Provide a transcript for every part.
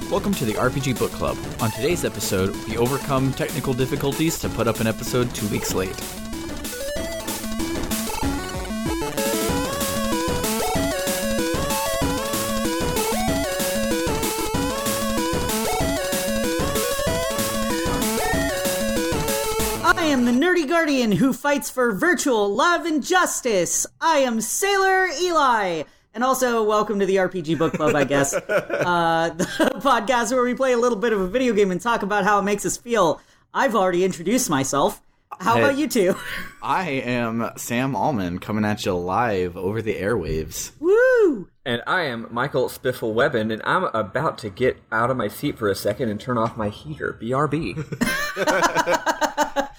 Welcome to the RPG Book Club. On today's episode, we overcome technical difficulties to put up an episode 2 weeks late. I am the nerdy guardian who fights for virtual love and justice. I am Sailor Eli. And also, welcome to the RPG Book Club, I guess. The podcast where we play a little bit of a video game and talk about how it makes us feel. I've already introduced myself. How about you two? I am Sam Allman, coming at you live over the airwaves. Woo! And I am Michael Spiffle-Webben, and I'm about to get out of my seat for a second and turn off my heater. BRB.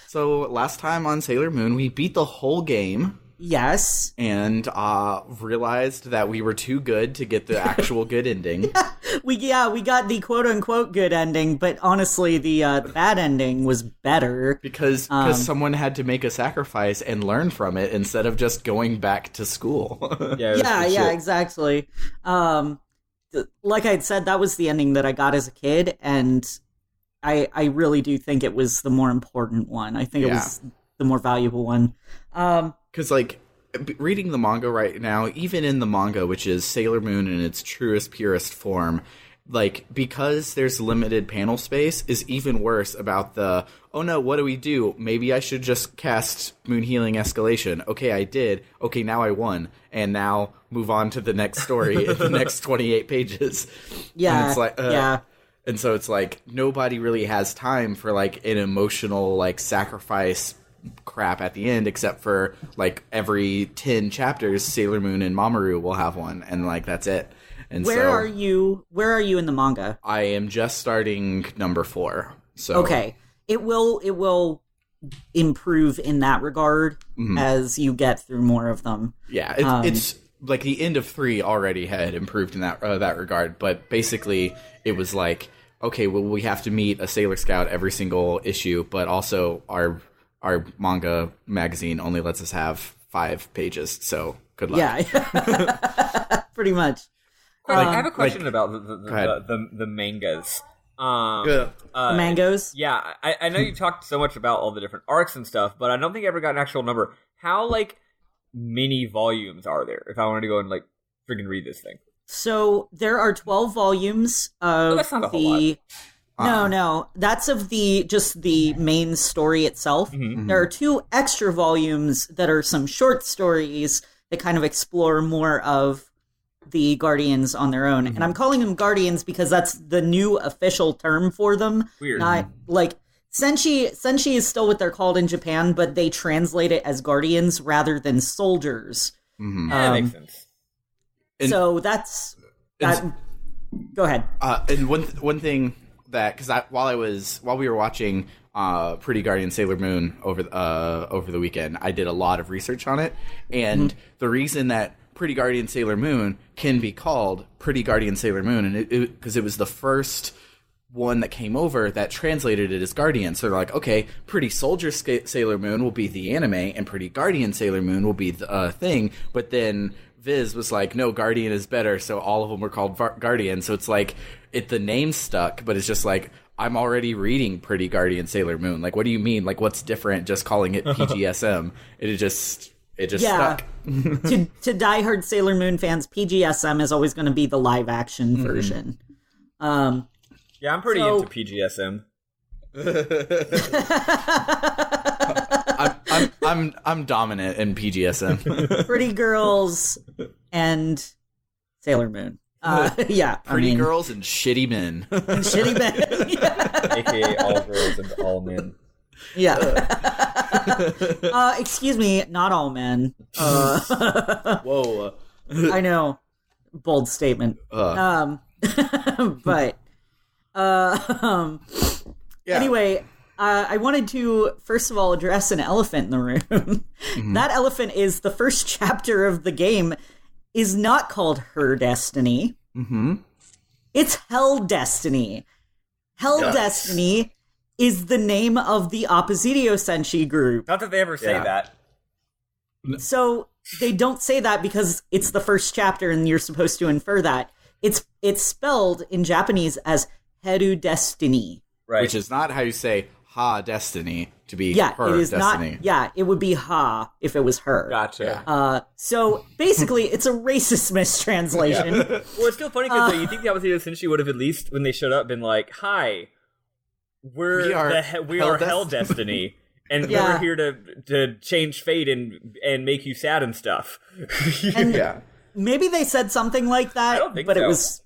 So, last time on Sailor Moon, we beat the whole game. Yes. And realized that we were too good to get the actual good ending. We got the quote-unquote good ending, but honestly, the bad ending was better. Because someone had to make a sacrifice and learn from it instead of just going back to school. Yeah, exactly. Like I said, that was the ending that I got as a kid, and I really do think it was the more important one. I think it was the more valuable one. Because, reading the manga right now, even in the manga, which is Sailor Moon in its truest, purest form, because there's limited panel space, is even worse about the, oh no, what do we do? Maybe I should just cast Moon Healing Escalation. Okay, I did. Okay, now I won. And now move on to the next story in the next 28 pages. Yeah, and it's yeah. And so it's nobody really has time for, an emotional, sacrifice crap at the end, except for every 10 chapters Sailor Moon and Mamoru will have one, and that's it. And where are you in the manga? I am just starting number 4. So okay, it will improve in that regard as you get through more of them. Yeah, it's the end of 3 already had improved in that regard, but basically it was okay, well, we have to meet a Sailor Scout every single issue, but also our manga magazine only lets us have 5 pages, so good luck. Yeah, pretty much. I have a question about the mangas. Mangoes? Yeah, I know you talked so much about all the different arcs and stuff, but I don't think I ever got an actual number. How, many volumes are there, if I wanted to go and, freaking read this thing? So, there are 12 volumes of that's not a whole lot. No, that's of just the main story itself. Mm-hmm. There are 2 extra volumes that are some short stories that kind of explore more of the Guardians on their own. And I'm calling them Guardians because that's the new official term for them. Weird. Not, Senshi is still what they're called in Japan, but they translate it as Guardians rather than soldiers. Mm-hmm. That makes sense. So that's... Go ahead. And one thing... that because while we were watching Pretty Guardian Sailor Moon over the weekend, I did a lot of research on it, and the reason that Pretty Guardian Sailor Moon can be called Pretty Guardian Sailor Moon, and because it was the first one that came over that translated it as Guardian. So they're okay, Pretty Soldier Sailor Moon will be the anime, and Pretty Guardian Sailor Moon will be the thing. But then Viz was no, Guardian is better, so all of them were called Guardian. So it's the name stuck, but it's just I'm already reading Pretty Guardian Sailor Moon. What do you mean? What's different just calling it PGSM? It just stuck. to diehard Sailor Moon fans, PGSM is always going to be the live action version. Yeah, I'm pretty into PGSM. I'm dominant in PGSM. Pretty girls and Sailor Moon. Pretty girls and shitty men. And shitty men. Yeah. AKA all girls and all men. Yeah. Excuse me, not all men. Whoa. I know. Bold statement. But anyway, I wanted to first of all address an elephant in the room. Mm-hmm. That elephant is the first chapter of the game is not called Her Destiny. Mm-hmm. It's Hell Destiny. Hell Destiny is the name of the Oppositio Senshi group. Not that they ever say that. So they don't say that because it's the first chapter and you're supposed to infer that. It's spelled in Japanese as Heru Destiny. Right. Which is not how you say ha destiny to be Yeah, her it is destiny. not. Yeah, it would be ha if it was her. Gotcha. So basically, it's a racist mistranslation. Well, it's still funny because you think the opposite of Senshi would have at least, when they showed up, been like, "Hi, we are Hell Destiny, and we're here to change fate and make you sad and stuff." And maybe they said something like that, I don't think but so. it was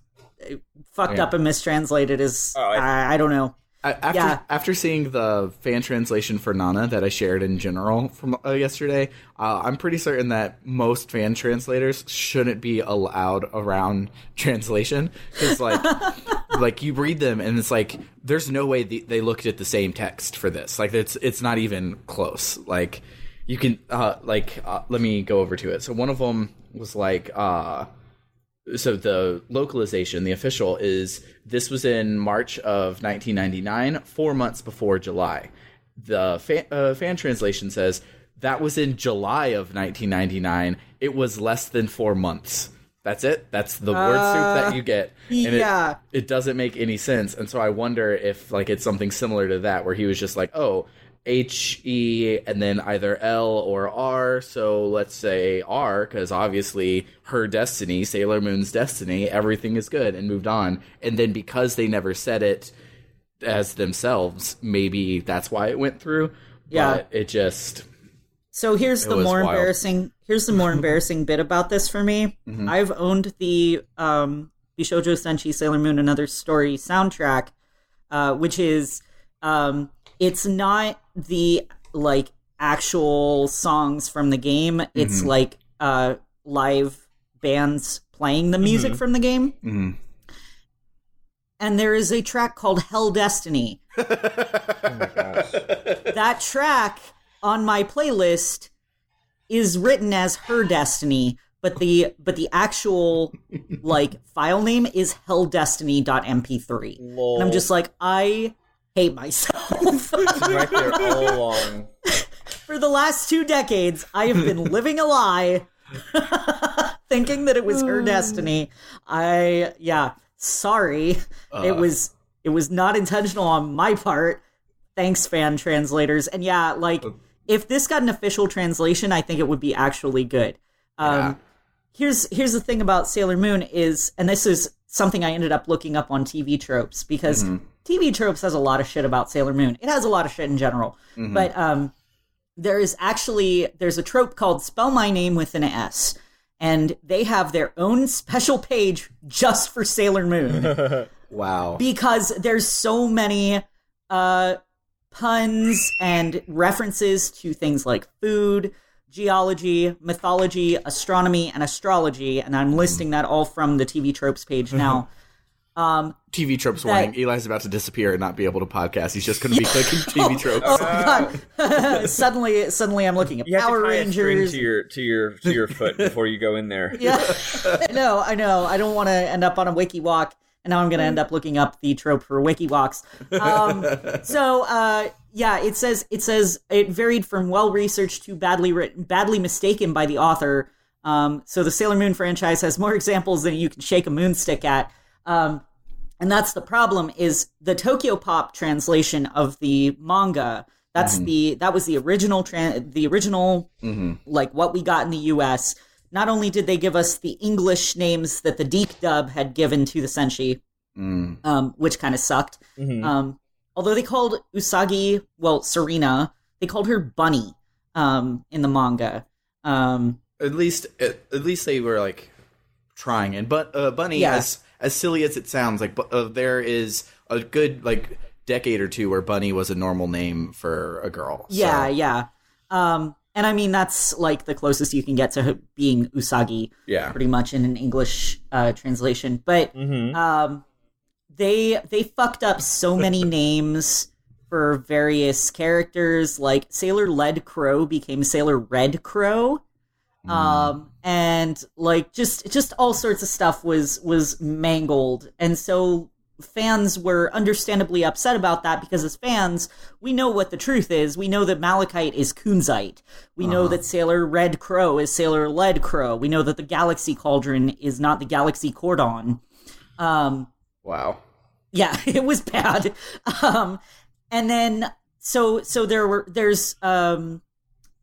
fucked up and mistranslated. I don't know. After seeing the fan translation for Nana that I shared in general from yesterday, I'm pretty certain that most fan translators shouldn't be allowed around translation because, like you read them and it's like there's no way they looked at the same text for this. Like it's not even close. Like you can let me go over to it. So one of them was like. So the localization, the official, is this was in March of 1999, 4 months before July. The fan translation says that was in July of 1999. It was less than 4 months. That's it. That's the word soup that you get. And it doesn't make any sense. And so I wonder if it's something similar to that, where he was just like, oh, H-E and then either L or R, so let's say R, because obviously her destiny, Sailor Moon's destiny, everything is good, and moved on. And then because they never said it as themselves, maybe that's why it went through. But it just... So here's the more embarrassing bit about this for me. Mm-hmm. I've owned the Bishoujo Senshi Sailor Moon Another Story soundtrack, which is... it's not the actual songs from the game. It's live bands playing the music from the game. Mm-hmm. And there is a track called Hell Destiny. Oh my gosh. That track on my playlist is written as Her Destiny, but the actual file name is helldestiny.mp3. Lol. And I'm just like, I hate myself. It's right there all along. For the last 2 decades, I have been living a lie, thinking that it was Her Destiny. Sorry. It was not intentional on my part. Thanks, fan translators. And if this got an official translation, I think it would be actually good. Here's the thing about Sailor Moon is, and this is something I ended up looking up on TV Tropes, because TV Tropes has a lot of shit about Sailor Moon. It has a lot of shit in general. Mm-hmm. But there's a trope called Spell My Name with an S. And they have their own special page just for Sailor Moon. Wow. Because there's so many puns and references to things like food, geology, mythology, astronomy, and astrology. And I'm listing that all from the TV Tropes page now. TV Tropes warning. Eli's about to disappear and not be able to podcast. He's just going to be clicking TV Tropes. Oh God! suddenly, I'm looking at Power Rangers. You to your foot before you go in there. Yeah, I know. I don't want to end up on a wiki walk, and now I'm going to end up looking up the trope for wiki walks. It says it varied from well researched to badly written, badly mistaken by the author. So the Sailor Moon franchise has more examples than you can shake a moonstick at. And that's the problem, is the Tokyo Pop translation of the manga. That was the original what we got in the US. Not only did they give us the English names that the Deke dub had given to the Senshi, which kind of sucked. Mm-hmm. Although they called Usagi, Serena, they called her Bunny in the manga. At least they were trying. And Bunny, as silly as it sounds, there is a good decade or two where Bunny was a normal name for a girl. Yeah. And I mean, that's the closest you can get to being Usagi, pretty much in an English translation. But they fucked up so many names for various characters. Like Sailor Lead Crow became Sailor Red Crow. And just all sorts of stuff was mangled. And so fans were understandably upset about that, because as fans, we know what the truth is. We know that Malachite is Kunzite. We know that Sailor Red Crow is Sailor Lead Crow. We know that the Galaxy Cauldron is not the Galaxy Cordon. Wow. Yeah, it was bad. And then so there's a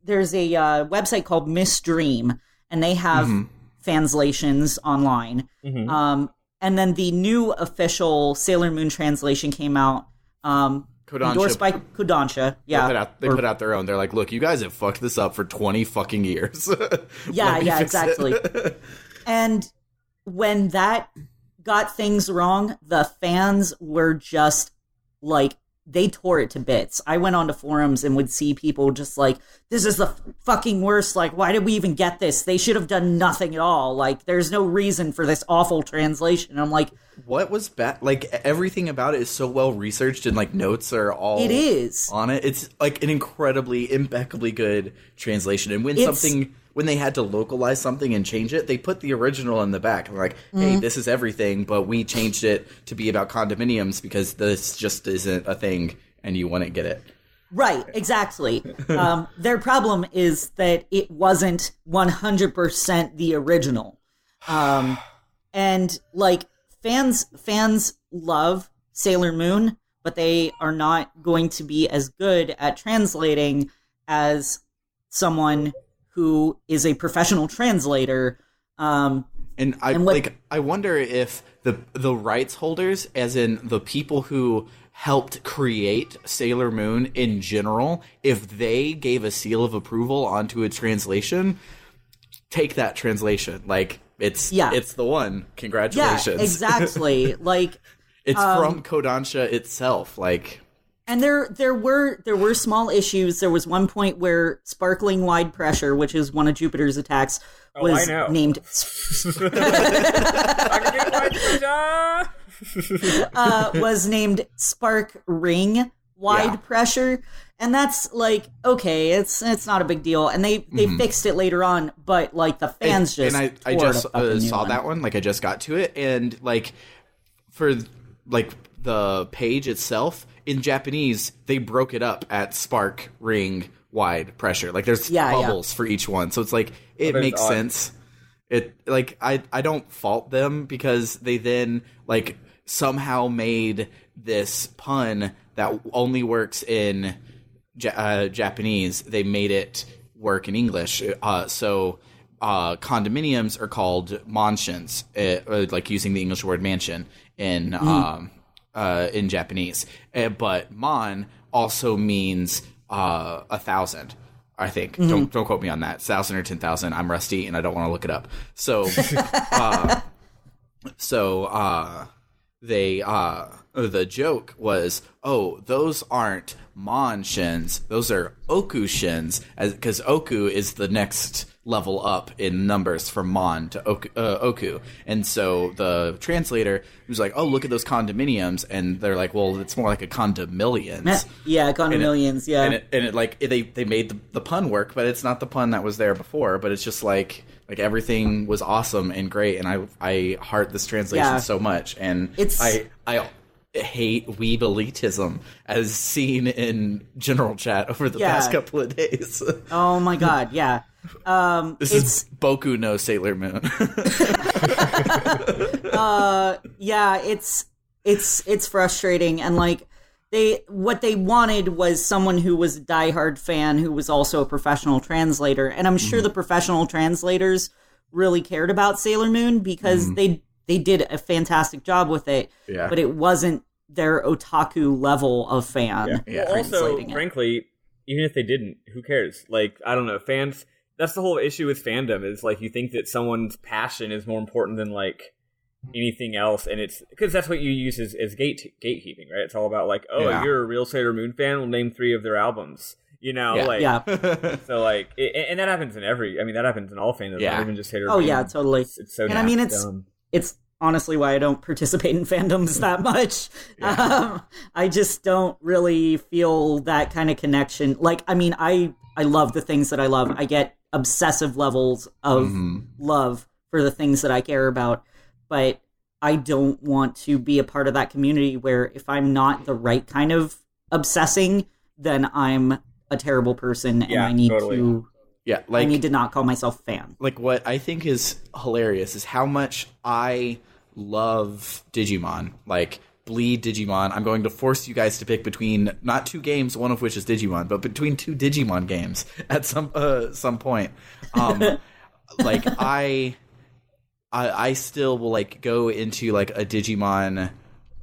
website called Miss Dream, and they have translations online. And then the new official Sailor Moon translation came out, endorsed by Kodansha. Yeah, they put out their own. They're like, look, you guys have fucked this up for 20 fucking years. Yeah, exactly. And when that got things wrong, the fans were just like, they tore it to bits. I went onto forums and would see people just like, this is the fucking worst. Like, why did we even get this? They should have done nothing at all. Like, there's no reason for this awful translation. And I'm like, what was bad? Like, everything about it is so well researched, and like notes are all it is on it. It's like an incredibly, impeccably good translation. And when they had to localize something and change it, they put the original in the back. And they're like, hey, this is everything, but we changed it to be about condominiums because this just isn't a thing and you wouldn't get it. Right, exactly. Their problem is that it wasn't 100% the original. And like fans love Sailor Moon, but they are not going to be as good at translating as someone who is a professional translator. I wonder if the rights holders, as in the people who helped create Sailor Moon in general, if they gave a seal of approval onto a translation, take that translation. Like, it's the one. Congratulations. Yeah, exactly. Like, it's from Kodansha itself. Like, and there were small issues. There was one point where Sparkling Wide Pressure, which is one of Jupiter's attacks, was named was named Spark Ring Wide Pressure, and that's like, okay, it's not a big deal, and they fixed it later on, but like the fans I just saw that one, like I just got to it, and like for like the page itself in Japanese, they broke it up at Spark Ring Wide Pressure. Like there's bubbles for each one, so it's like it makes sense. It like I don't fault them because they then like somehow made this pun that only works in Japanese. They made it work in English. So condominiums are called mansions, like using the English word mansion in Japanese. But mon also means 1,000. I think. Don't quote me on that. 1,000 or 10,000. I'm rusty and I don't want to look it up. So, the joke was, oh, those aren't mon shins, those are oku shins, because oku is the next level up in numbers from mon to oku. And so the translator was like, oh, look at those condominiums, and they're like, well, it's more like a condomillions. Yeah, condomillions. And it like they made the pun work, but it's not the pun that was there before. But it's just like everything was awesome and great, and I heart this translation so much, and I hate weeb elitism as seen in general chat over the past couple of days. Oh my god, yeah. This is Boku no Sailor Moon. It's frustrating, and like what they wanted was someone who was a diehard fan who was also a professional translator, and I'm sure the professional translators really cared about Sailor Moon because they did a fantastic job with it, but it wasn't their otaku level of fan. Well, also, frankly, even if they didn't, who cares? Like, I don't know, fans. That's the whole issue with fandom, is like you think that someone's passion is more important than like anything else, and it's because that's what you use as gatekeeping, right? It's all about like, oh, you're a real Sailor Moon fan, we'll name 3 of their albums, you know, so like, and that happens in that happens in all fandoms, not even just Sailor Moon. Oh yeah, totally. It's so, and I mean, it's honestly why I don't participate in fandoms that much. I just don't really feel that kind of connection. Like, I mean, I love the things that I love. I get obsessive levels of love for the things that I care about, but I don't want to be a part of that community where if I'm not the right kind of obsessing, then I'm a terrible person and I need to... Yeah, like, I need to not call myself a fan. Like, what I think is hilarious is how much I love Digimon. Like, bleed Digimon. I'm going to force you guys to pick between not 2 games, one of which is Digimon, but between 2 Digimon games at some point. Like I still will like go into like a Digimon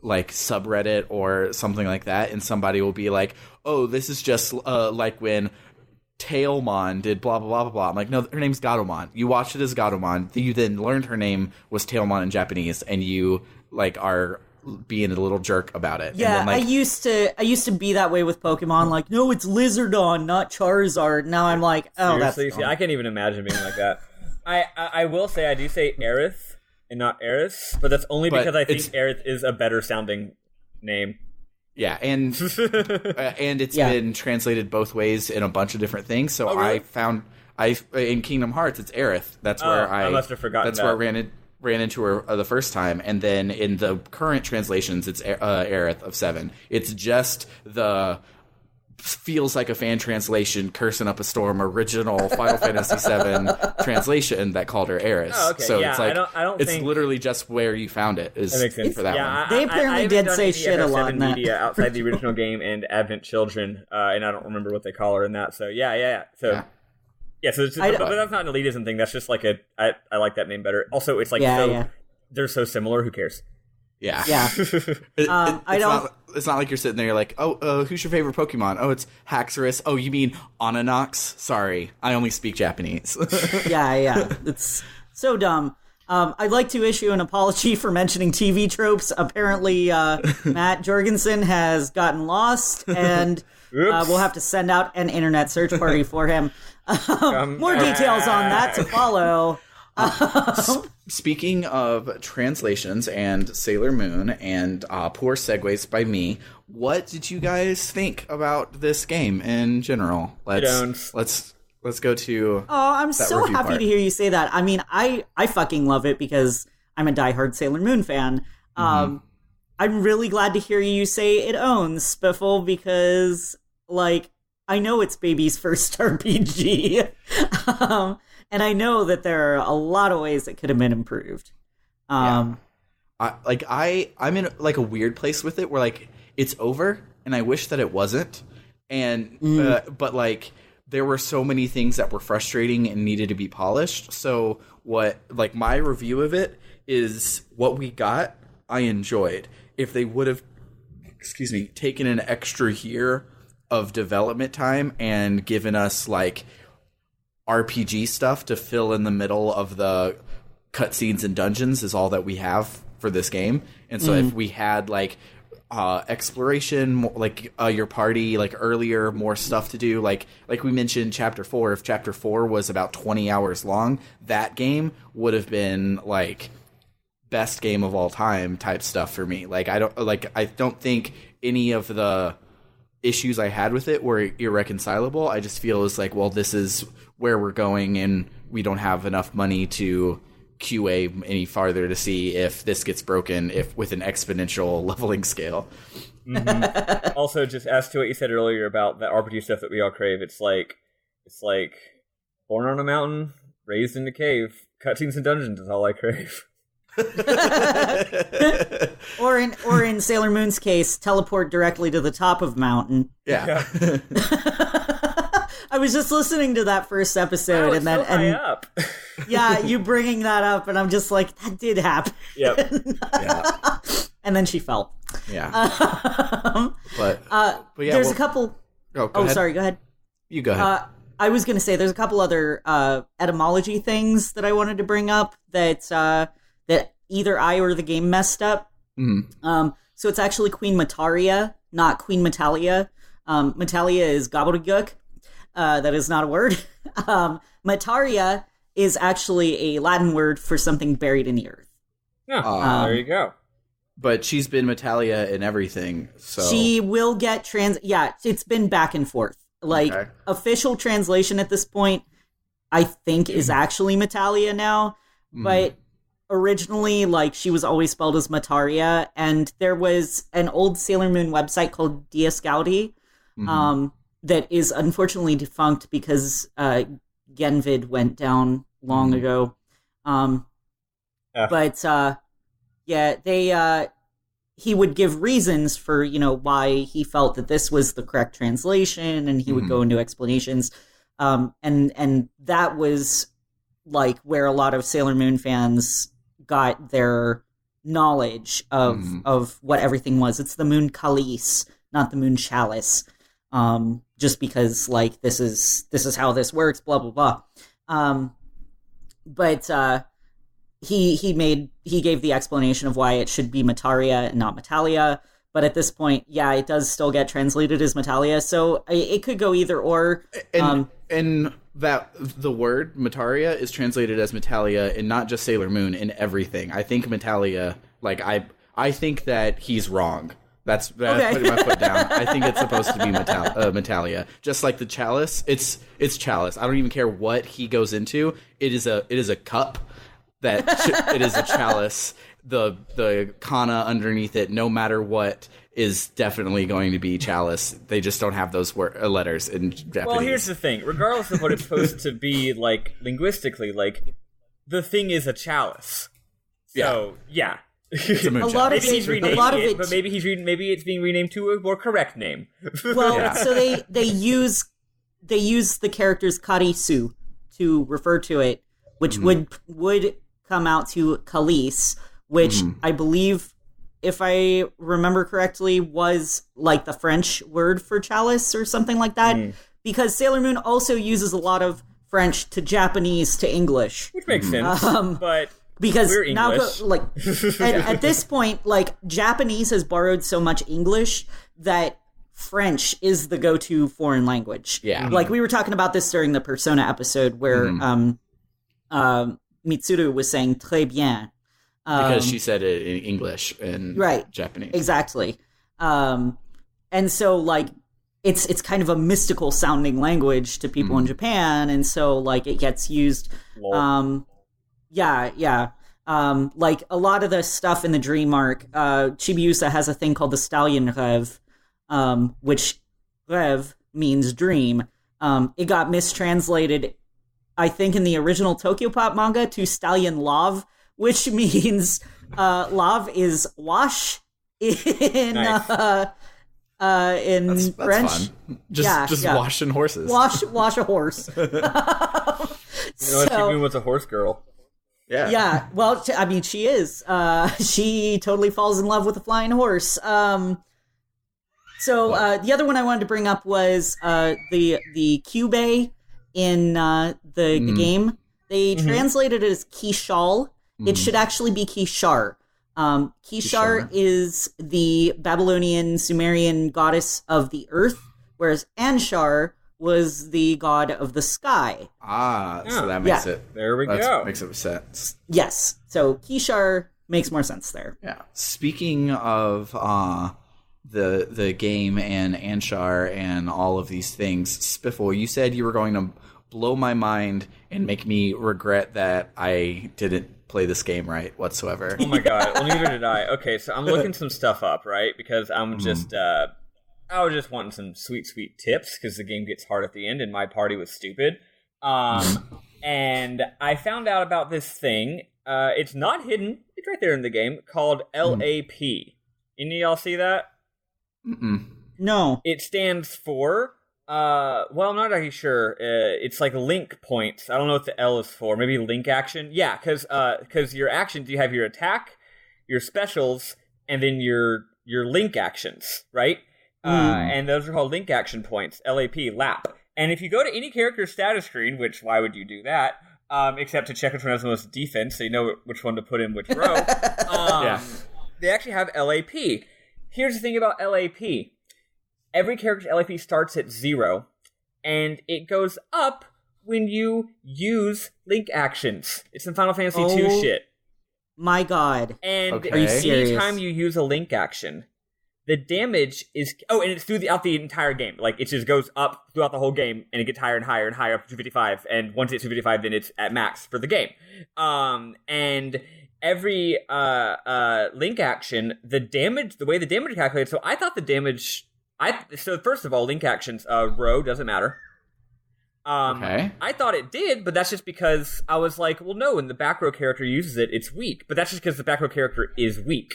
like subreddit or something like that, and somebody will be like, "Oh, this is just like when Tailmon did blah blah blah blah blah." I'm like, no, her name's Gatomon. You watched it as Gatomon. You then learned her name was Tailmon in Japanese, and you like are being a little jerk about it. Yeah, and then, like, I used to be that way with Pokemon. Like, no, it's Lizardon, not Charizard. Now I'm like, oh, seriously? that's See, I can't even imagine being like that. I will say I do say Aerith and not Eris, but that's only because I think Aerith is a better sounding name. Yeah, and it's been translated both ways in a bunch of different things. So really? in Kingdom Hearts, it's Aerith. That's where I must have forgotten. That's where I ran into her the first time, and then in the current translations, it's Aerith of 7. It's just the feels like a fan translation, Cursing Up a Storm original Final Fantasy 7 translation that called her Aerith. Oh, okay. So yeah, it's like I don't it's think... literally just where you found it is for that one. They apparently did say shit a lot in that. Media outside the original game and Advent Children, and I don't remember what they call her in that. So yeah. So so it's just, but that's not an elitism thing. That's just like I like that name better. Also, it's like they're so similar. Who cares? Yeah. It's not like you're sitting there like, oh, who's your favorite Pokemon? Oh, it's Haxorus. Oh, you mean Onanox? Sorry, I only speak Japanese. Yeah. It's so dumb. I'd like to issue an apology for mentioning TV tropes. Apparently, Matt Jorgensen has gotten lost, and we'll have to send out an internet search party for him. More details on that to follow. Speaking of translations and Sailor Moon and poor segues by me, what did you guys think about this game in general? Let's go to. Oh, I'm so happy to hear you say that. I mean, I fucking love it because I'm a diehard Sailor Moon fan. I'm really glad to hear you say it owns Spiffle because, like, I know it's baby's first RPG. And I know that there are a lot of ways that could have been improved. I'm in like a weird place with it where like it's over and I wish that it wasn't. And but like there were so many things that were frustrating and needed to be polished. So what like my review of it is what we got, I enjoyed. If they would have taken an extra year of development time and given us like RPG stuff to fill in the middle of the cutscenes and dungeons is all that we have for this game. And so if we had like exploration, like your party, like earlier, more stuff to do, like we mentioned Chapter 4, if Chapter 4 was about 20 hours long, that game would have been like best game of all time type stuff for me. Like I don't think any of the issues I had with it were irreconcilable. I just feel it's like, well, this is where we're going and we don't have enough money to QA any farther to see if this gets broken with an exponential leveling scale. Also, just as to what you said earlier about the RPG stuff that we all crave, it's like born on a mountain, raised in a cave, cutscenes and dungeons is all I crave. or in Sailor Moon's case, teleport directly to the top of mountain. Yeah. I was just listening to that first episode, and then high up. Yeah, you bringing that up, and I'm just like, that did happen. Yep. Yeah. And then she fell. Yeah. But yeah, there's a couple. Sorry. Go ahead. You go ahead. I was going to say there's a couple other etymology things that I wanted to bring up that either I or the game messed up. So it's actually Queen Mataria, not Queen Metalia. Metalia is gobbledygook. That is not a word. Mataria is actually a Latin word for something buried in the earth. There you go. But she's been Metalia in everything, so... She will get Yeah, it's been back and forth. Like, official translation at this point, I think, is actually Metalia now. But originally, like, she was always spelled as Mataria. And there was an old Sailor Moon website called Diascaldi, that is unfortunately defunct because Genvid went down long ago. But yeah, they he would give reasons for, why he felt that this was the correct translation, and he would go into explanations. And that was like where a lot of Sailor Moon fans got their knowledge of what everything was. It's the Moon Calice, not the Moon Chalice. Just because like this is how this works, blah blah blah. But he gave the explanation of why it should be Metaria and not Metalia. But at this point, yeah, it does still get translated as Metalia, so it could go either or. And that the word Metaria is translated as Metalia, and not just Sailor Moon, in everything. I think Metalia, like I think that he's wrong. That's okay. Putting my foot down. I think it's supposed to be Metalia, just like the chalice. It's chalice. I don't even care what he goes into. It is a cup that it is a chalice. The kana underneath it, no matter what, is definitely going to be chalice. They just don't have those letters in Japanese. Well, here's the thing. Regardless of what it's supposed to be, like, linguistically, like, the thing is a chalice. So, yeah. It's a moon lot of maybe he's renaming it, but maybe it's being renamed to a more correct name. Well, so they use the characters Karisu to refer to it, which would come out to Calice, which I believe, if I remember correctly, was like the French word for chalice or something like that. Because Sailor Moon also uses a lot of French to Japanese to English, which makes sense. But because we're English. Now, like at this point, like Japanese has borrowed so much English that French is the go-to foreign language. Yeah, like we were talking about this during the Persona episode where Mitsuru was saying "très bien." Because she said it in English and Japanese. Exactly. And so, like, it's kind of a mystical sounding language to people in Japan, and so, like, it gets used. Yeah. Like, a lot of the stuff in the Dream arc, Chibiusa has a thing called the Stallion Rev, which Rev means dream. It got mistranslated, I think, in the original Tokyopop manga to Stallion Love, which means lave is wash in nice. In that's French. Fun. Just washing horses. Wash a horse. You know what? She was a horse girl. Yeah. Yeah. Well, I mean, she is. She totally falls in love with a flying horse. The other one I wanted to bring up was the Kyubey in the game. They translated it as Kishal. It should actually be Kishar. Kishar is the Babylonian Sumerian goddess of the earth, whereas Anshar was the god of the sky. So that makes it. There we go. Makes it sense. Yes. So Kishar makes more sense there. Yeah. Speaking of the game and Anshar and all of these things, Spiffle, you said you were going to blow my mind and make me regret that I didn't play this game right whatsoever. Oh my god. Well, neither did I. Okay, so I'm looking some stuff up, right? Because I'm just I was just wanting some sweet tips because the game gets hard at the end and my party was stupid. And I found out about this thing. It's not hidden. It's right there in the game, called LAP. Any of y'all see that? No. It stands for well, I'm not actually sure. It's like link points. I don't know what the L is for. Maybe link action. Yeah, because your actions, you have your attack, your specials, and then your link actions, right? And those are called link action points. LAP. And if you go to any character's status screen, which why would you do that? Except to check which one has the most defense, so you know which one to put in which row. They actually have LAP. Here's the thing about LAP. Every character's LAP starts at 0, and it goes up when you use link actions. It's some Final Fantasy II shit. My god. And Are you serious? anytime you use a link action, the damage is... Oh, and it's throughout the entire game. Like, it just goes up throughout the whole game, and it gets higher and higher and higher up to 255, and once it's 255, then it's at max for the game. And every link action, the way the damage calculates... So I thought the damage... So first of all, link actions, row doesn't matter. Okay. I thought it did, but that's just because I was like, well, no, when the back row character uses it, it's weak. But that's just because the back row character is weak,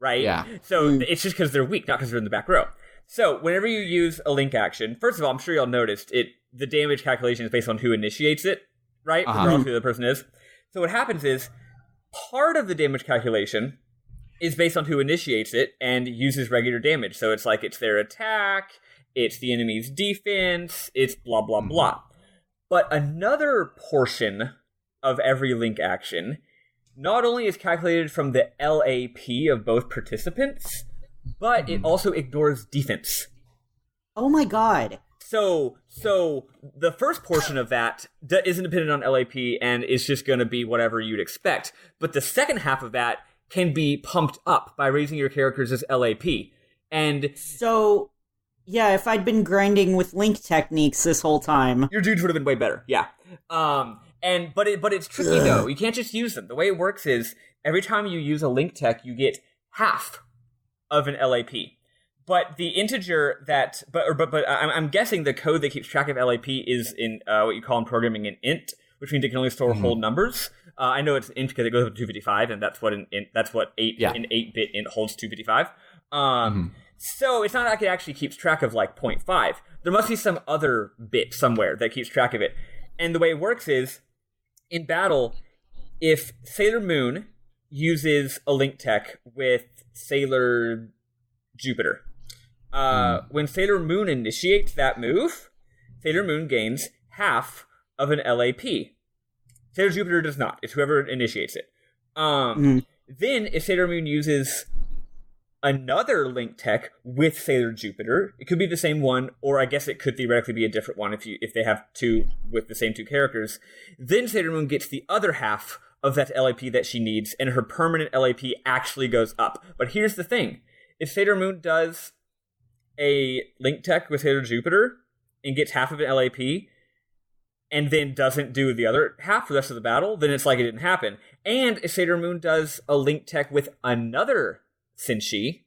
right? Yeah. So it's just because they're weak, not because they're in the back row. So whenever you use a link action, first of all, I'm sure y'all noticed the damage calculation is based on who initiates it, right? Regardless of who the person is. So what happens is part of the damage calculation is based on who initiates it and uses regular damage. So it's like it's their attack, it's the enemy's defense, it's blah, blah, blah. But another portion of every link action not only is calculated from the LAP of both participants, but it also ignores defense. Oh my god. So the first portion of that isn't dependent on LAP and is just going to be whatever you'd expect. But the second half of that can be pumped up by raising your characters' LAP. And so, yeah, if I'd been grinding with link techniques this whole time, your dudes would have been way better. Yeah. But it's tricky though. You can't just use them. The way it works is every time you use a link tech, you get half of an LAP. But the integer that, I'm guessing the code that keeps track of LAP is in what you call in programming an int, which means it can only store whole numbers. I know it's int because it goes up to 255, and that's what an 8-bit int holds 255. So it's not like it actually keeps track of like 0.5. There must be some other bit somewhere that keeps track of it. And the way it works is, in battle, if Sailor Moon uses a link tech with Sailor Jupiter, when Sailor Moon initiates that move, Sailor Moon gains half of an LAP. Sailor Jupiter does not. It's whoever initiates it. Then, if Sailor Moon uses another link tech with Sailor Jupiter, it could be the same one, or I guess it could theoretically be a different one if they have two with the same two characters. Then Sailor Moon gets the other half of that LAP that she needs, and her permanent LAP actually goes up. But here's the thing. If Sailor Moon does a link tech with Sailor Jupiter and gets half of an LAP, and then doesn't do the other half for the rest of the battle, then it's like it didn't happen. And if Sailor Moon does a link tech with another Senshi,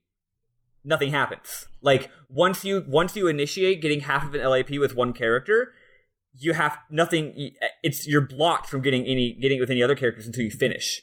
nothing happens. Like, once you initiate getting half of an LAP with one character, you have nothing. You're blocked from getting it with any other characters until you finish.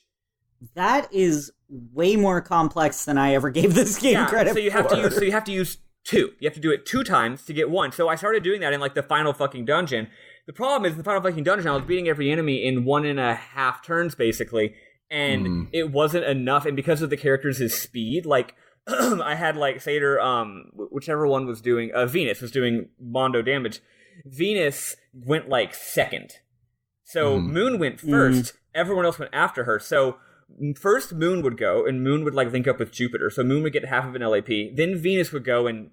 That is way more complex than I ever gave this game credit for. So you have to use two. You have to do it 2 times to get one. So I started doing that in like the final fucking dungeon. The problem is the final fucking dungeon, I was beating every enemy in 1.5 turns basically, and it wasn't enough. And because of the characters' speed, like I had like Sailor, whichever one was doing, Venus was doing Mondo damage. Venus went like second. So Moon went first. Everyone else went after her. So first Moon would go, and Moon would like link up with Jupiter. So Moon would get half of an LAP. Then Venus would go and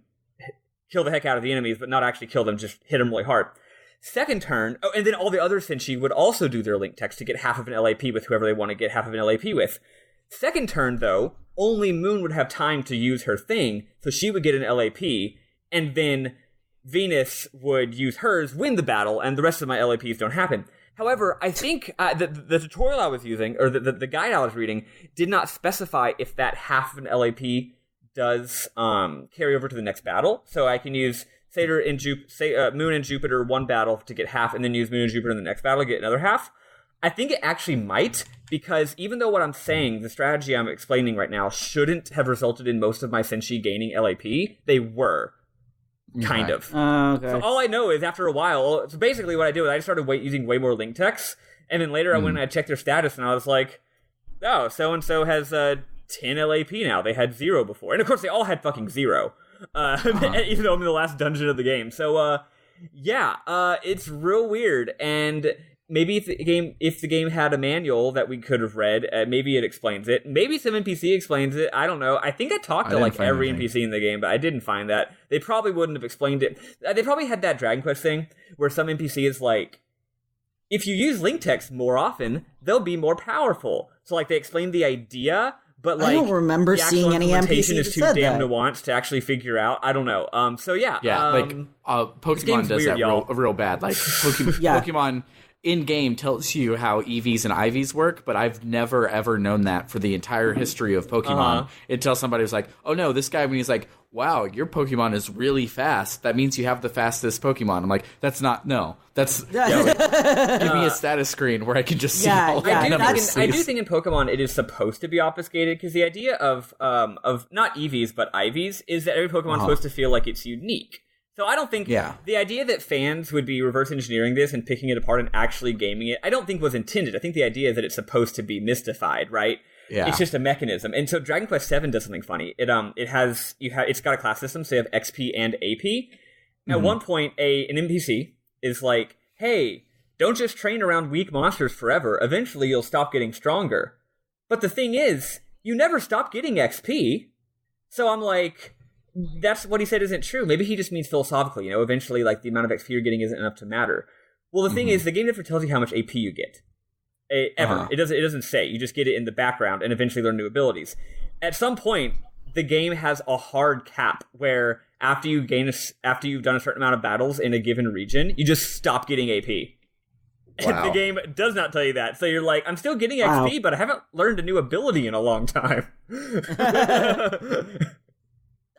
kill the heck out of the enemies, but not actually kill them, just hit them really hard. Second turn, and then all the other Senshi would also do their link techs to get half of an LAP with whoever they want to get half of an LAP with. Second turn, though, only Moon would have time to use her thing, so she would get an LAP, and then Venus would use hers, win the battle, and the rest of my LAPs don't happen. However, I think the tutorial I was using, or the guide I was reading, did not specify if that half of an LAP does carry over to the next battle. So I can use Sailor and Moon and Jupiter one battle to get half, and then use Moon and Jupiter in the next battle to get another half. I think it actually might, because even though what I'm saying, the strategy I'm explaining right now, shouldn't have resulted in most of my Senshi gaining LAP, they were. Kind of. Okay. So all I know is after a while, so basically what I did was I just started using way more link techs, and then later I went and I checked their status, and I was like, oh, so-and-so has 10 LAP now. They had 0 before. And of course they all had fucking 0. Even though I'm in the last dungeon of the game. So, it's real weird, and maybe if the game had a manual that we could have read, maybe it explains it. Maybe some NPC explains it. I don't know. I think I talked to like every NPC in the game, but I didn't find that. They probably wouldn't have explained it. They probably had that Dragon Quest thing where some NPC is like, if you use link text more often, they'll be more powerful. So like they explained the idea, but like I don't remember seeing any NPC is too damn nuanced to actually figure out. I don't know. Pokemon does that real bad. Like Pokemon in-game tells you how EVs and IVs work, but I've never, ever known that for the entire history of Pokemon. Until somebody was like, oh no, this guy, when he's like, wow, your Pokemon is really fast, that means you have the fastest Pokemon. I'm like, that's not, no. That's, give me a status screen where I can just see all the numbers. I do think in Pokemon it is supposed to be obfuscated, because the idea of not EVs, but IVs, is that every Pokemon is supposed to feel like it's unique. So I don't think the idea that fans would be reverse engineering this and picking it apart and actually gaming it, I don't think was intended. I think the idea is that it's supposed to be mystified, right? Yeah. It's just a mechanism. And so Dragon Quest VII does something funny. It's got a class system, so you have XP and AP. At one point, an NPC is like, hey, don't just train around weak monsters forever. Eventually you'll stop getting stronger. But the thing is, you never stop getting XP. So I'm like, that's what he said isn't true. Maybe he just means philosophically, eventually like the amount of XP you're getting isn't enough to matter. Well, the thing is, the game never tells you how much AP you get. Ever. It doesn't say. You just get it in the background and eventually learn new abilities. At some point, the game has a hard cap where after you've done a certain amount of battles in a given region, you just stop getting AP. Wow. And the game does not tell you that. So you're like, I'm still getting XP, but I haven't learned a new ability in a long time.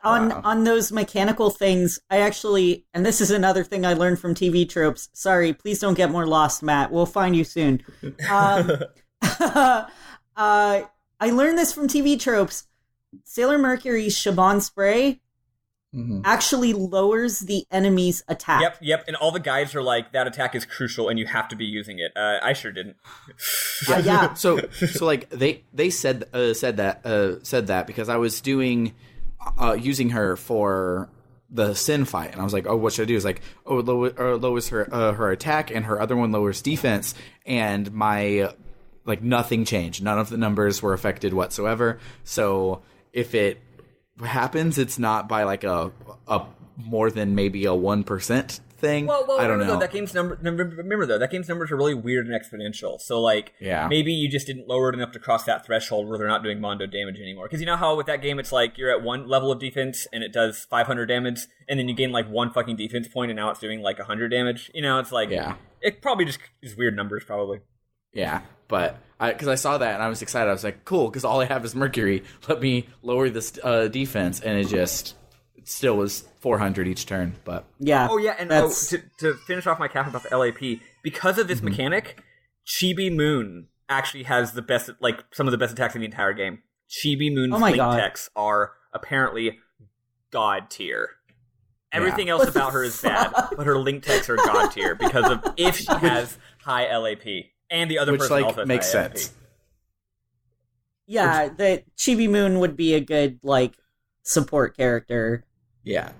On those mechanical things, I actually, and this is another thing I learned from TV tropes. Sorry, please don't get more lost, Matt. We'll find you soon. I learned this from TV tropes. Sailor Mercury's Shaban spray actually lowers the enemy's attack. Yep. And all the guides are like, that attack is crucial and you have to be using it. I sure didn't. Yeah. So like they said that because I was using her for the Sin fight, and I was like, oh, what should I do? It's like, oh, lowers her attack, and her other one lowers defense, and my nothing changed. None of the numbers were affected whatsoever. So if it happens, it's not by like a more than maybe a 1% thing. Well, I don't know. That game's that game's numbers are really weird and exponential. So maybe you just didn't lower it enough to cross that threshold where they're not doing mondo damage anymore. Because you know how with that game it's like you're at one level of defense and it does 500 damage, and then you gain like one fucking defense point and now it's doing like 100 damage. It's like it probably just is weird numbers probably. Yeah, but because I saw that and I was excited, I was like, cool, because all I have is Mercury. Let me lower this defense, and it still was 400 each turn, but yeah. Oh yeah, and to finish off my cap about the LAP, because of this mechanic, Chibi Moon actually has the best, some of the best attacks in the entire game. Chibi Moon's link techs are apparently god tier. Everything else about her is bad, but her link techs are god tier because of if she has high LAP, and the other person also has makes high sense. LAP. Yeah, the Chibi Moon would be a good support character. Yeah,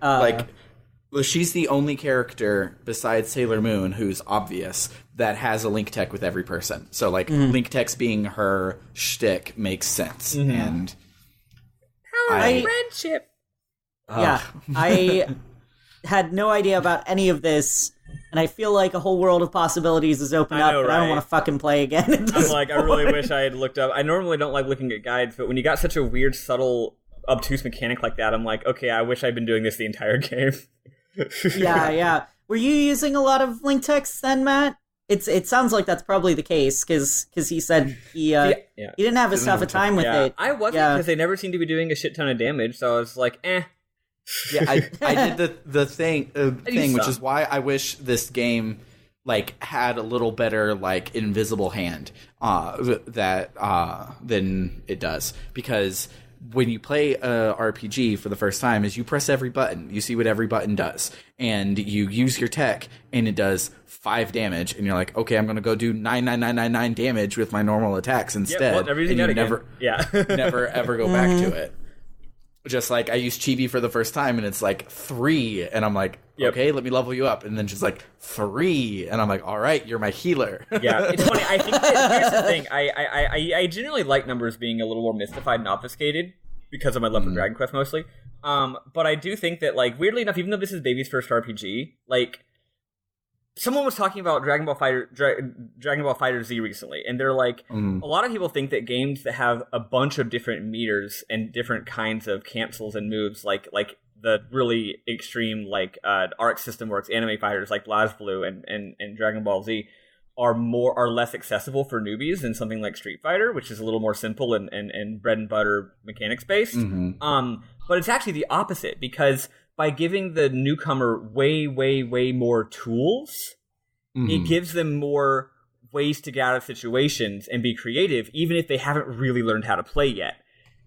she's the only character besides Sailor Moon who's obvious that has a link tech with every person. So link techs being her shtick makes sense. And friendship. Yeah, I had no idea about any of this, and I feel like a whole world of possibilities is opened up, but I don't want to fucking play again. I'm like, I really wish I had looked up. I normally don't like looking at guides, but when you got such a weird, subtle, obtuse mechanic like that, I'm like, okay, I wish I'd been doing this the entire game. Yeah. Were you using a lot of link text then, Matt? It sounds like that's probably the case, because he said he didn't have as tough a time with it. I wasn't, because they never seemed to be doing a shit ton of damage, so I was like, eh. Yeah, I did the thing, which is why I wish this game had a little better invisible hand than it does, because when you play a RPG for the first time is you press every button, you see what every button does, and you use your tech and it does 5 damage, and you're like, okay, I'm gonna go do 99999 damage with my normal attacks instead. Well, everything and you never ever go back to it. Just I used Chibi for the first time and it's 3, and I'm like, okay, let me level you up, and then just 3, and I'm like, all right, you're my healer. Yeah, it's funny. I think that, here's the thing. I generally like numbers being a little more mystified and obfuscated because of my love for Dragon Quest mostly. But I do think that weirdly enough, even though this is Baby's first RPG, someone was talking about Dragon Ball Fighter Z recently, and they're like, a lot of people think that games that have a bunch of different meters and different kinds of cancels and moves, like the really extreme Arc System Works anime fighters like BlazBlue and Dragon Ball Z, are less accessible for newbies than something like Street Fighter, which is a little more simple and bread and butter mechanics based. But it's actually the opposite, because by giving the newcomer way more tools, it gives them more ways to get out of situations and be creative, even if they haven't really learned how to play yet.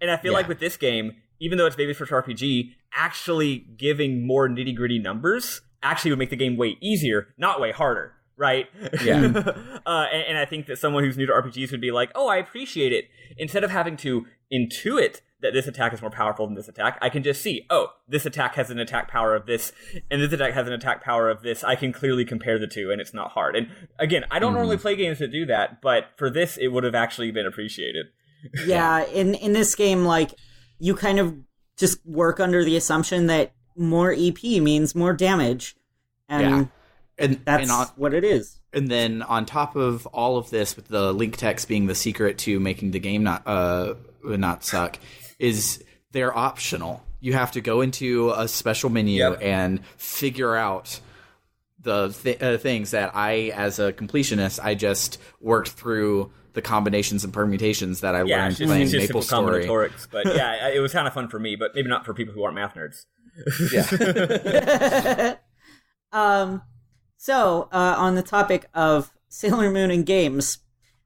And I feel like with this game, even though it's baby's first RPG, actually giving more nitty-gritty numbers actually would make the game way easier, not way harder, right? Yeah. And I think that someone who's new to RPGs would be like, oh, I appreciate it. Instead of having to intuit that this attack is more powerful than this attack, I can just see, oh, this attack has an attack power of this, and this attack has an attack power of this. I can clearly compare the two, and it's not hard. And again, I don't normally play games that do that, but for this, it would have actually been appreciated. Yeah, in this game, like, you kind of just work under the assumption that more EP means more damage. And that's what it is. And then on top of all of this, with the link text being the secret to making the game not suck, is they're optional. You have to go into a special menu and figure out the things that I, as a completionist, I just worked through the combinations and permutations that I learned playing Maple Story. But yeah, it was kind of fun for me, but maybe not for people who aren't math nerds. So, on the topic of Sailor Moon and games,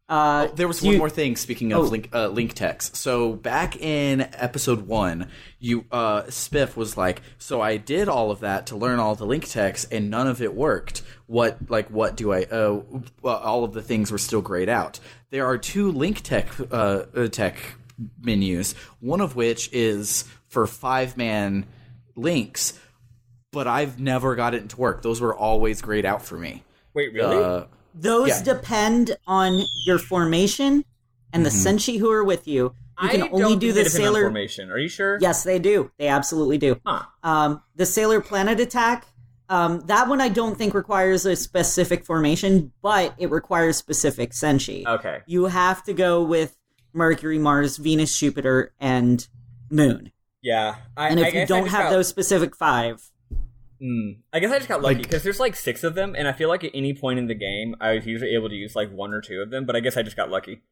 there was one more thing, speaking of link text. So back in episode 1, Spiff was like, so I did all of that to learn all the link text, and none of it worked. What do I, all of the things were still grayed out. There are 2 link tech menus, one of which is for 5-man links, but I've never got it to work. Those were always grayed out for me. Wait, really? Those depend on your formation and the senshi who are with you. You can only do the Sailor formation. Are you sure? Yes, they do. They absolutely do. The Sailor Planet attack, that one I don't think requires a specific formation, but it requires specific senshi. Okay. You have to go with Mercury, Mars, Venus, Jupiter, and Moon. Yeah. And if you don't have those specific 5... I guess I just got lucky, because there's like 6 of them, and I feel like at any point in the game, I was usually able to use like 1 or 2 of them, but I guess I just got lucky.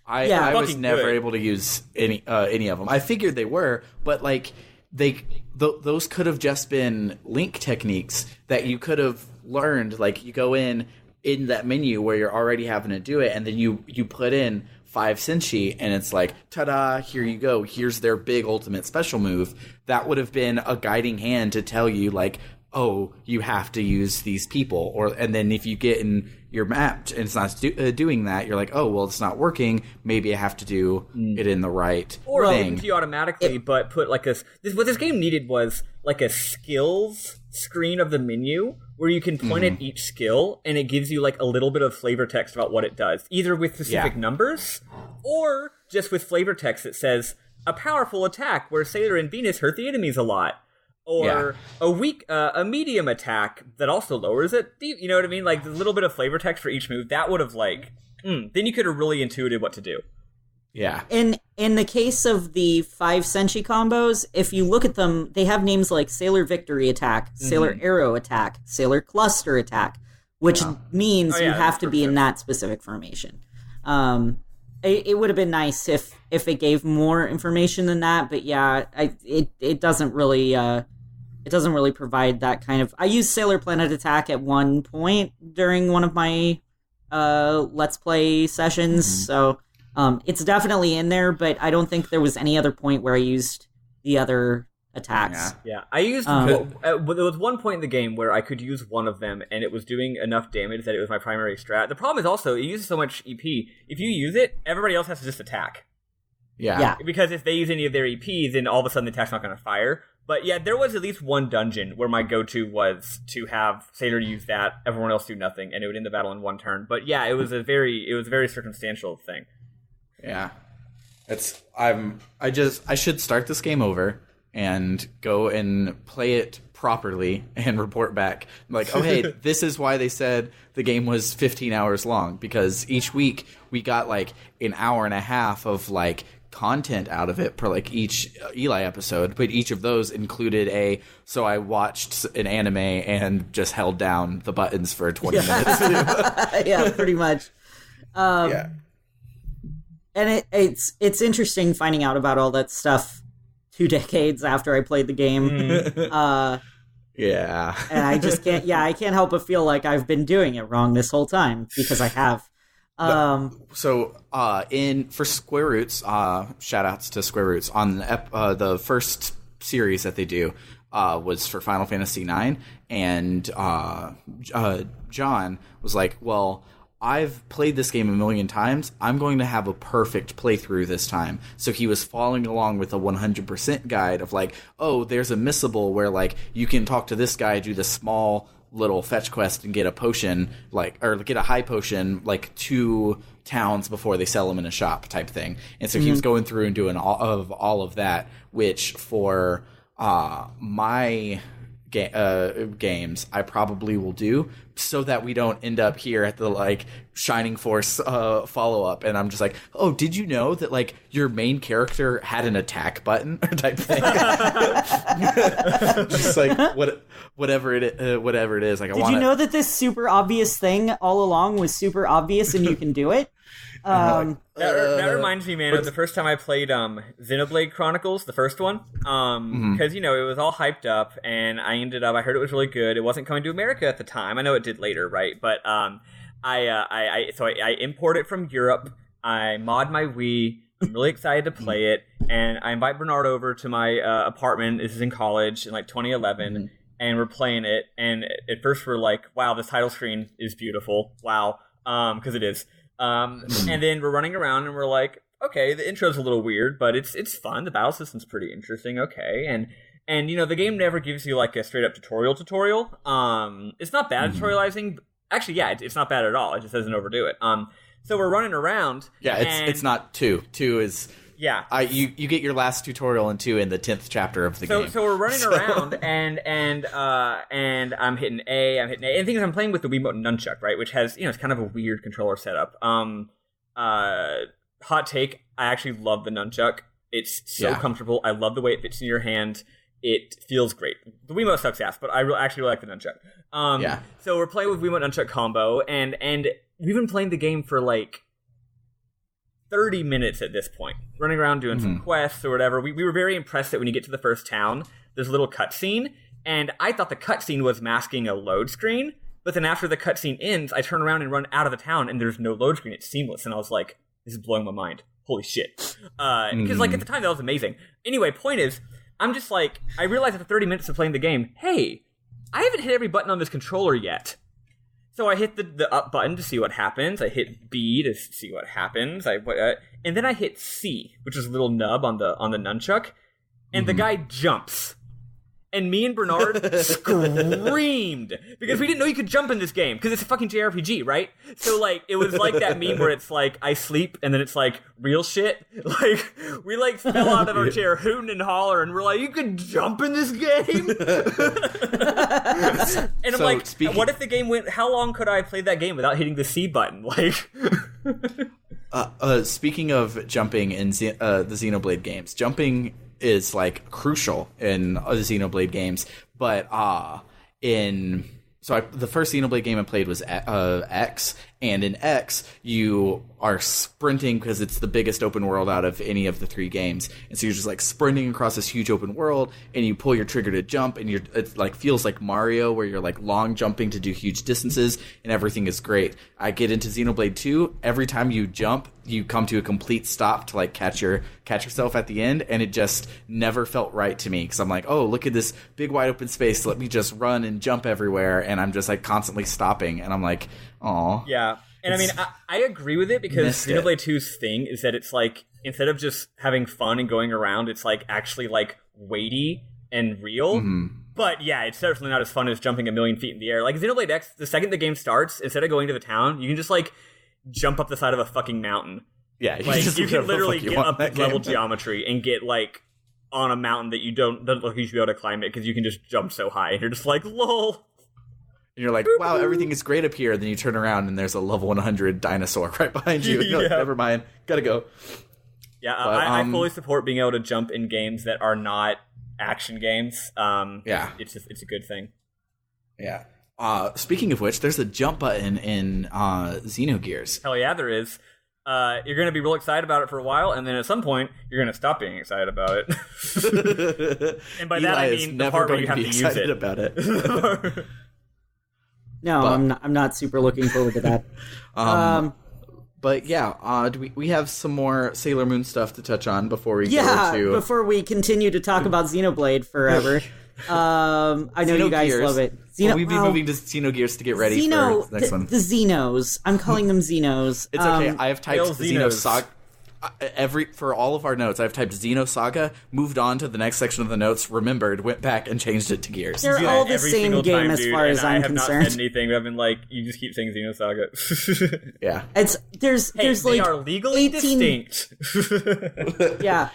I was never able to use any of them. I figured they were, but like those could have just been link techniques that you could have learned. Like, you go in that menu where you're already having to do it, and then you put in 5 senshi, and it's like, ta-da, here you go. Here's their big ultimate special move. That would have been a guiding hand to tell you, like, oh, you have to use these people. And then if you get in your map and it's not doing that, you're like, oh, well, it's not working. Maybe I have to do it in the right thing. Or give it to you automatically, but put like what this game needed was like a skills screen of the menu where you can point at each skill, and it gives you like a little bit of flavor text about what it does, either with specific numbers or just with flavor text that says a powerful attack where Sailor and Venus hurt the enemies a lot, or a medium attack that also lowers it. You know what I mean? Like a little bit of flavor text for each move. That would have then you could have really intuited what to do. Yeah. In the case of the 5 senshi combos, if you look at them, they have names like Sailor Victory Attack, Sailor Arrow Attack, Sailor Cluster Attack, which means you have to be in that specific formation. It would have been nice if it gave more information than that, but it doesn't really provide that kind of. I used Sailor Planet Attack at one point during one of my Let's Play sessions, so. It's definitely in there, but I don't think there was any other point where I used the other attacks. Yeah. I used... there was one point in the game where I could use one of them, and it was doing enough damage that it was my primary strat. The problem is also, it uses so much EP. If you use it, everybody else has to just attack. Yeah. Because if they use any of their EP, then all of a sudden the attack's not going to fire. But yeah, there was at least one dungeon where my go-to was to have Sailor use that, everyone else do nothing, and it would end the battle in one turn. But yeah, it was a very circumstantial thing. Yeah, I should start this game over and go and play it properly and report back. Like, oh hey, this is why they said the game was 15 hours long, because each week we got like an hour and a half of like content out of it per like each Eli episode, but each of those included so I watched an anime and just held down the buttons for 20 minutes. Yeah, pretty much. And it's interesting finding out about all that stuff 2 decades after I played the game. Yeah. And I just can't help but feel like I've been doing it wrong this whole time, because I have. For Square Roots, shout outs to Square Roots, on the first series that they do was for Final Fantasy IX, and John was like, well, I've played this game a million times. I'm going to have a perfect playthrough this time. So he was following along with a 100% guide of like, oh, there's a missable where like you can talk to this guy, do the small little fetch quest and get a potion, or get a high potion like 2 towns before they sell them in a shop type thing. And so he was going through and doing all of that, which for my games I probably will do, so that we don't end up here at the like Shining Force follow-up and I'm just like, oh, did you know that like your main character had an attack button type thing? Just like whatever it is. Like, did you know that this super obvious thing all along was super obvious and you can do it? That reminds me, man, of the first time I played Xenoblade Chronicles, the first one, because it was all hyped up, and I heard it was really good. It wasn't coming to America at the time. I know it did later, right? But I import it from Europe. I mod my Wii. I'm really excited to play it, and I invite Bernard over to my apartment. This is in college in like 2011, and we're playing it. And at first we're like, "Wow, this title screen is beautiful." Wow, because it is. And then we're running around and we're like, okay, the intro's a little weird, but it's fun. The battle system's pretty interesting. Okay. And the game never gives you like a straight up tutorial. It's not bad at tutorializing. Actually, yeah, it's not bad at all. It just doesn't overdo it. So we're running around. Yeah, it's not 2. 2 is... Yeah, you get your last tutorial in 2 in the 10th chapter of the game. So we're running around and I'm hitting A, and the thing is I'm playing with the Wiimote Nunchuck, right, which has it's kind of a weird controller setup. Hot take, I actually love the Nunchuck. It's so comfortable. I love the way it fits in your hand. It feels great. The Wiimote sucks ass, but I actually like the Nunchuck. So we're playing with Wiimote Nunchuck combo, and we've been playing the game for like 30 minutes at this point, running around doing some quests or whatever. We were very impressed that when you get to the first town, there's a little cutscene, and I thought the cutscene was masking a load screen, but then after the cutscene ends, I turn around and run out of the town, and there's no load screen. It's seamless, and I was like, this is blowing my mind. Holy shit. Because like at the time, that was amazing. Anyway, point is, I'm just like, I realized after 30 minutes of playing the game, hey, I haven't hit every button on this controller yet. So I hit the up button to see what happens. I hit B to see what happens. And then I hit C, which is a little nub on the nunchuck, and the guy jumps. And me and Bernard screamed because we didn't know you could jump in this game because it's a fucking JRPG, right? So like it was like that meme where it's like I sleep and then it's like real shit. Like we like fell out of our chair hooting and holler and we're like, you could jump in this game. And I'm like, what if the game went? How long could I play that game without hitting the C button? Like. Speaking of jumping in the Xenoblade games, jumping is like crucial in the Xenoblade games, but the first Xenoblade game I played was X, and in X you are sprinting because it's the biggest open world out of any of the 3 games, and so you're just like sprinting across this huge open world, and you pull your trigger to jump, and it like feels like Mario where you're like long jumping to do huge distances, and everything is great. I get into Xenoblade 2, every time you jump you come to a complete stop to like catch yourself at the end, and it just never felt right to me because I'm like, oh, look at this big wide open space, let me just run and jump everywhere, and I'm just like constantly stopping, and I'm like, oh yeah. And I mean, I agree with it because Xenoblade 2's thing is that it's like, instead of just having fun and going around, it's like actually like weighty and real. But yeah, it's certainly not as fun as jumping a million feet in the air. Like Xenoblade X, the second the game starts, instead of going to the town, you can just like jump up the side of a fucking mountain. Yeah, you can literally get up level geometry and get like on a mountain that doesn't look like you should be able to climb it because you can just jump so high, and you're just like, lol. And you're like, wow, everything is great up here. Then you turn around and there's a level 100 dinosaur right behind you. No, never mind. Gotta go. Yeah, I fully support being able to jump in games that are not action games. It's a good thing. Yeah. Speaking of which, there's a jump button in Xenogears. Hell yeah, there is. You're going to be real excited about it for a while, and then at some point, you're going to stop being excited about it. And by that I mean the part where you have to use it. About it. No, I'm not super looking forward to that. But yeah, we have some more Sailor Moon stuff to touch on before we go to... before we continue to talk about Xenoblade forever. I know you guys love it. We've been moving to Xenogears to get ready for the next one. The Xenos. I'm calling them Xenos. It's okay. I have typed Xenosaga. For all of our notes, I've typed Xenosaga, moved on to the next section of the notes, remembered, went back, and changed it to Gears. They're all the same game as far as I'm concerned. I have not said anything. I've been like, you just keep saying Xenosaga. Yeah. There's they are legally distinct. Yeah.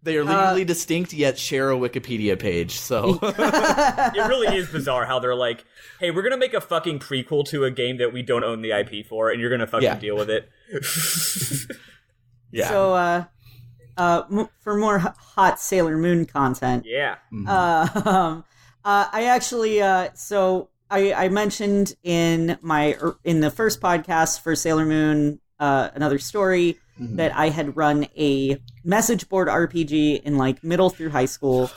They are legally distinct, yet share a Wikipedia page, so... It really is bizarre how they're like, hey, we're gonna make a fucking prequel to a game that we don't own the IP for, and you're gonna fucking deal with it. Yeah. So, for more hot Sailor Moon content... Yeah. I actually... I mentioned in the first podcast for Sailor Moon, Another Story... Mm-hmm. that I had run a message board RPG in like middle through high school,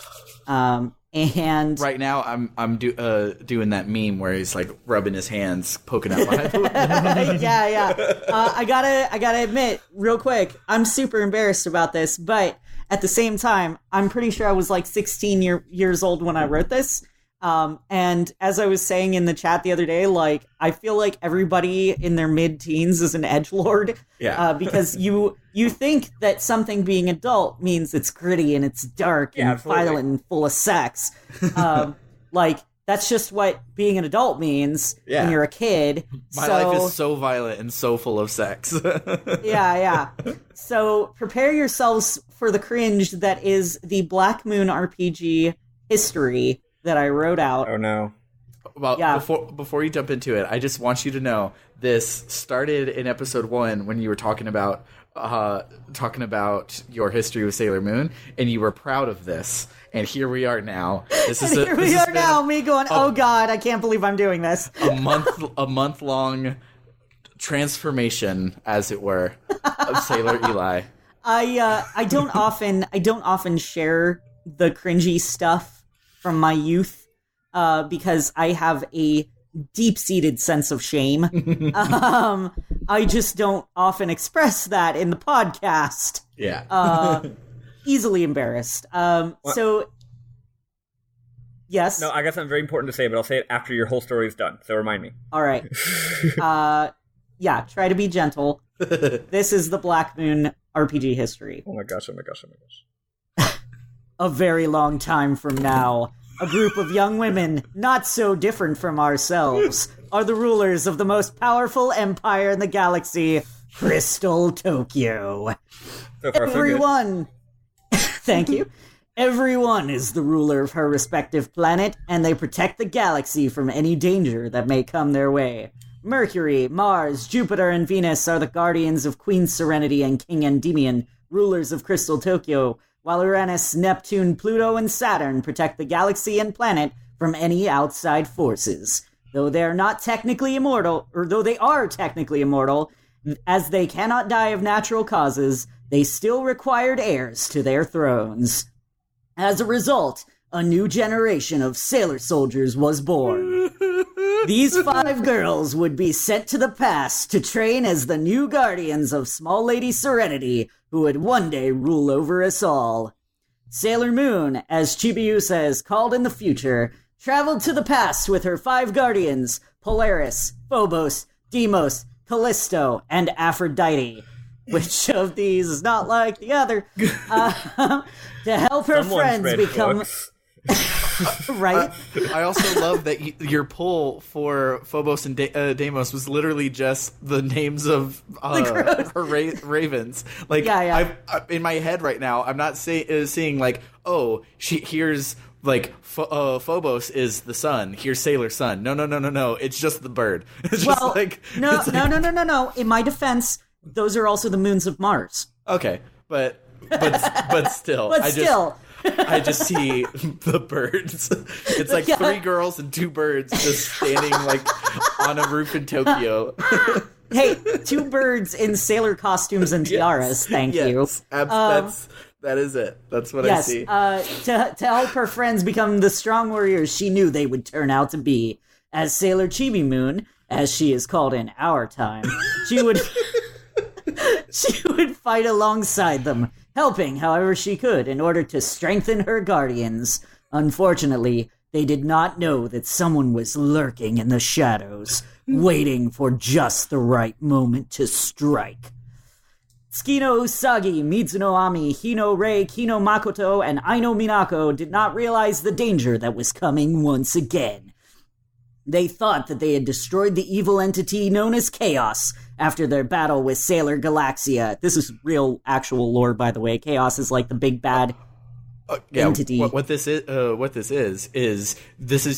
and right now I'm doing that meme where he's like rubbing his hands, poking out behind. I gotta admit real quick, I'm super embarrassed about this, but at the same time, I'm pretty sure I was like 16 years old when I wrote this. And as I was saying in the chat the other day, like, I feel like everybody in their mid-teens is an edgelord. Yeah. Because you think that something being adult means it's gritty and it's dark and violent and full of sex. Like, that's just what being an adult means when you're a kid. My life is so violent and so full of sex. Yeah. So prepare yourselves for the cringe that is the Black Moon RPG history that I wrote out. Oh no. Well, before you jump into it, I just want you to know this started in episode 1 when you were talking about your history with Sailor Moon, and you were proud of this. And here we are now. Me going, oh god, I can't believe I'm doing this. a month long transformation, as it were, of Sailor Eli. I don't often share the cringy stuff from my youth, because I have a deep-seated sense of shame. I just don't often express that in the podcast. Yeah. Easily embarrassed. So, yes? No, I got something very important to say, but I'll say it after your whole story is done, so remind me. All right. Try to be gentle. This is the Black Moon RPG history. Oh my gosh. A very long time from now, a group of young women, not so different from ourselves, are the rulers of the most powerful empire in the galaxy, Crystal Tokyo. So far, Everyone... Thank you. Everyone is the ruler of her respective planet, and they protect the galaxy from any danger that may come their way. Mercury, Mars, Jupiter, and Venus are the guardians of Queen Serenity and King Endymion, rulers of Crystal Tokyo, while Uranus, Neptune, Pluto, and Saturn protect the galaxy and planet from any outside forces. Though they are technically immortal, as they cannot die of natural causes, they still required heirs to their thrones. As a result, a new generation of sailor soldiers was born. These 5 girls would be sent to the past to train as the new guardians of Small Lady Serenity, who would one day rule over us all. Sailor Moon, as Chibiusa is called in the future, traveled to the past with her 5 guardians, Polaris, Phobos, Deimos, Callisto, and Aphrodite. Which of these is not like the other? To help her friends become... Right? I also love that your poll for Phobos and Deimos was literally just the names of her ravens. Like, yeah. I, in my head right now, I'm not seeing like, oh, here's like Phobos is the sun. Here's Sailor Sun. No. It's just the bird. It's just like no. In my defense, those are also the moons of Mars. Okay, but but still, I just see the birds. It's like 3 girls and 2 birds just standing like on a roof in Tokyo. Hey, 2 birds in sailor costumes and tiaras. Thank you. That is it. That's what I see. To help her friends become the strong warriors she knew they would turn out to be, as Sailor Chibi Moon, as she is called in our time, she would fight alongside them, helping however she could in order to strengthen her guardians. Unfortunately, they did not know that someone was lurking in the shadows, waiting for just the right moment to strike. Tsukino Usagi, Mizuno Ami, Hino Rei, Kino Makoto, and Aino Minako did not realize the danger that was coming once again. They thought that they had destroyed the evil entity known as Chaos after their battle with Sailor Galaxia. This is real, actual lore, by the way. Chaos is like the big bad entity. What this is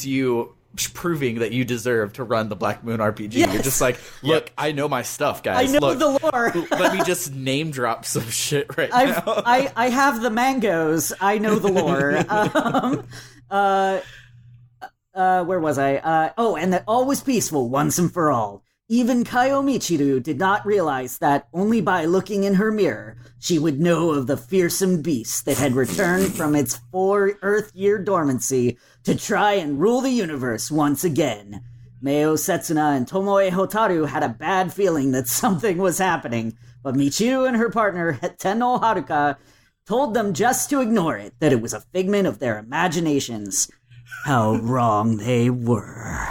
you proving that you deserve to run the Black Moon RPG. Yes. You're just like, look, I know my stuff, guys. I know the lore. Let me just name drop some shit now. I have the mangoes. I know the lore. Where was I? And that all was peaceful once and for all. Even Kaio Michiru did not realize that only by looking in her mirror, she would know of the fearsome beast that had returned from its 4 Earth-year dormancy to try and rule the universe once again. Meo Setsuna and Tomoe Hotaru had a bad feeling that something was happening, but Michiru and her partner, Tenno Haruka, told them just to ignore it, that it was a figment of their imaginations. How wrong they were.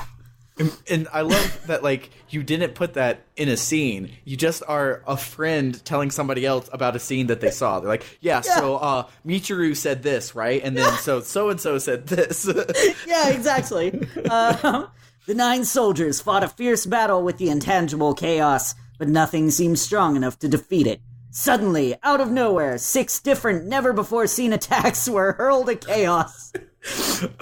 And I love that, like, you didn't put that in a scene. You just are a friend telling somebody else about a scene that they saw. They're like, so Michiru said this, right? And then so-and-so said this. Yeah, exactly. The 9 soldiers fought a fierce battle with the intangible Chaos, but nothing seemed strong enough to defeat it. Suddenly, out of nowhere, 6 different never-before-seen attacks were hurled at Chaos.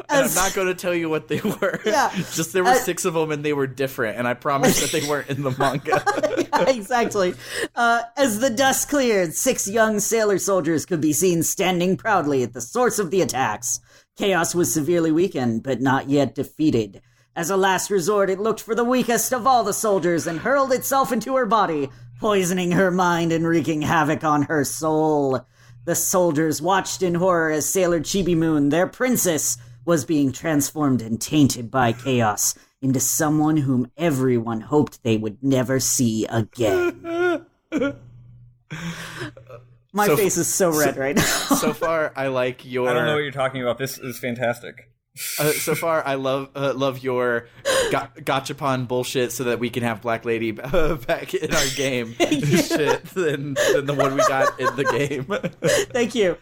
I'm not going to tell you what they were. Yeah. Just there were 6 of them and they were different, and I promise that they weren't in the manga. Yeah, exactly. As the dust cleared, 6 young sailor soldiers could be seen standing proudly at the source of the attacks. Chaos was severely weakened, but not yet defeated. As a last resort, it looked for the weakest of all the soldiers and hurled itself into her body, poisoning her mind and wreaking havoc on her soul. The soldiers watched in horror as Sailor Chibi Moon, their princess, was being transformed and tainted by Chaos into someone whom everyone hoped they would never see again. My face is so red right now. So far, I like your... I don't know what you're talking about. This is fantastic. So far, I love your gachapon bullshit so that we can have Black Lady back in our game shit than the one we got in the game. Thank you.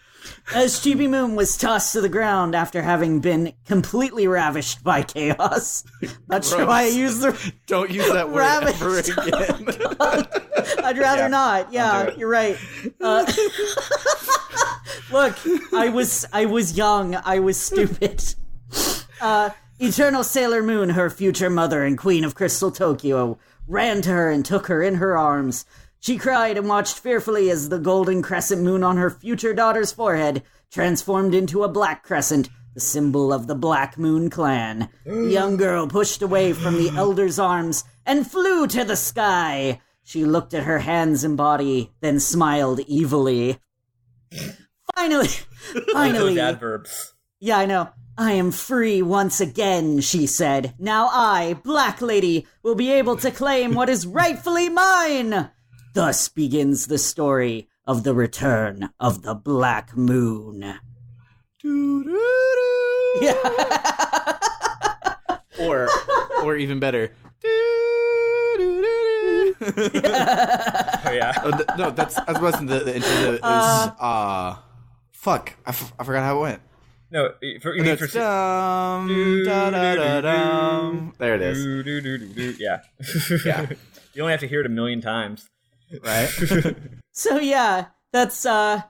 As Chibi Moon was tossed to the ground after having been completely ravished by Chaos. Not sure why I used the... Don't use that word ever again. Oh, I'd rather not. Yeah, you're right. Look, I was young. I was stupid. Eternal Sailor Moon, her future mother and queen of Crystal Tokyo, ran to her and took her in her arms. She cried and watched fearfully as the golden crescent moon on her future daughter's forehead transformed into a black crescent, the symbol of the Black Moon clan. The young girl pushed away from the elder's arms and flew to the sky. She looked at her hands and body, then smiled evilly. Finally. Those adverbs. Yeah, I know. I am free once again, she said. Now I, Black Lady, will be able to claim what is rightfully mine. Thus begins the story of the return of the Black Moon. Yeah. Or even better. Oh yeah. No, that wasn't the intro. It was fuck. I forgot how it went. No, there it is. Yeah. Yeah. You only have to hear it 1,000,000 times. Right? So yeah, that's oh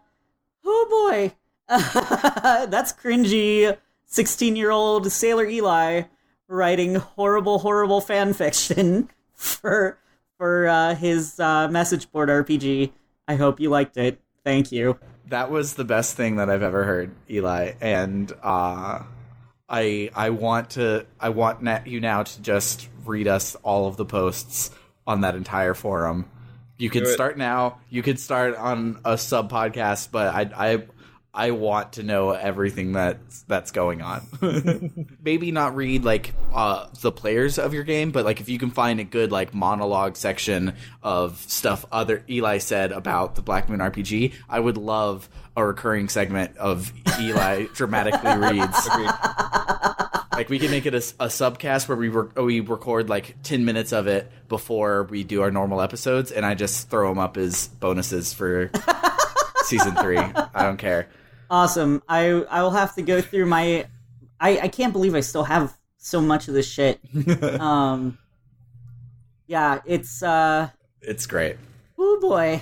boy. That's cringy 16-year-old Sailor Eli writing horrible fan fiction for his message board RPG. I hope you liked it. Thank you. That was the best thing that I've ever heard, Eli, and I want you now to just read us all of the posts on that entire forum. You could start now. You could start on a sub podcast, but I want to know everything that's going on. Maybe not read like the players of your game, but like if you can find a good like monologue section of stuff other Eli said about the Black Moon RPG, I would love a recurring segment of Eli dramatically reads. Agreed. Like we can make it a subcast where we record like 10 minutes of it before we do our normal episodes, and I just throw them up as bonuses for season 3. I don't care. Awesome. I will have to go through my... I can't believe I still have so much of this shit. Yeah, it's great. Oh boy.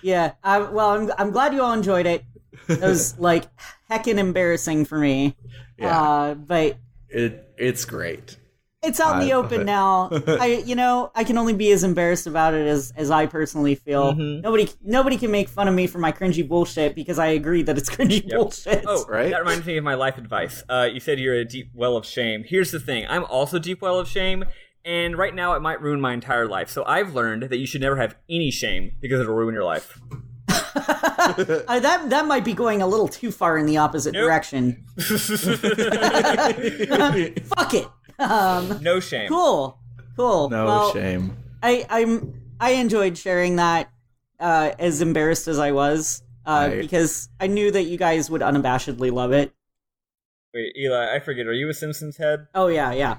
Yeah. I'm glad you all enjoyed it. It was like heckin' embarrassing for me. Yeah. But it's great. It's out in the open now. I can only be as embarrassed about it as I personally feel. Mm-hmm. Nobody can make fun of me for my cringy bullshit because I agree that it's cringy bullshit. Oh, right. That reminds me of my life advice. You said you're a deep well of shame. Here's the thing. I'm also a deep well of shame, and right now it might ruin my entire life. So I've learned that you should never have any shame because it'll ruin your life. That might be going a little too far in the opposite direction. Fuck it. No shame. Cool. No shame. I enjoyed sharing that, as embarrassed as I was, because I knew that you guys would unabashedly love it. Wait, Eli, I forget. Are you a Simpsons head? Oh yeah.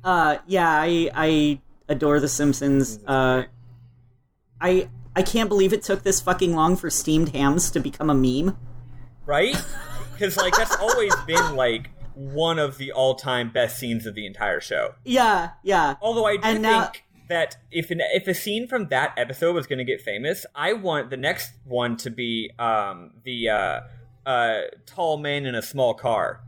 I adore The Simpsons. I can't believe it took this fucking long for steamed hams to become a meme. Right? Because like that's always been like one of the all-time best scenes of the entire show. Yeah. Although I do think that if a scene from that episode was going to get famous, I want the next one to be the tall man in a small car.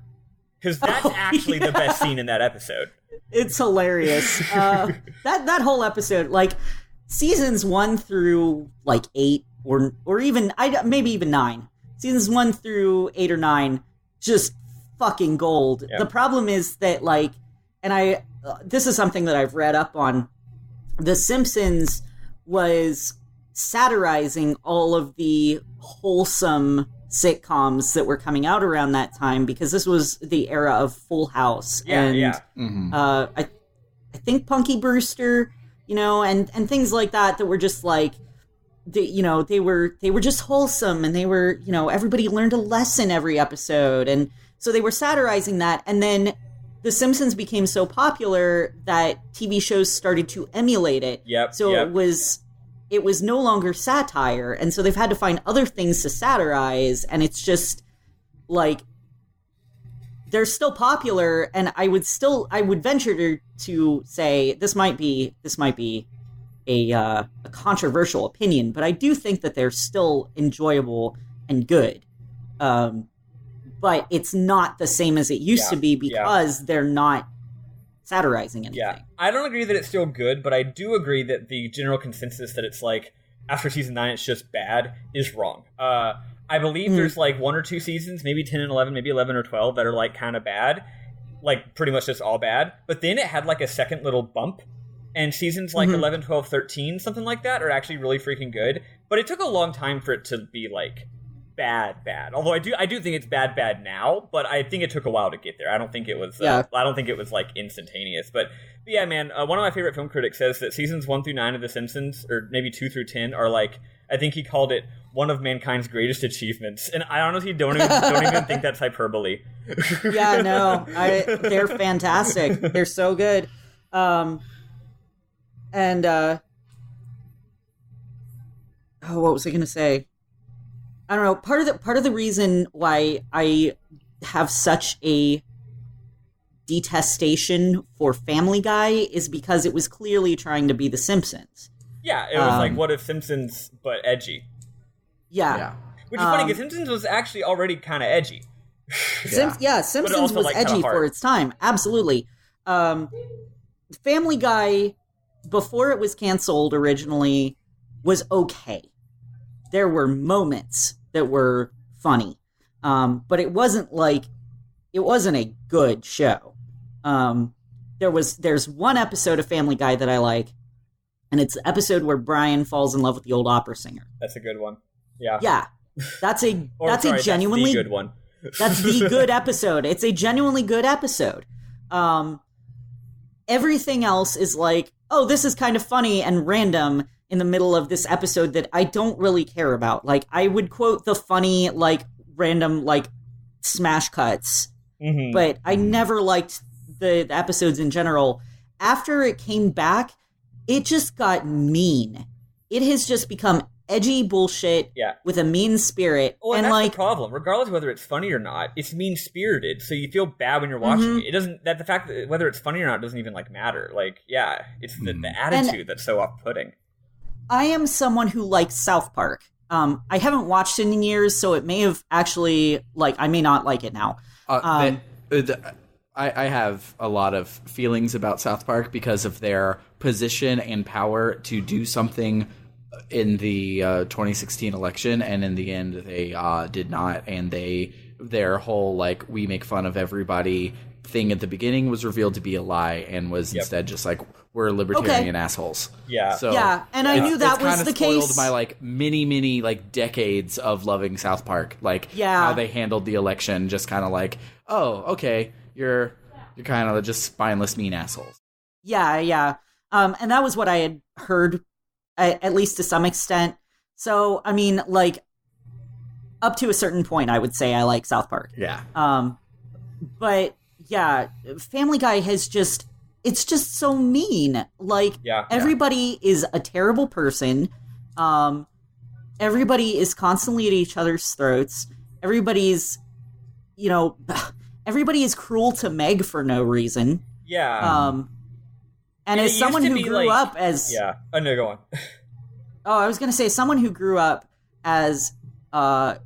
Because that's actually the best scene in that episode. It's hilarious. That whole episode, like seasons 1 through like 8 or even maybe even 9. Seasons 1 through 8 or 9, just fucking gold. Yep. The problem is that like, and this is something that I've read up on. The Simpsons was satirizing all of the wholesome sitcoms that were coming out around that time because this was the era of Full House Mm-hmm. I think Punky Brewster, and things like that were just like, they were just wholesome, and they were, everybody learned a lesson every episode, and so they were satirizing that, and then The Simpsons became so popular that TV shows started to emulate it. It was no longer satire, and so they've had to find other things to satirize, and it's just like they're still popular, and I would venture to say this might be a controversial opinion, but I do think that they're still enjoyable and good. But it's not the same as it used to be because they're not satirizing anything. Yeah, I don't agree that it's still good, but I do agree that the general consensus that it's like after season 9 it's just bad is wrong. I believe there's like 1 or 2 seasons, maybe 10 and 11, maybe 11 or 12 that are like kind of bad, like pretty much just all bad. But then it had like a second little bump, and seasons like 11, 12, 13, something like that are actually really freaking good. But it took a long time for it to be like bad. Although I do think it's bad now, but I think it took a while to get there. I don't think it was I don't think it was like instantaneous. But yeah, man, one of my favorite film critics says that seasons 1 through 9 of The Simpsons, or maybe 2 through 10, are like, I think he called it one of mankind's greatest achievements. And I honestly don't even think that's hyperbole. Yeah, no. They're fantastic. They're so good. What was I going to say? I don't know. Part of the reason why I have such a detestation for Family Guy is because it was clearly trying to be The Simpsons. Yeah, it was like, what if Simpsons, but edgy? Yeah. Which is funny, because Simpsons was actually already kind of edgy. Simpsons was edgy for its time. Absolutely. Family Guy, before it was canceled originally, was okay. There were moments that were funny, but it wasn't a good show. There's one episode of Family Guy that I like, and it's the episode where Brian falls in love with the old opera singer. That's a good one. Yeah. Yeah. That's a genuinely good one. That's the good episode. It's a genuinely good episode. Everything else is like, oh, this is kind of funny and random in the middle of this episode that I don't really care about. Like, I would quote the funny, like, random, like, smash cuts, but I never liked the episodes in general. After it came back, it just got mean. It has just become edgy bullshit with a mean spirit. Well, and that's like the problem. Regardless of whether it's funny or not, it's mean-spirited, so you feel bad when you're watching it. It doesn't, that the fact that whether it's funny or not doesn't even, like, matter. Like, yeah, it's the attitude that's so off-putting. I am someone who likes South Park. I haven't watched it in years, so it may have actually, like, I may not like it now. I have a lot of feelings about South Park because of their position and power to do something in the 2016 election, and in the end they did not, and their whole, like, we make fun of everybody thing at the beginning was revealed to be a lie, and was instead just like, we're libertarian assholes. Yeah. So yeah, and I knew that was the case. Spoiled my, like, many like decades of loving South Park, like how they handled the election, just kind of like, oh, okay, you're kind of just spineless, mean assholes. Yeah. And that was what I had heard, at least to some extent. So, I mean, like, up to a certain point, I would say I like South Park. Yeah. But, yeah, Family Guy has just, it's just so mean. Like, everybody is a terrible person. Everybody is constantly at each other's throats. Everybody's, everybody is cruel to Meg for no reason. Yeah. And as someone who grew up as... Yeah. Oh, no, go on. I was going to say, someone who grew up as, a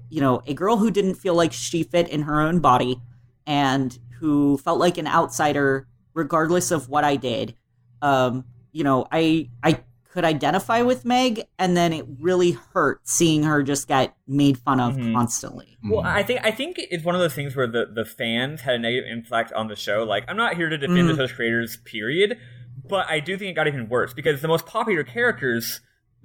girl who didn't feel like she fit in her own body and who felt like an outsider regardless of what I did. I could identify with Meg, and then it really hurt seeing her just get made fun of constantly. Well, I think it's one of those things where the fans had a negative impact on the show. Like, I'm not here to defend the show's creators, period, but I do think it got even worse because the most popular character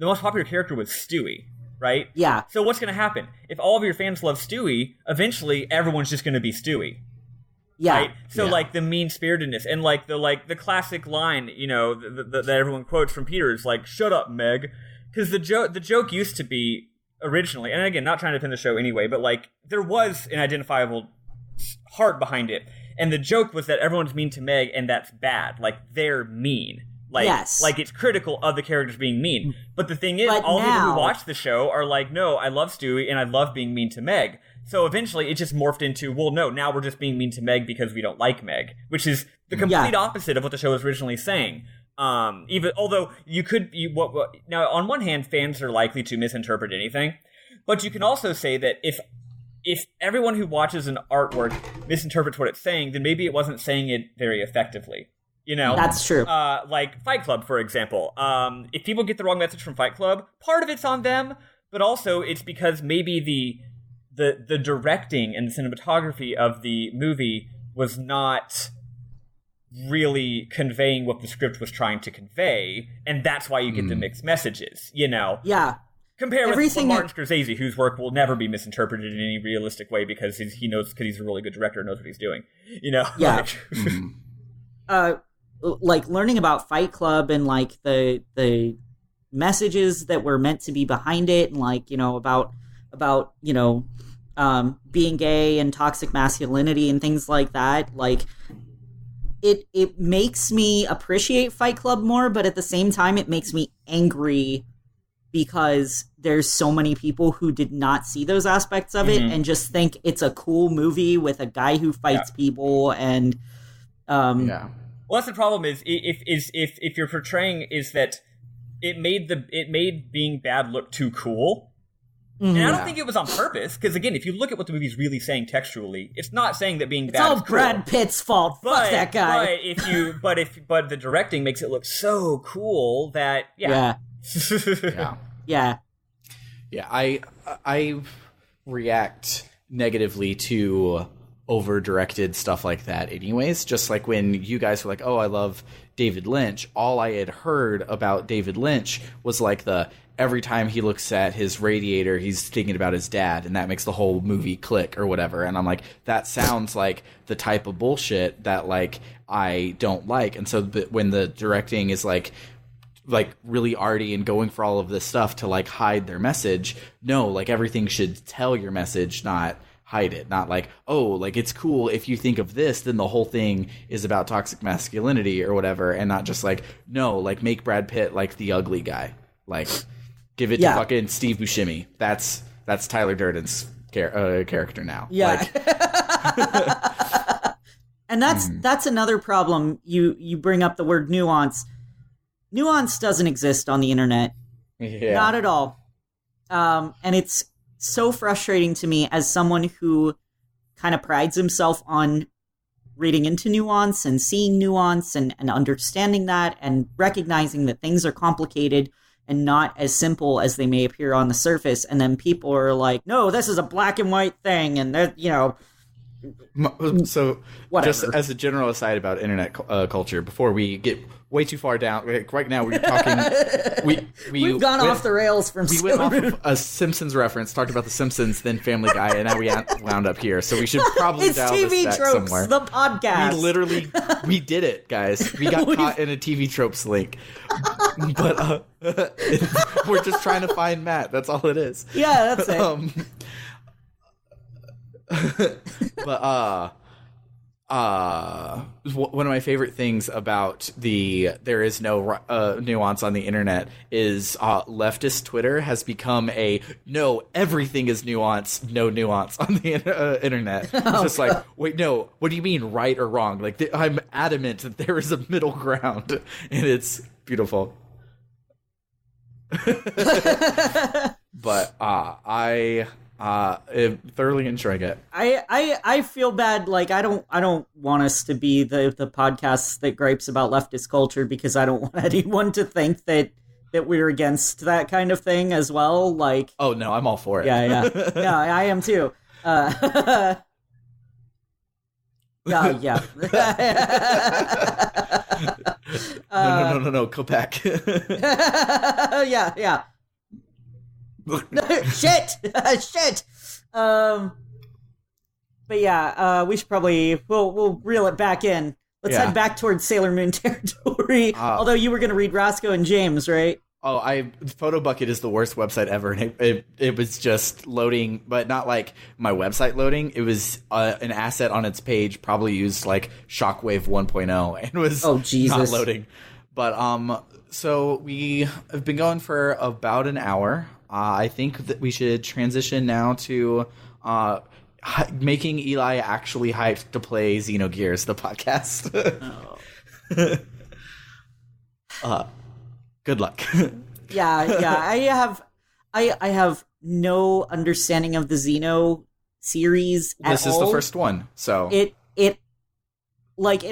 was Stewie, right? Yeah. So what's going to happen? If all of your fans love Stewie, eventually everyone's just going to be Stewie. Yeah. Right? So, like, the mean-spiritedness and, like, the classic line, that everyone quotes from Peter is, like, shut up, Meg. Because the joke used to be, originally, and again, not trying to pin the show anyway, but, like, there was an identifiable heart behind it. And the joke was that everyone's mean to Meg, and that's bad. Like, they're mean. Like, like, it's critical of the characters being mean. But the thing is, all people who watch the show are like, no, I love Stewie, and I love being mean to Meg. So eventually it just morphed into, well, no, now we're just being mean to Meg because we don't like Meg, which is the complete opposite of what the show was originally saying. Although now on one hand, fans are likely to misinterpret anything, but you can also say that if everyone who watches an artwork misinterprets what it's saying, then maybe it wasn't saying it very effectively. That's true. Like Fight Club, for example. If people get the wrong message from Fight Club, part of it's on them, but also it's because maybe the directing and the cinematography of the movie was not really conveying what the script was trying to convey, and that's why you get the mixed messages, Yeah. Compare with Martin Scorsese, whose work will never be misinterpreted in any realistic way because he's a really good director and knows what he's doing, Yeah. Like being about Fight Club and, like, the messages that were meant to be behind it, and, like, about being gay and toxic masculinity and things like that. Like, it makes me appreciate Fight Club more, but at the same time it makes me angry because there's so many people who did not see those aspects of it and just think it's a cool movie with a guy who fights people and well, that's the problem is if you're portraying is that it made being bad look too cool. And I don't think it was on purpose, because again, if you look at what the movie's really saying textually, it's not saying that being bad is cool. It's all Brad Pitt's fault. Fuck that guy. But the directing makes it look so cool that Yeah. Yeah. Yeah, I react negatively to over-directed stuff like that anyways. Just like when you guys were like, oh, I love David Lynch, all I had heard about David Lynch was like every time he looks at his radiator, he's thinking about his dad, and that makes the whole movie click or whatever. And I'm like, that sounds like the type of bullshit that like I don't like. And so when the directing is like really arty and going for all of this stuff to like hide their message, no, like everything should tell your message, not hide it. Not like, oh, like it's cool if you think of this, then the whole thing is about toxic masculinity or whatever, and not just like, no, like make Brad Pitt like the ugly guy, like give it to fucking Steve Buscemi. That's Tyler Durden's character now. Yeah. And that's another problem. You bring up the word nuance. Nuance doesn't exist on the internet. Yeah. Not at all. And it's so frustrating to me as someone who kind of prides himself on reading into nuance and seeing nuance and understanding that and recognizing that things are complicated and not as simple as they may appear on the surface. And then people are like, no, this is a black and white thing. And that, so whatever. Just as a general aside about internet culture, before we get way too far down, right now we're talking. We've gone off the rails from. We went off of a Simpsons reference, talked about the Simpsons, then Family Guy, and now we wound up here. So we should probably it's dial TV this back tropes, somewhere. the podcast. We did it, guys. We got caught in a TV tropes link, but we're just trying to find Matt. That's all it is. Yeah, that's it. But one of my favorite things about there is no nuance on the internet is leftist Twitter has become everything is nuance, no nuance on the internet. It's just like, wait, no, what do you mean right or wrong? Like I'm adamant that there is a middle ground, and it's beautiful. But I thoroughly enjoying it. I feel bad. Like I don't want us to be the podcast that gripes about leftist culture, because I don't want anyone to think that we're against that kind of thing as well. Like, oh no, I'm all for it. Yeah, I am too. Yeah. No, go back. Yeah. Shit. But yeah, we should probably we'll reel it back in. Let's head back towards Sailor Moon territory. Although you were going to read Roscoe and James, right? Oh, Photobucket is the worst website ever, and it was just loading, but not like my website loading. It was an asset on its page, probably used like Shockwave 1.0, and was not loading. But so we have been going for about an hour. I think that we should transition now to making Eli actually hyped to play Xenogears, the podcast. Good luck. Yeah. I have no understanding of the Xeno series at all. This is the first one, so it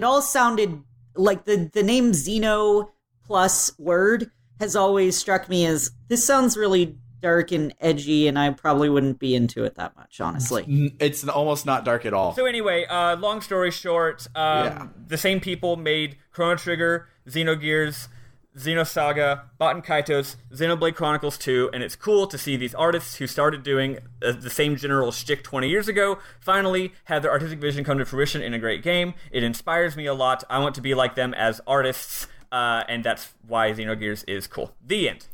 all sounded like the name Xeno plus word has always struck me as, this sounds really dark and edgy, and I probably wouldn't be into it that much, honestly. It's almost not dark at all. So anyway, long story short, the same people made Chrono Trigger, Xenogears, Xenosaga, Baten Kaitos, Xenoblade Chronicles 2, and it's cool to see these artists who started doing the same general shtick 20 years ago finally have their artistic vision come to fruition in a great game. It inspires me a lot. I want to be like them as artists, and that's why Xenogears is cool. The end.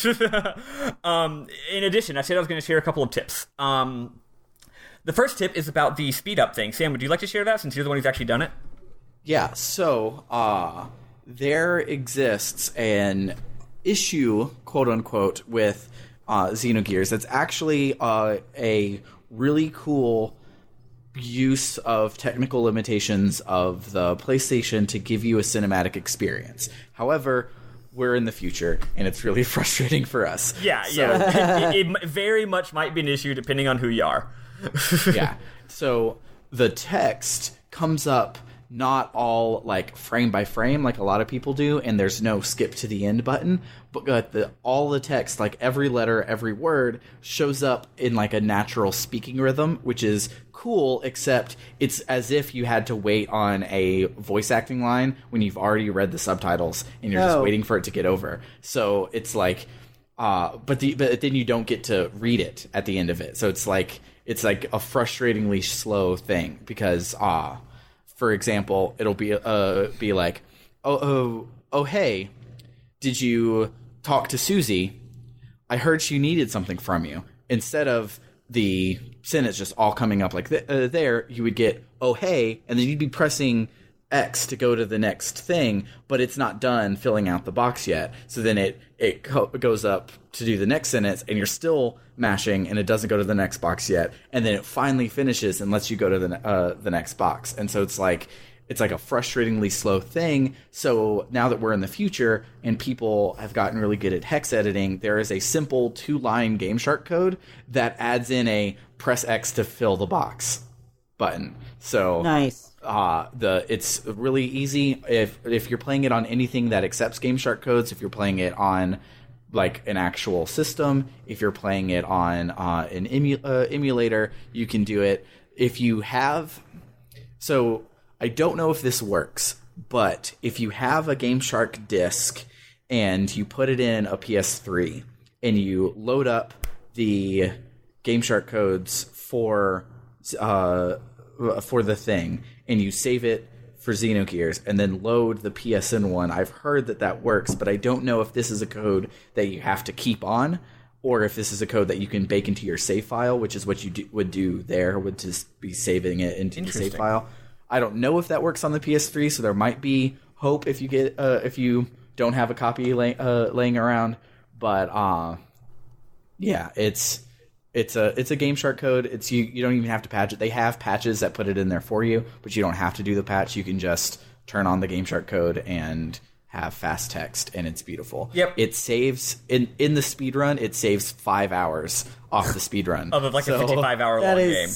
In addition, I said I was going to share a couple of tips. The first tip is about the speed up thing. Sam, would you like to share that, since you're the one who's actually done it? Yeah, so there exists an issue, quote unquote, with Xenogears that's actually a really cool use of technical limitations of the PlayStation to give you a cinematic experience. However, we're in the future, and it's really frustrating for us. Yeah. It very much might be an issue depending on who you are. Yeah. So the text comes up not all like frame by frame like a lot of people do, and there's no skip to the end button, but all the text, like every letter, every word, shows up in like a natural speaking rhythm, which is cool, except it's as if you had to wait on a voice acting line when you've already read the subtitles and you're just waiting for it to get over. So it's like but then you don't get to read it at the end of it. So it's like a frustratingly slow thing because for example, it'll be like, oh, hey, did you talk to Susie? I heard she needed something from you. Instead of the sentence just all coming up like there, you would get, oh, hey, and then you'd be pressing X to go to the next thing, but it's not done filling out the box yet. So then it goes up to do the next sentence, and you're still mashing, and it doesn't go to the next box yet. And then it finally finishes and lets you go to the next box. And so it's like a frustratingly slow thing. So now that we're in the future and people have gotten really good at hex editing, there is a simple 2-line gameshark code that adds in a press X to fill the box button. So nice. It's really easy if you're playing it on anything that accepts gameshark codes. If you're playing it on like an actual system, if you're playing it on an emulator, you can do it. If you have, so I don't know if this works, but if you have a GameShark disc and you put it in a PS3 and you load up the GameShark codes for the thing, and you save it for Xenogears and then load the PSN one, I've heard that works, but I don't know if this is a code that you have to keep on or if this is a code that you can bake into your save file, which is what you would do there, would just be saving it into the save file. I don't know if that works on the PS3, so there might be hope if you don't have a copy laying around, but yeah, it's a GameShark code. It's you don't even have to patch it. They have patches that put it in there for you, but you don't have to do the patch. You can just turn on the GameShark code and have fast text, and it's beautiful. Yep. It saves in the speedrun, it saves 5 hours off the speedrun. Of like a 55-hour long game.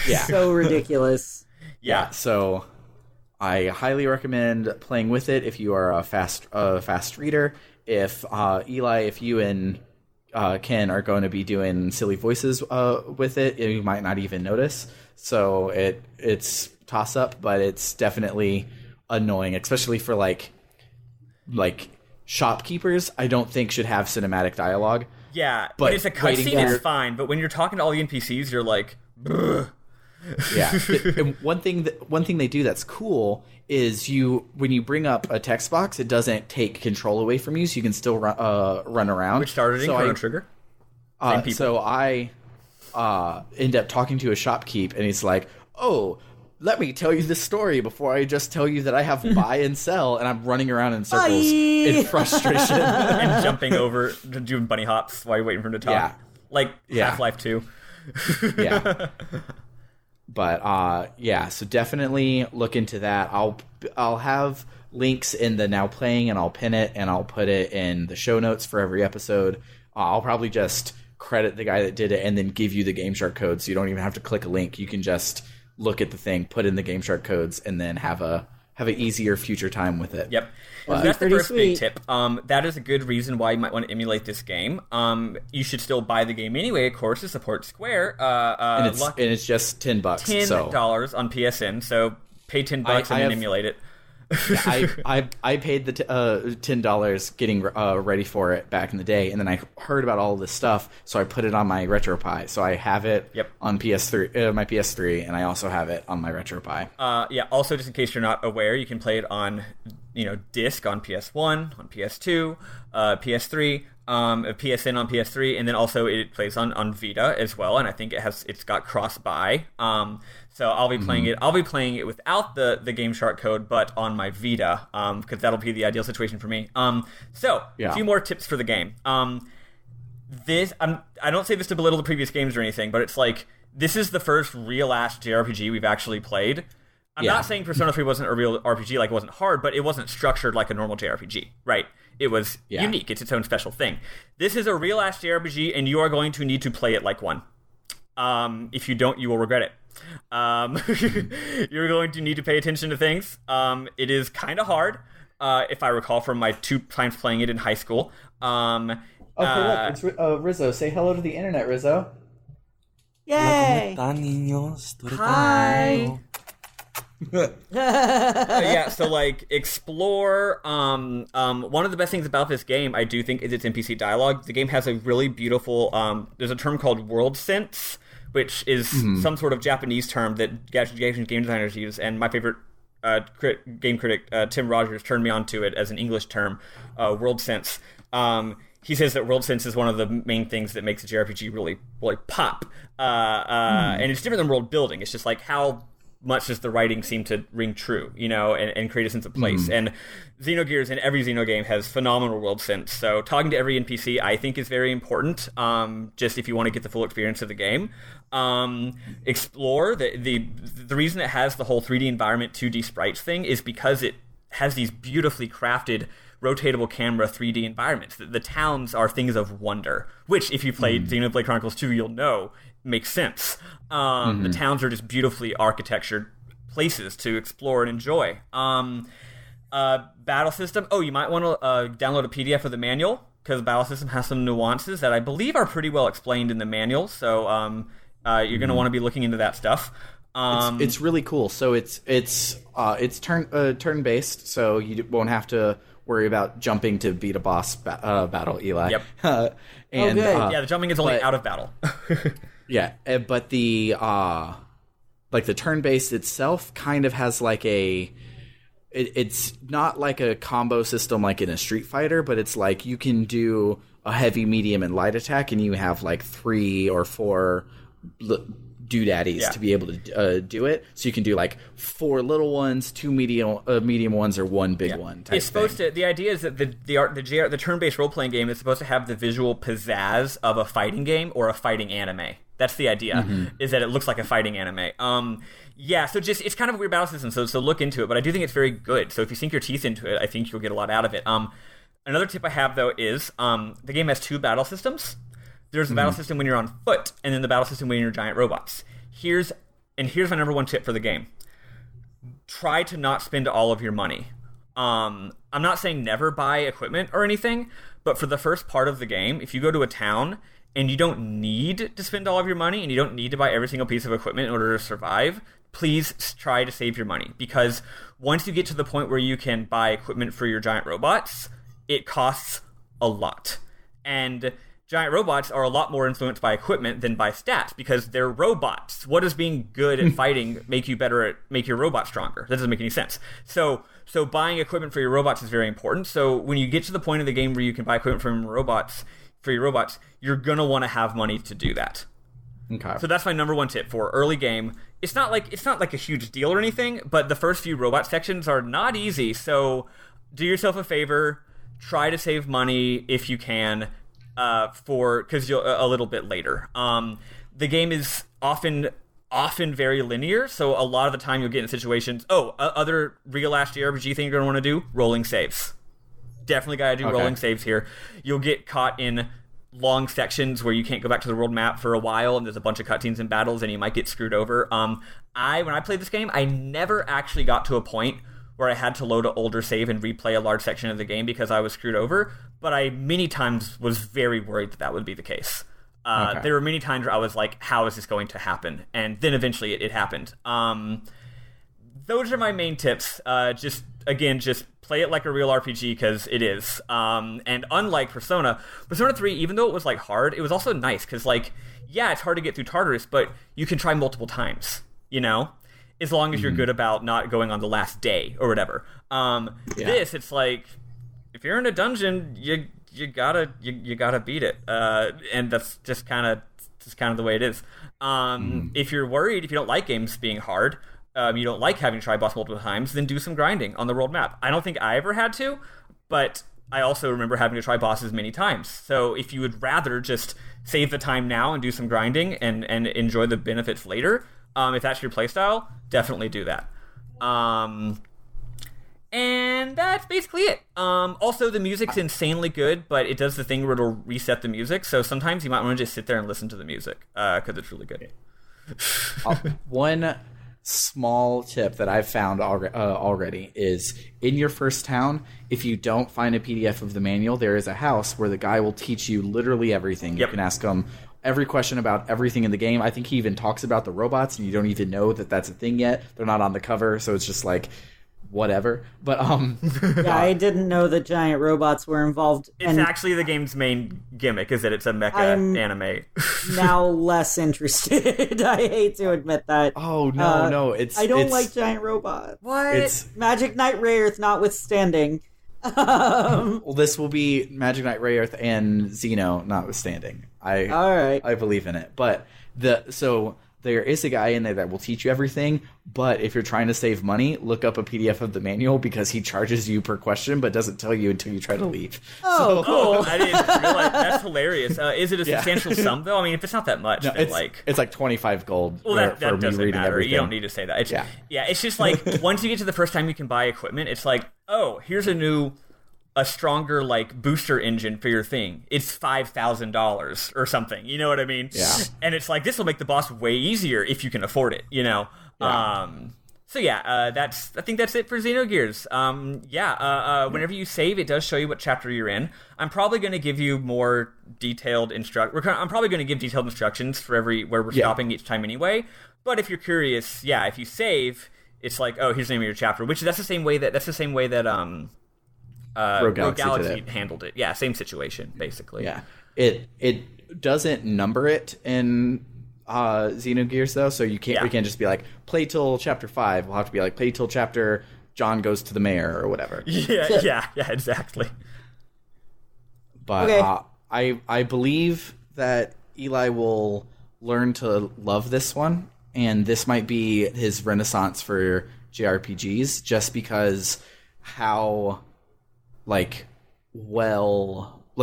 Yeah. So ridiculous. Yeah. So I highly recommend playing with it if you are a fast reader. If Eli, if you and Ken are going to be doing silly voices with it, you might not even notice. So it's toss up, but it's definitely annoying, especially for like shopkeepers. I don't think should have cinematic dialogue. Yeah, but if it's a cutscene, it's fine. But when you're talking to all the NPCs, you're like, ugh. Yeah. And one thing they do that's cool is when you bring up a text box, it doesn't take control away from you, so you can still run around. Which started in Chrono Trigger. So I end up talking to a shopkeep, and he's like, "Oh, let me tell you this story before I just tell you that I have buy and sell," and I'm running around in circles in frustration and jumping over, doing bunny hops while you're waiting for him to talk. Yeah. Like Half-Life 2. Yeah. But so definitely look into that. I'll have links in the Now Playing, and I'll pin it, and I'll put it in the show notes for every episode. I'll probably just credit the guy that did it and then give you the GameShark code, so you don't even have to click a link. You can just look at the thing, put in the GameShark codes, and then have an easier future time with it. Yep. That's the first big tip. That is a good reason why you might want to emulate this game. You should still buy the game anyway, of course, to support Square. And it's just $10. $10 on PSN, so pay $10 and then emulate it. I paid the $10 getting ready for it back in the day, and then I heard about all this stuff, so I put it on my RetroPie. So I have it on PS3, my PS3, and I also have it on my RetroPie. Also, just in case you're not aware, you can play it on disc on PS1, on PS2, PS3. PSN on PS3, and then also it plays on Vita as well, and I think it's got cross-buy. So I'll be playing it. I'll be playing it without the GameShark code, but on my Vita, because that'll be the ideal situation for me. A few more tips for the game. I don't say this to belittle the previous games or anything, but it's like this is the first real-ass JRPG we've actually played. I'm not saying Persona 3 wasn't a real RPG, like it wasn't hard, but it wasn't structured like a normal JRPG, right? It was unique. It's its own special thing. This is a real-ass JRPG, and you are going to need to play it like one. If you don't, you will regret it. You're going to need to pay attention to things. It is kind of hard, if I recall from my 2 times playing it in high school. Look, it's Rizzo. Say hello to the internet, Rizzo. Yay! Hi! Yeah, so like explore. One of the best things about this game, I do think, is its NPC dialogue. The game has a really beautiful. There's a term called world sense, which is some sort of Japanese term that game designers use, and my favorite game critic Tim Rogers turned me onto it as an English term, world sense. He says that world sense is one of the main things that makes a JRPG really, really pop, and it's different than world building. It's just like how much does the writing seem to ring true, and create a sense of place. And Xenogears and every Xeno game has phenomenal world sense. So talking to every NPC, I think, is very important, just if you want to get the full experience of the game. Explore. The reason it has the whole 3D environment, 2D sprites thing is because it has these beautifully crafted rotatable camera 3D environments. The towns are things of wonder, which if you played Xenoblade Chronicles 2, you'll know makes sense. The towns are just beautifully architectured places to explore and enjoy. Battle system. Oh, you might want to download a PDF of the manual, because the battle system has some nuances that I believe are pretty well explained in the manual. So you're going to want to be looking into that stuff. It's really cool. So it's turn based, so you won't have to worry about jumping to beat a boss battle, Eli. Yep. And yeah, the jumping is only out of battle. Yeah, but the the turn based itself kind of has like it's not like a combo system like in a Street Fighter, but it's like you can do a heavy, medium, and light attack, and you have like 3 or 4 doodaddies to be able to do it. So you can do like 4 little ones, 2 medium ones, or 1 big one. It's supposed to. The idea is that the turn-based role-playing game is supposed to have the visual pizzazz of a fighting game or a fighting anime. That's the idea. Is that it looks like a fighting anime. So just it's kind of a weird battle system. So look into it. But I do think it's very good. So if you sink your teeth into it, I think you'll get a lot out of it. Another tip I have though is the game has 2 battle systems. There's the battle system when you're on foot, and then the battle system when you're giant robots. Here's my number 1 tip for the game. Try to not spend all of your money. I'm not saying never buy equipment or anything, but for the first part of the game, if you go to a town and you don't need to spend all of your money and you don't need to buy every single piece of equipment in order to survive, please try to save your money. Because once you get to the point where you can buy equipment for your giant robots, it costs a lot. And giant robots are a lot more influenced by equipment than by stats because they're robots. What does being good at fighting make you better make your robot stronger? That doesn't make any sense. So buying equipment for your robots is very important. So when you get to the point of the game where you can buy equipment from your robots, you're gonna want to have money to do that. Okay. So that's my number 1 tip for early game. It's not like a huge deal or anything, but the first few robot sections are not easy. So do yourself a favor, try to save money if you can. Because you'll a little bit later. The game is often very linear, so a lot of the time you'll get in situations. Other real ass JRPG thing you're gonna want to do: rolling saves. Definitely gotta do rolling saves here. You'll get caught in long sections where you can't go back to the world map for a while, and there's a bunch of cutscenes and battles, and you might get screwed over. When I played this game, I never actually got to a point where I had to load an older save and replay a large section of the game because I was screwed over, but I many times was very worried that would be the case. There were many times where I was like, how is this going to happen? And then eventually it happened. Those are my main tips. Just play it like a real RPG because it is. And unlike Persona 3, even though it was like hard, it was also nice because it's hard to get through Tartarus, but you can try multiple times, as long as you're good about not going on the last day or whatever. This, it's like, if you're in a dungeon, you gotta beat it, and that's just kind of the way it is. If you're worried, if you don't like games being hard, you don't like having to try boss multiple times, then do some grinding on the world map. I don't think I ever had to, but I also remember having to try bosses many times. So if you would rather just save the time now and do some grinding and enjoy the benefits later, if that's your playstyle, definitely do that. And And that's basically it. Also, the music's insanely good, but it does the thing where it'll reset the music. So sometimes you might want to just sit there and listen to the music because it's really good. One small tip that I've found already is in your first town, if you don't find a PDF of the manual, there is a house where the guy will teach you literally everything. Yep. You can ask him every question about everything in the game. I think he even talks about the robots, and you don't even know that that's a thing yet. They're not on the cover, so it's just like whatever. But yeah, I didn't know that giant robots were involved. It's actually the game's main gimmick, is that it's a mecha anime. Now less interested. I hate to admit that. Oh no, I don't like giant robots. What? Magic Knight Rayearth notwithstanding. Well, this will be Magic Knight Rayearth and Xeno notwithstanding. All right. I believe in it. But there is a guy in there that will teach you everything, but if you're trying to save money, look up a PDF of the manual because he charges you per question but doesn't tell you until you try to leave. Oh, cool. I didn't realize. That's hilarious. Is it a substantial sum, though? I mean, if it's not that much, no, then it's like 25 gold well, that for me doesn't reading matter. everything. You don't need to say that. It's, it's just like once you get to the first time you can buy equipment, it's like, oh, here's a stronger like booster engine for your thing. It's $5,000 or something. You know what I mean? Yeah. And it's like this will make the boss way easier if you can afford it. You know. Yeah. I think that's it for Xenogears. Whenever you save, it does show you what chapter you're in. I'm probably going to give you more detailed I'm probably going to give detailed instructions for where we're stopping each time anyway. But if you're curious, if you save, it's like, oh, here's the name of your chapter. That's the same way that Rogue Galaxy handled it. Yeah, same situation, basically. Yeah. It doesn't number it in Xenogears, though, so we can't just be like, play till chapter 5. We'll have to be like, play till chapter John goes to the mayor or whatever. Yeah, exactly. But okay. I believe that Eli will learn to love this one, and this might be his renaissance for JRPGs, just because how... like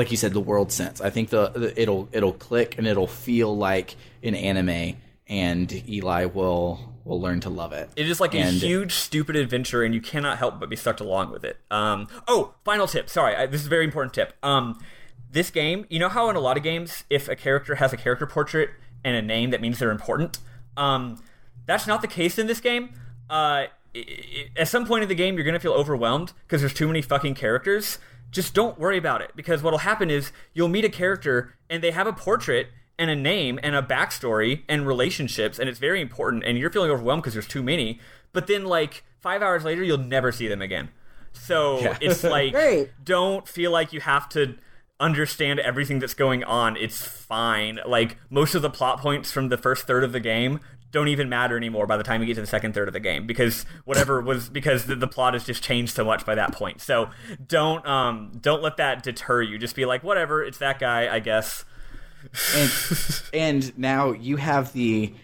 you said, the world sense. I think it'll click and it'll feel like an anime, and Eli will learn to love it. It is like a huge, stupid adventure, and you cannot help but be sucked along with it. Final tip. Sorry, this is a very important tip. This game, you know how in a lot of games, if a character has a character portrait and a name, that means they're important? That's not the case in this game. At some point in the game, you're going to feel overwhelmed because there's too many fucking characters. Just don't worry about it, because what'll happen is you'll meet a character and they have a portrait and a name and a backstory and relationships, and it's very important, and you're feeling overwhelmed because there's too many. But then, like, 5 hours later, you'll never see them again. So it's like, don't feel like you have to understand everything that's going on. It's fine. Like, most of the plot points from the first third of the game don't even matter anymore by the time you get to the second third of the game, because the plot has just changed so much by that point. So don't let that deter you. Just be like, whatever, it's that guy, I guess. And now you have the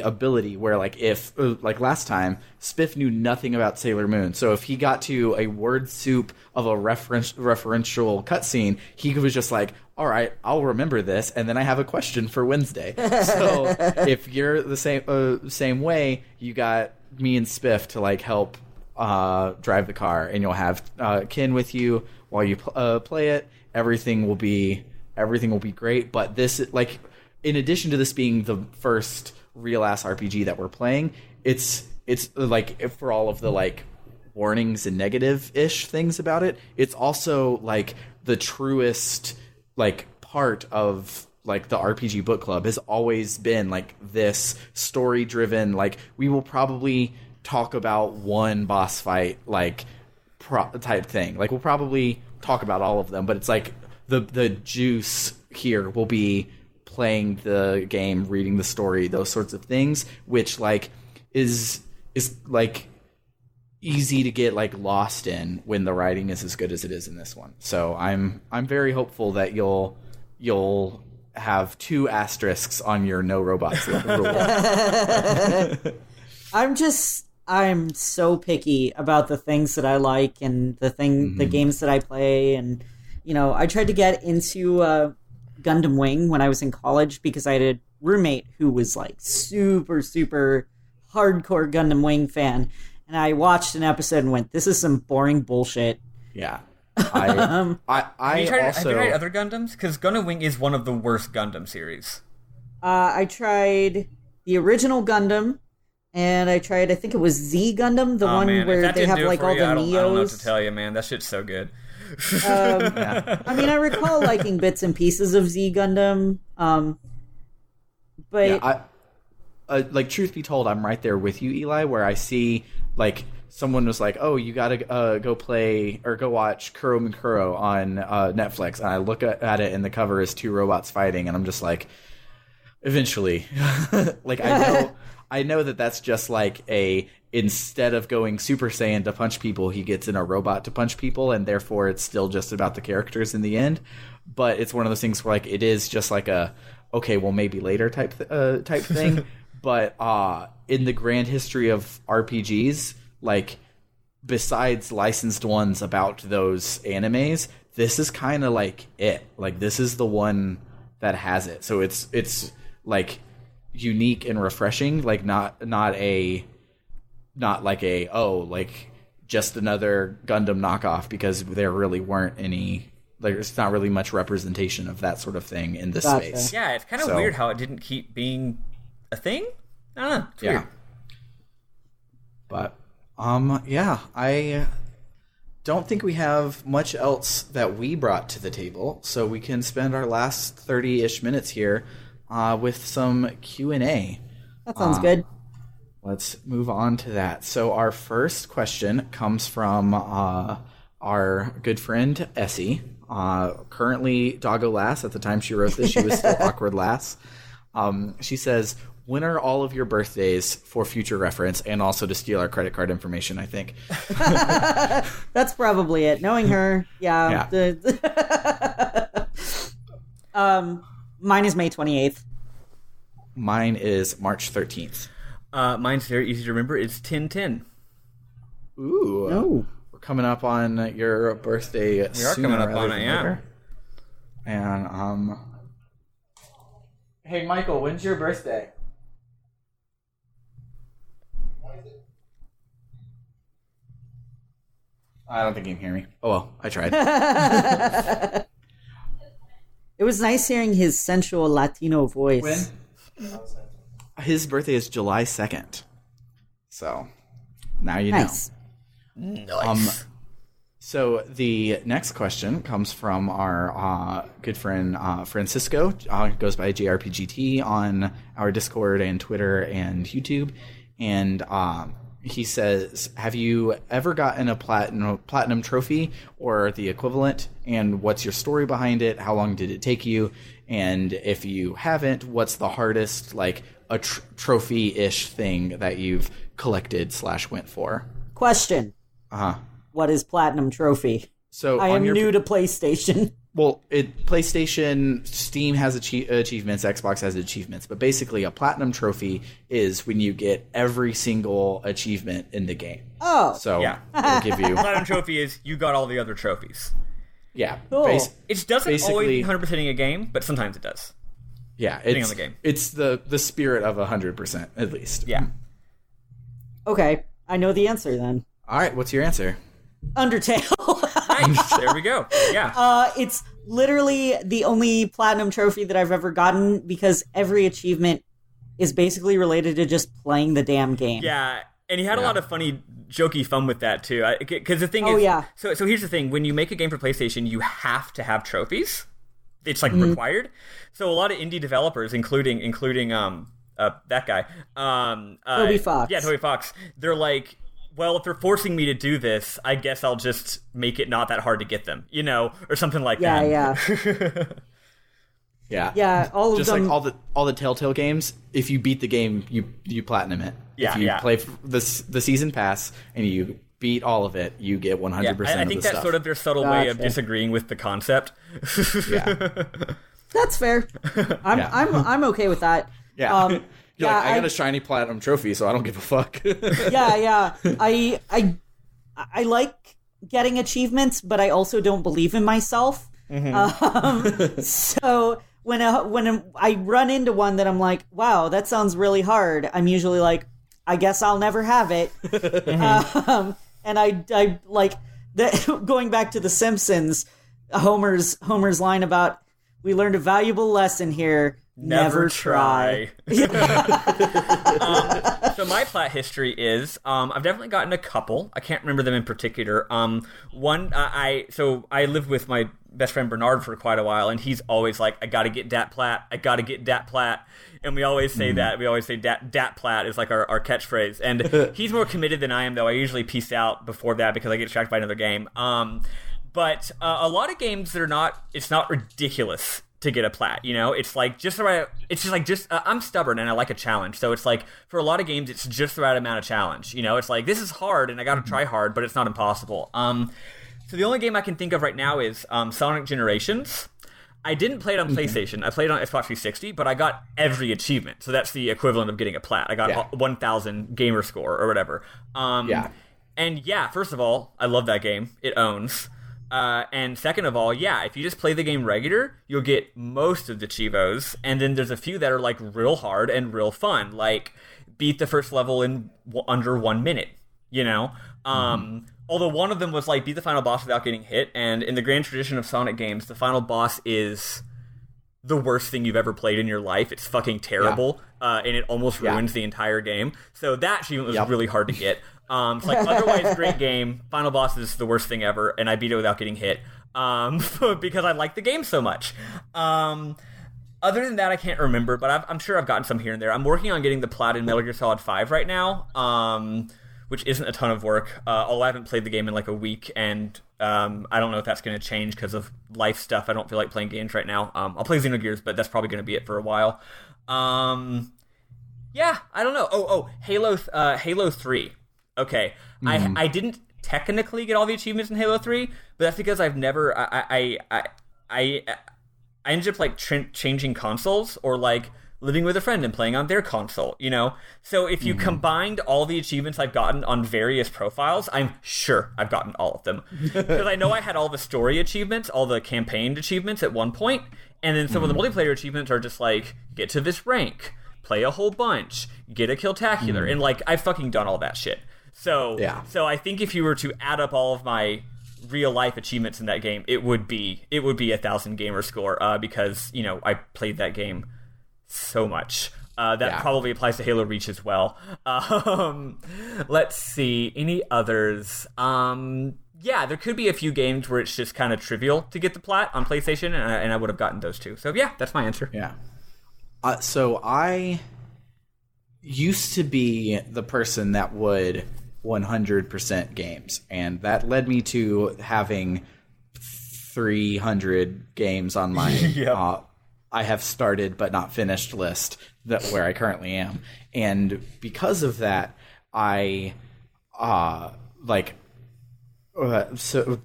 ability where, like, if like last time, Spiff knew nothing about Sailor Moon, so if he got to a word soup of a referential cutscene, he was just like, all right, I'll remember this, and then I have a question for Wednesday. So if you're the same way, you got me and Spiff to like help drive the car, and you'll have Ken with you while you play it. Everything will be great. But this, like, in addition to this being the first real ass RPG that we're playing, it's like, for all of the like warnings and negative-ish things about it, it's also like the truest like part of like the RPG book club has always been like this story driven, like, we will probably talk about one boss fight like type thing, like we'll probably talk about all of them, but it's like the juice here will be playing the game, reading the story, those sorts of things, which like is like easy to get like lost in when the writing is as good as it is in this one. So I'm very hopeful that you'll have 2 asterisks on your no robots rule. I'm so picky about the things that I like and the games that I play, and you know, I tried to get into Gundam Wing when I was in college because I had a roommate who was like super hardcore Gundam Wing fan. and I watched an episode and went, "This is some boring bullshit." Yeah. Have you tried other Gundams? Because Gundam Wing is one of the worst Gundam series. I tried the original Gundam, and I think it was Z Gundam, the one where they have like all the Neos. I don't know what to tell you, man. That shit's so good. I mean, I recall liking bits and pieces of Z Gundam, but like, truth be told, I'm right there with you, Eli, where I see like someone was like, "Oh, you gotta go play or go watch Kuro Mikuro on Netflix," and I look at it, and the cover is two robots fighting, and I'm just like, eventually, like I know that that's just like instead of going Super Saiyan to punch people, he gets in a robot to punch people, and therefore it's still just about the characters in the end. But it's one of those things where like it is just like a okay, well maybe later type thing. But in the grand history of RPGs, like besides licensed ones about those animes, this is kind of like it. Like this is the one that has it. So it's like unique and refreshing. Like not like just another Gundam knockoff, because there really weren't any. Like there's not really much representation of that sort of thing in this space. Yeah, it's kind of weird how it didn't keep being a thing. I don't know. It's weird. But I don't think we have much else that we brought to the table, so we can spend our last 30-ish minutes here with some Q&A. That sounds good. Let's move on to that. So our first question comes from our good friend Essie, currently Doggo Lass. At the time she wrote this, she was still Awkward Lass. She says, when are all of your birthdays, for future reference, and also to steal our credit card information, I think. That's probably it. Knowing her, yeah. Mine is May 28th. Mine is March 13th. Mine's very easy to remember. It's 10/10. Ooh. Oh. We're coming up on your birthday soon. We are coming up on it, yeah. And, hey, Michael, when's your birthday? I don't think you can hear me. Oh, well, I tried. It was nice hearing his sensual Latino voice. When? His birthday is July 2nd. So, now you know. Nice. So, the next question comes from our good friend Francisco. Goes by JRPGT on our Discord and Twitter and YouTube. And he says, have you ever gotten a platinum trophy or the equivalent? And what's your story behind it? How long did it take you? And if you haven't, what's the hardest, like, a trophy-ish thing that you've collected / went for? Question. What is platinum trophy? So I am new to PlayStation. Well, PlayStation, Steam has achievements, Xbox has achievements, but basically a platinum trophy is when you get every single achievement in the game. Oh. So it'll give you... Platinum trophy is you got all the other trophies. Yeah. Cool. It doesn't always be 100%ing a game, but sometimes it does. Yeah. Depending on the game. It's the spirit of 100%, at least. Yeah. Okay. I know the answer then. All right. What's your answer? Undertale. Nice. There we go. Yeah. It's literally the only platinum trophy that I've ever gotten, because every achievement is basically related to just playing the damn game. Yeah. And he had a lot of funny, jokey fun with that, too. Because the thing is... yeah. So here's the thing. When you make a game for PlayStation, you have to have trophies. It's, like, required. So a lot of indie developers, including that guy... Toby Fox. Yeah, Toby Fox. They're like... Well, if they're forcing me to do this, I guess I'll just make it not that hard to get them, or something like that. Yeah. Yeah, all of just them. Just like all the Telltale games, if you beat the game, you platinum it. Yeah, if you play the season pass and you beat all of it, you get 100% of the stuff. I think that's sort of their subtle way of disagreeing with the concept. That's fair. I'm okay with that. Yeah. I got a shiny platinum trophy, so I don't give a fuck. Yeah. I like getting achievements, but I also don't believe in myself. Mm-hmm. So when I run into one that I'm like, wow, that sounds really hard, I'm usually like, I guess I'll never have it. And I like that. Going back to The Simpsons, Homer's line about, we learned a valuable lesson here. Never try. So my plat history is, I've definitely gotten a couple. I can't remember them in particular. One, I lived with my best friend Bernard for quite a while, and he's always like, I gotta get dat plat. And we always say that. We always say dat plat is like our catchphrase. And he's more committed than I am, though. I usually peace out before that because I get distracted by another game. But a lot of games it's not ridiculous to get a plat, you know? It's like just the right, I'm stubborn and I like a challenge. So it's like, for a lot of games, it's just the right amount of challenge, you know? It's like, this is hard and I gotta try hard, but it's not impossible. So the only game I can think of right now is Sonic Generations. I didn't play it on PlayStation. I played it on Xbox 360, but I got every achievement. So that's the equivalent of getting a plat. I got 1,000 gamer score or whatever. And first of all, I love that game. It owns. And second of all, if you just play the game regular, you'll get most of the Chivos, and then there's a few that are like real hard and real fun, like beat the first level in under 1 minute, you know? Although one of them was like beat the final boss without getting hit, and in the grand tradition of Sonic games, the final boss is the worst thing you've ever played in your life. It's fucking terrible, and it almost ruins the entire game. So that achievement was really hard to get. It's like, otherwise great game. Final boss is the worst thing ever, and I beat it without getting hit because I like the game so much. Other than that, I can't remember, but I'm sure I've gotten some here and there. I'm working on getting the plat in Metal Gear Solid 5 right now, which isn't a ton of work. Although I haven't played the game in like a week, and I don't know if that's going to change because of life stuff. I don't feel like playing games right now. I'll play Xenogears, but that's probably going to be it for a while. I don't know. Halo 3. Okay, I didn't technically get all the achievements in Halo 3, but that's because I've never I ended up like changing consoles, or like living with a friend and playing on their console, you know? So if you combined all the achievements I've gotten on various profiles, I'm sure I've gotten all of them. Because I know I had all the story achievements, all the campaign achievements at one point, and then some of the multiplayer achievements are just like, get to this rank, play a whole bunch, get a Killtacular, and like, I've fucking done all that shit. So I think if you were to add up all of my real life achievements in that game, it would be 1,000 gamer score, because, you know, I played that game so much. That probably applies to Halo Reach as well. Let's see, any others? There could be a few games where it's just kind of trivial to get the plat on PlayStation, and I would have gotten those too. So that's my answer. So I used to be the person that would 100% games, and that led me to having 300 games on my I have started but not finished list where I currently am. And because of that, so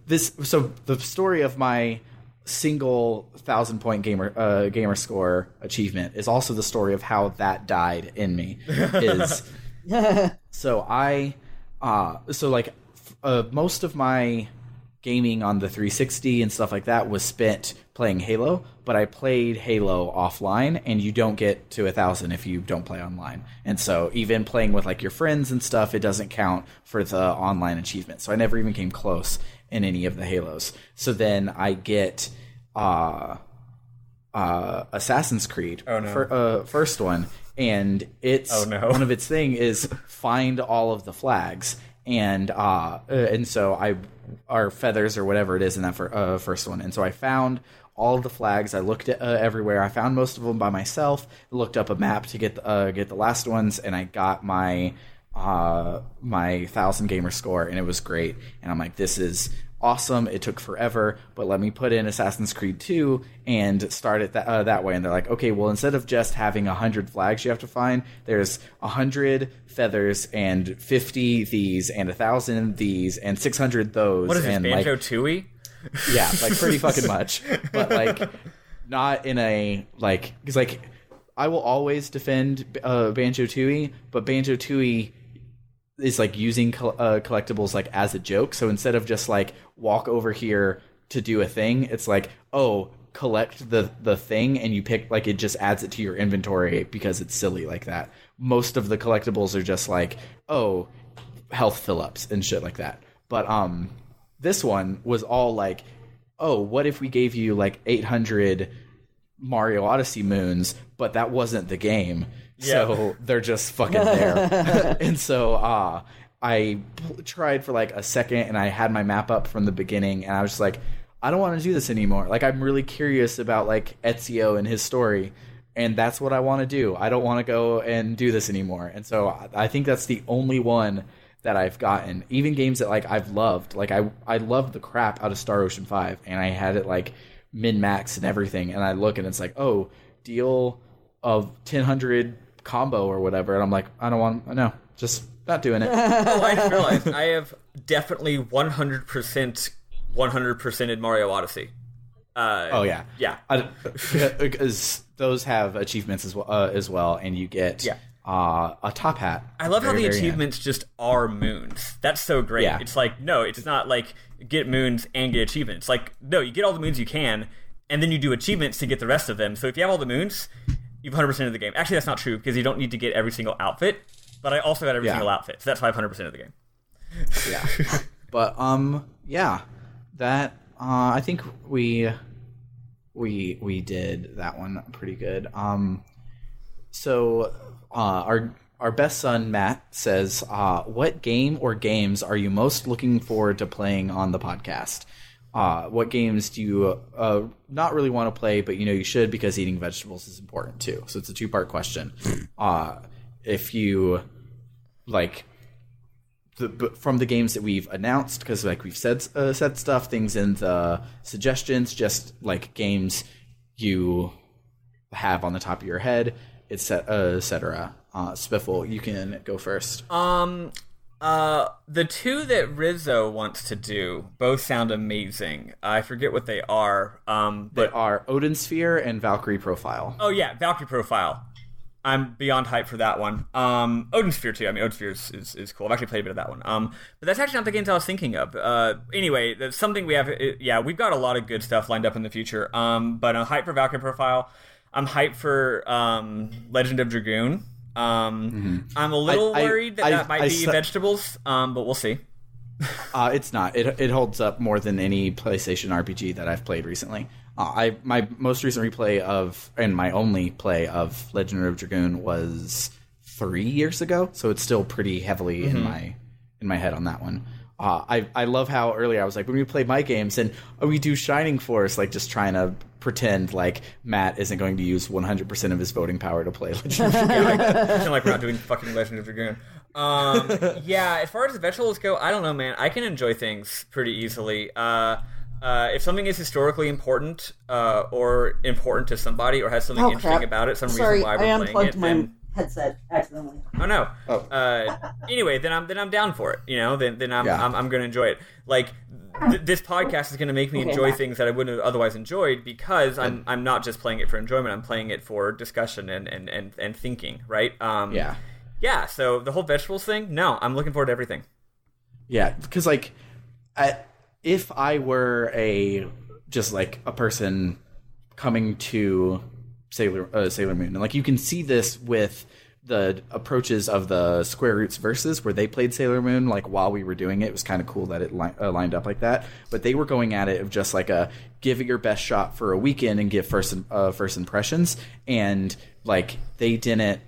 the story of my single 1,000-point gamer score achievement is also the story of how that died in me. Most of my gaming on the 360 and stuff like that was spent playing Halo, but I played Halo offline, and you don't get to 1,000 if you don't play online. And so even playing with like your friends and stuff, it doesn't count for the online achievement. So I never even came close in any of the Halos. So then I get Assassin's Creed, first one, and it's one of its thing is find all of the flags, and so our feathers or whatever it is in that first one, and so I found all of the flags. I looked at everywhere. I found most of them by myself. Looked up a map to get the last ones, and I got my 1,000 gamer score, and it was great. And I'm like, this is awesome. It took forever, but let me put in Assassin's Creed 2 and start it that way. And they're like, okay, well, instead of just having 100 flags you have to find, there's 100 feathers and 50 these and 1,000 these and 600 those. What is this, and Banjo-Tooie? Yeah, like pretty fucking much, but like not in a like, because like I will always defend Banjo-Tooie, but Banjo-Tooie is like using collectibles like as a joke. So instead of just like walk over here to do a thing, it's like, oh, collect the thing, and you pick, like, it just adds it to your inventory because it's silly like that. most of the collectibles are just like, oh, health fill-ups and shit like that. But this one was all like, oh, what if we gave you like 800 Mario Odyssey moons, but that wasn't the game. So they're just fucking there. And so I tried for like a second, and I had my map up from the beginning, and I was just like, I don't want to do this anymore. Like, I'm really curious about like Ezio and his story, and that's what I want to do. I don't want to go and do this anymore. And so I think that's the only one that I've gotten. Even games that like I've loved. Like I loved the crap out of Star Ocean 5, and I had it like min-max and everything, and I look and it's like, oh, deal of 1000 combo or whatever, and I'm like, I don't want, no, just not doing it. Oh, I just realized I have definitely 100%ed Mario Odyssey. Yeah, because those have achievements as well, and you get a top hat. I love how the achievements just are moons. That's so great. Yeah. It's like, no, it's not like get moons and get achievements. Like, no, you get all the moons you can, and then you do achievements to get the rest of them. So if you have all the moons, you've 100% of the game. Actually, that's not true, because you don't need to get every single outfit, but I also got every single outfit, so that's 500% of the game. Yeah. But, that, I think we did that one pretty good. So, our best son, Matt, says, what game or games are you most looking forward to playing on the podcast? What games do you not really want to play, but you know you should, because eating vegetables is important too? So it's a two-part question. If you like from the games that we've announced, because like we've said stuff, things in the suggestions, just like games you have on the top of your head, etc. Spiffle, you can go first. The two that Rizzo wants to do both sound amazing. I forget what they are. They are Odin Sphere and Valkyrie Profile. Oh yeah, Valkyrie Profile. I'm beyond hype for that one. Odin Sphere too. I mean, Odin Sphere is cool. I've actually played a bit of that one. But that's actually not the games I was thinking of. Anyway, that's something we have. We've got a lot of good stuff lined up in the future. But I'm hyped for Valkyrie Profile. I'm hyped for Legend of Dragoon. I'm a little worried that might be vegetables, but we'll see. It's not. It holds up more than any PlayStation RPG that I've played recently. My most recent replay and my only play of Legend of Dragoon was 3 years ago, so it's still pretty heavily in my head on that one. I love how earlier I was like, when we play my games and we do Shining Force, like just trying to pretend like Matt isn't going to use 100% of his voting power to play Legend of Dragoon. Pretend like we're not doing fucking Legend of Dragoon. As far as the vegetables go, I don't know, man. I can enjoy things pretty easily. If something is historically important or important to somebody or has something interesting about it, reason why we're playing it, then headset accidentally. Oh no. Anyway, then I'm down for it. You know, then I'm going to enjoy it. Like this podcast is going to make me enjoy things that I wouldn't have otherwise enjoyed, because I'm not just playing it for enjoyment. I'm playing it for discussion and thinking. Right. Yeah. So the whole vegetables thing. No, I'm looking forward to everything. Yeah, because like, if I were a person coming to Sailor Moon, and like you can see this with the approaches of the Square Roots Versus, where they played Sailor Moon like while we were doing it. It was kind of cool that it lined up like that. But they were going at it of just like a give it your best shot for a weekend and give first impressions, and like they didn't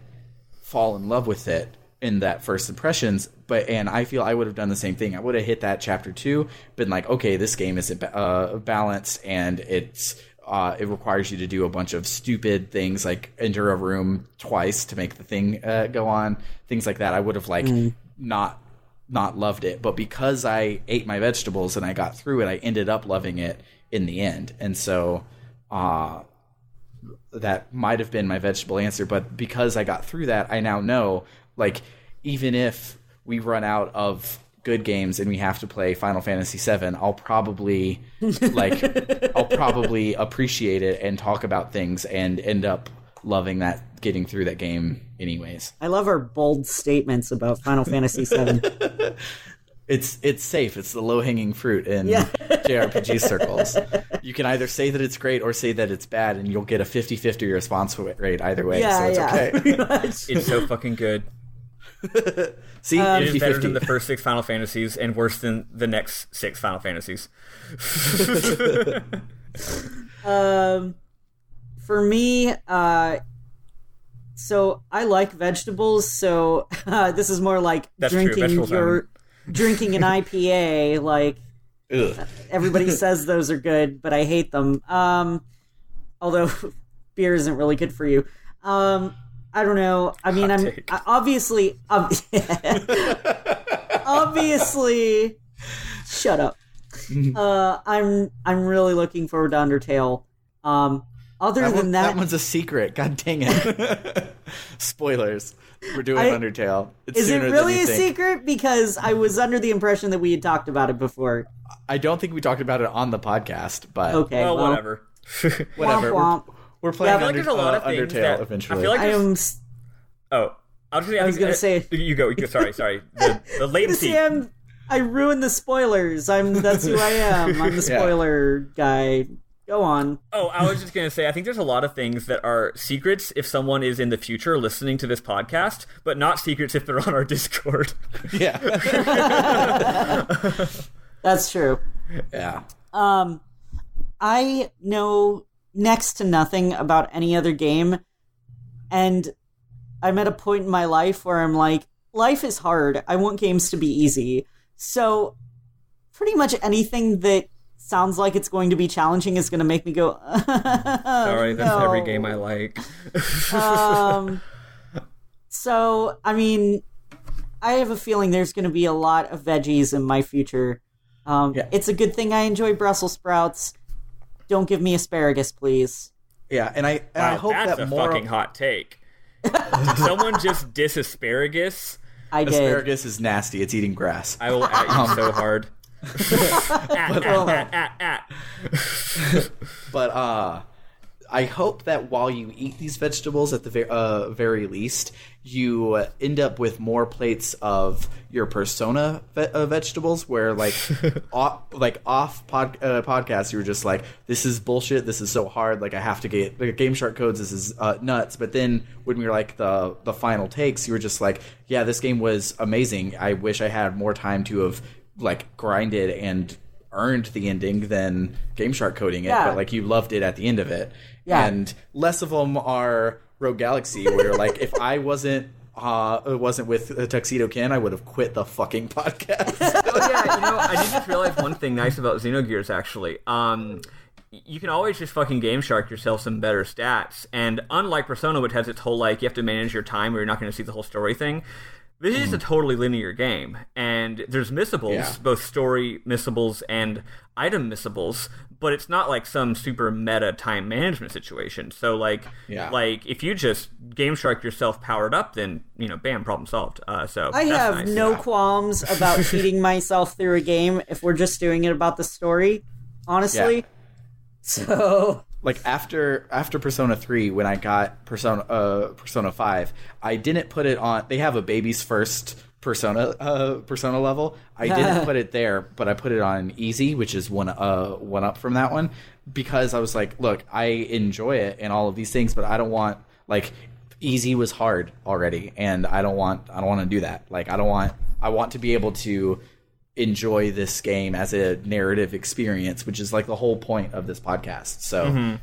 fall in love with it in that first impressions. And I feel I would have done the same thing. I would have hit that chapter 2, been like, okay, this game isn't balanced, and it requires you to do a bunch of stupid things like enter a room twice to make the thing go on, things like that. I would have not loved it, but because I ate my vegetables and I got through it, I ended up loving it in the end. And so that might have been my vegetable answer, but because I got through that, I now know, like, even if we run out of good games and we have to play Final Fantasy VII, I'll probably appreciate it and talk about things and end up loving that, getting through that game anyways. I love our bold statements about Final Fantasy VII. It's safe. It's the low-hanging fruit in JRPG circles. You can either say that it's great or say that it's bad, and you'll get a 50-50 response rate either way, so it's okay. It's so fucking good. See, it is better than the first 6 Final Fantasies and worse than the next 6 Final Fantasies. For me, so I like vegetables, so this is more like drinking an IPA, like everybody says those are good, but I hate them. Although beer isn't really good for you. I don't know. I mean, obviously, shut up. I'm really looking forward to Undertale. That one's a secret. God dang it. Spoilers. We're doing Undertale. Is it really a secret? Because I was under the impression that we had talked about it before. I don't think we talked about it on the podcast, but okay, well, whatever. Whatever. Womp, womp. We're playing there's a lot of things Undertale eventually. I feel like I was going to say. You go. Sorry. The latency. I ruined the spoilers. That's who I am. I'm the spoiler guy. Go on. Oh, I was just going to say, I think there's a lot of things that are secrets if someone is in the future listening to this podcast, but not secrets if they're on our Discord. Yeah. That's true. Yeah. I know next to nothing about any other game, and I'm at a point in my life where I'm like, life is hard. I want games to be easy. So pretty much anything that sounds like it's going to be challenging is going to make me go, sorry, that's every game I like. So, I mean, I have a feeling there's going to be a lot of veggies in my future. It's a good thing I enjoy Brussels sprouts. Don't give me asparagus, please. Yeah, and I hope that's that a fucking hot take. Did someone just diss asparagus? I did. Asparagus is nasty. It's eating grass. I will at you so hard. But I hope that while you eat these vegetables, at the very least, you end up with more plates of your Persona vegetables, where off podcasts you were just like, this is bullshit, this is so hard, like I have to get gameshark codes, this is nuts. But then when we were like the final takes, you were just like, yeah, this game was amazing. I wish I had more time to have grinded and earned the ending than GameShark coding it, but you loved it at the end of it. Yeah. And less of them are Rogue Galaxy, where you're like, if I wasn't with Tuxedo Ken, I would have quit the fucking podcast. I did just realize one thing nice about Xenogears, actually. You can always just fucking GameShark yourself some better stats, and unlike Persona, which has its whole you have to manage your time or you're not going to see the whole story thing, this is a totally linear game, and there's missables, both story missables and item missables, but it's not like some super meta time management situation. So, if you just GameShark yourself powered up, then, bam, problem solved. So I have no qualms about feeding myself through a game if we're just doing it about the story, honestly. Yeah. So... after Persona 3, when I got Persona 5, I didn't put it on. They have a baby's first Persona level. I didn't put it there, but I put it on easy, which is one up from that one, because I was like, look, I enjoy it and all of these things, but I don't want easy was hard already, and I don't want to do that. I want to be able to enjoy this game as a narrative experience, which is the whole point of this podcast. So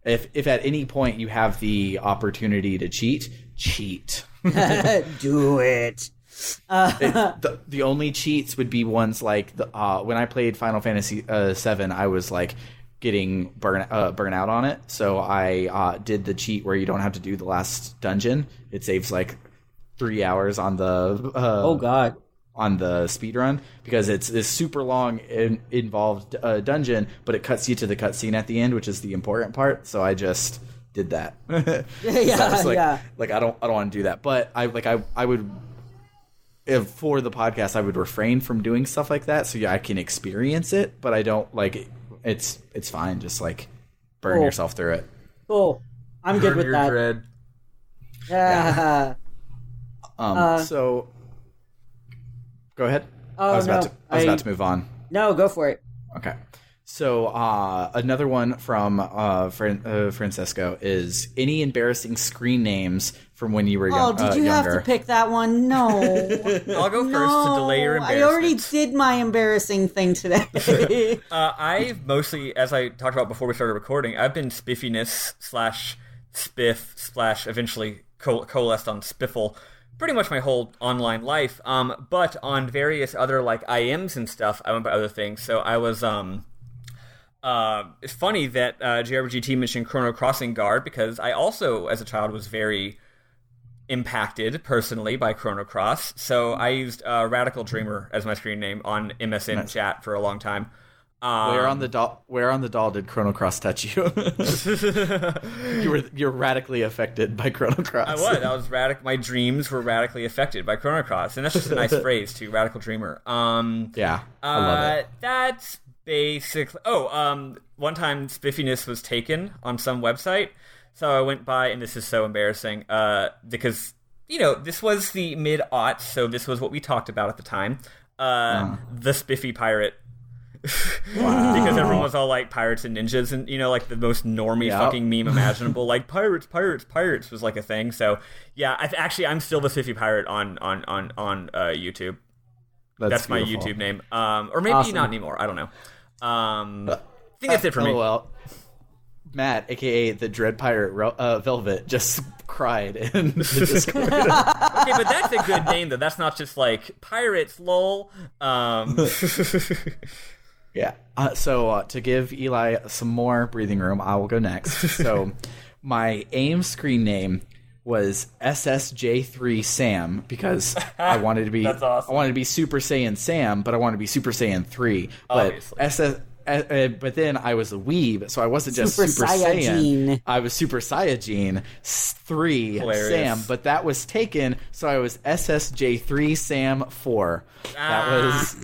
if at any point you have the opportunity to cheat do it. The only cheats would be ones when I played Final Fantasy 7, I was getting burnt out on it, so I did the cheat where you don't have to do the last dungeon. It saves 3 hours on the oh god on the speedrun, because it's this super long involved dungeon, but it cuts you to the cutscene at the end, which is the important part. So I just did that. I don't want to do that, but I would, if for the podcast, I would refrain from doing stuff like that, so I can experience it, but I don't it's fine, just burn yourself through it. Cool. I'm good with that. Dread. Yeah. So go ahead. Oh, I was about to move on. No, go for it. Okay. So another one from Francesco is any embarrassing screen names from when you were younger. Oh, did you have to pick that one? No. I'll go first to delay your embarrassment. I already did my embarrassing thing today. I've mostly, as I talked about before we started recording, I've been spiffiness / spiff / eventually coalesced on spiffle pretty much my whole online life. But on various other like IMs and stuff, I went by other things. So I was it's funny that JRPGT mentioned Chrono Crossing Guard, because I also, as a child, was very impacted personally by Chrono Cross. So I used Radical Dreamer as my screen name on MSN chat for a long time. Where on the doll did Chrono Cross touch you? You're radically affected by Chrono Cross. I was my dreams were radically affected by Chrono Cross, and that's just a nice phrase too, Radical Dreamer. Yeah, I love it. That's basically. One time spiffiness was taken on some website, so I went by, and this is so embarrassing because this was the mid-aughts, so this was what we talked about at the time. The Spiffy Pirate. Wow. Because everyone was all like pirates and ninjas, and like the most normie fucking meme imaginable. Like pirates was like a thing. So yeah, I'm still the Spiffy Pirate on YouTube. That's my YouTube name. Or maybe not anymore. I don't know. I think that's it for me. Well, Matt, aka the Dread Pirate Velvet, just cried in the Discord. Okay, but that's a good name though. That's not just like pirates, lol. Yeah. So to give Eli some more breathing room, I will go next. So my AIM screen name was SSJ3 Sam because I wanted to be That's awesome. I wanted to be Super Saiyan Sam, but I wanted to be Super Saiyan 3. But but then I was a weeb, so I wasn't just Super Saiyan. I was Super Saiyajin 3 Hilarious. Sam, but that was taken, so I was SSJ3 Sam 4. That was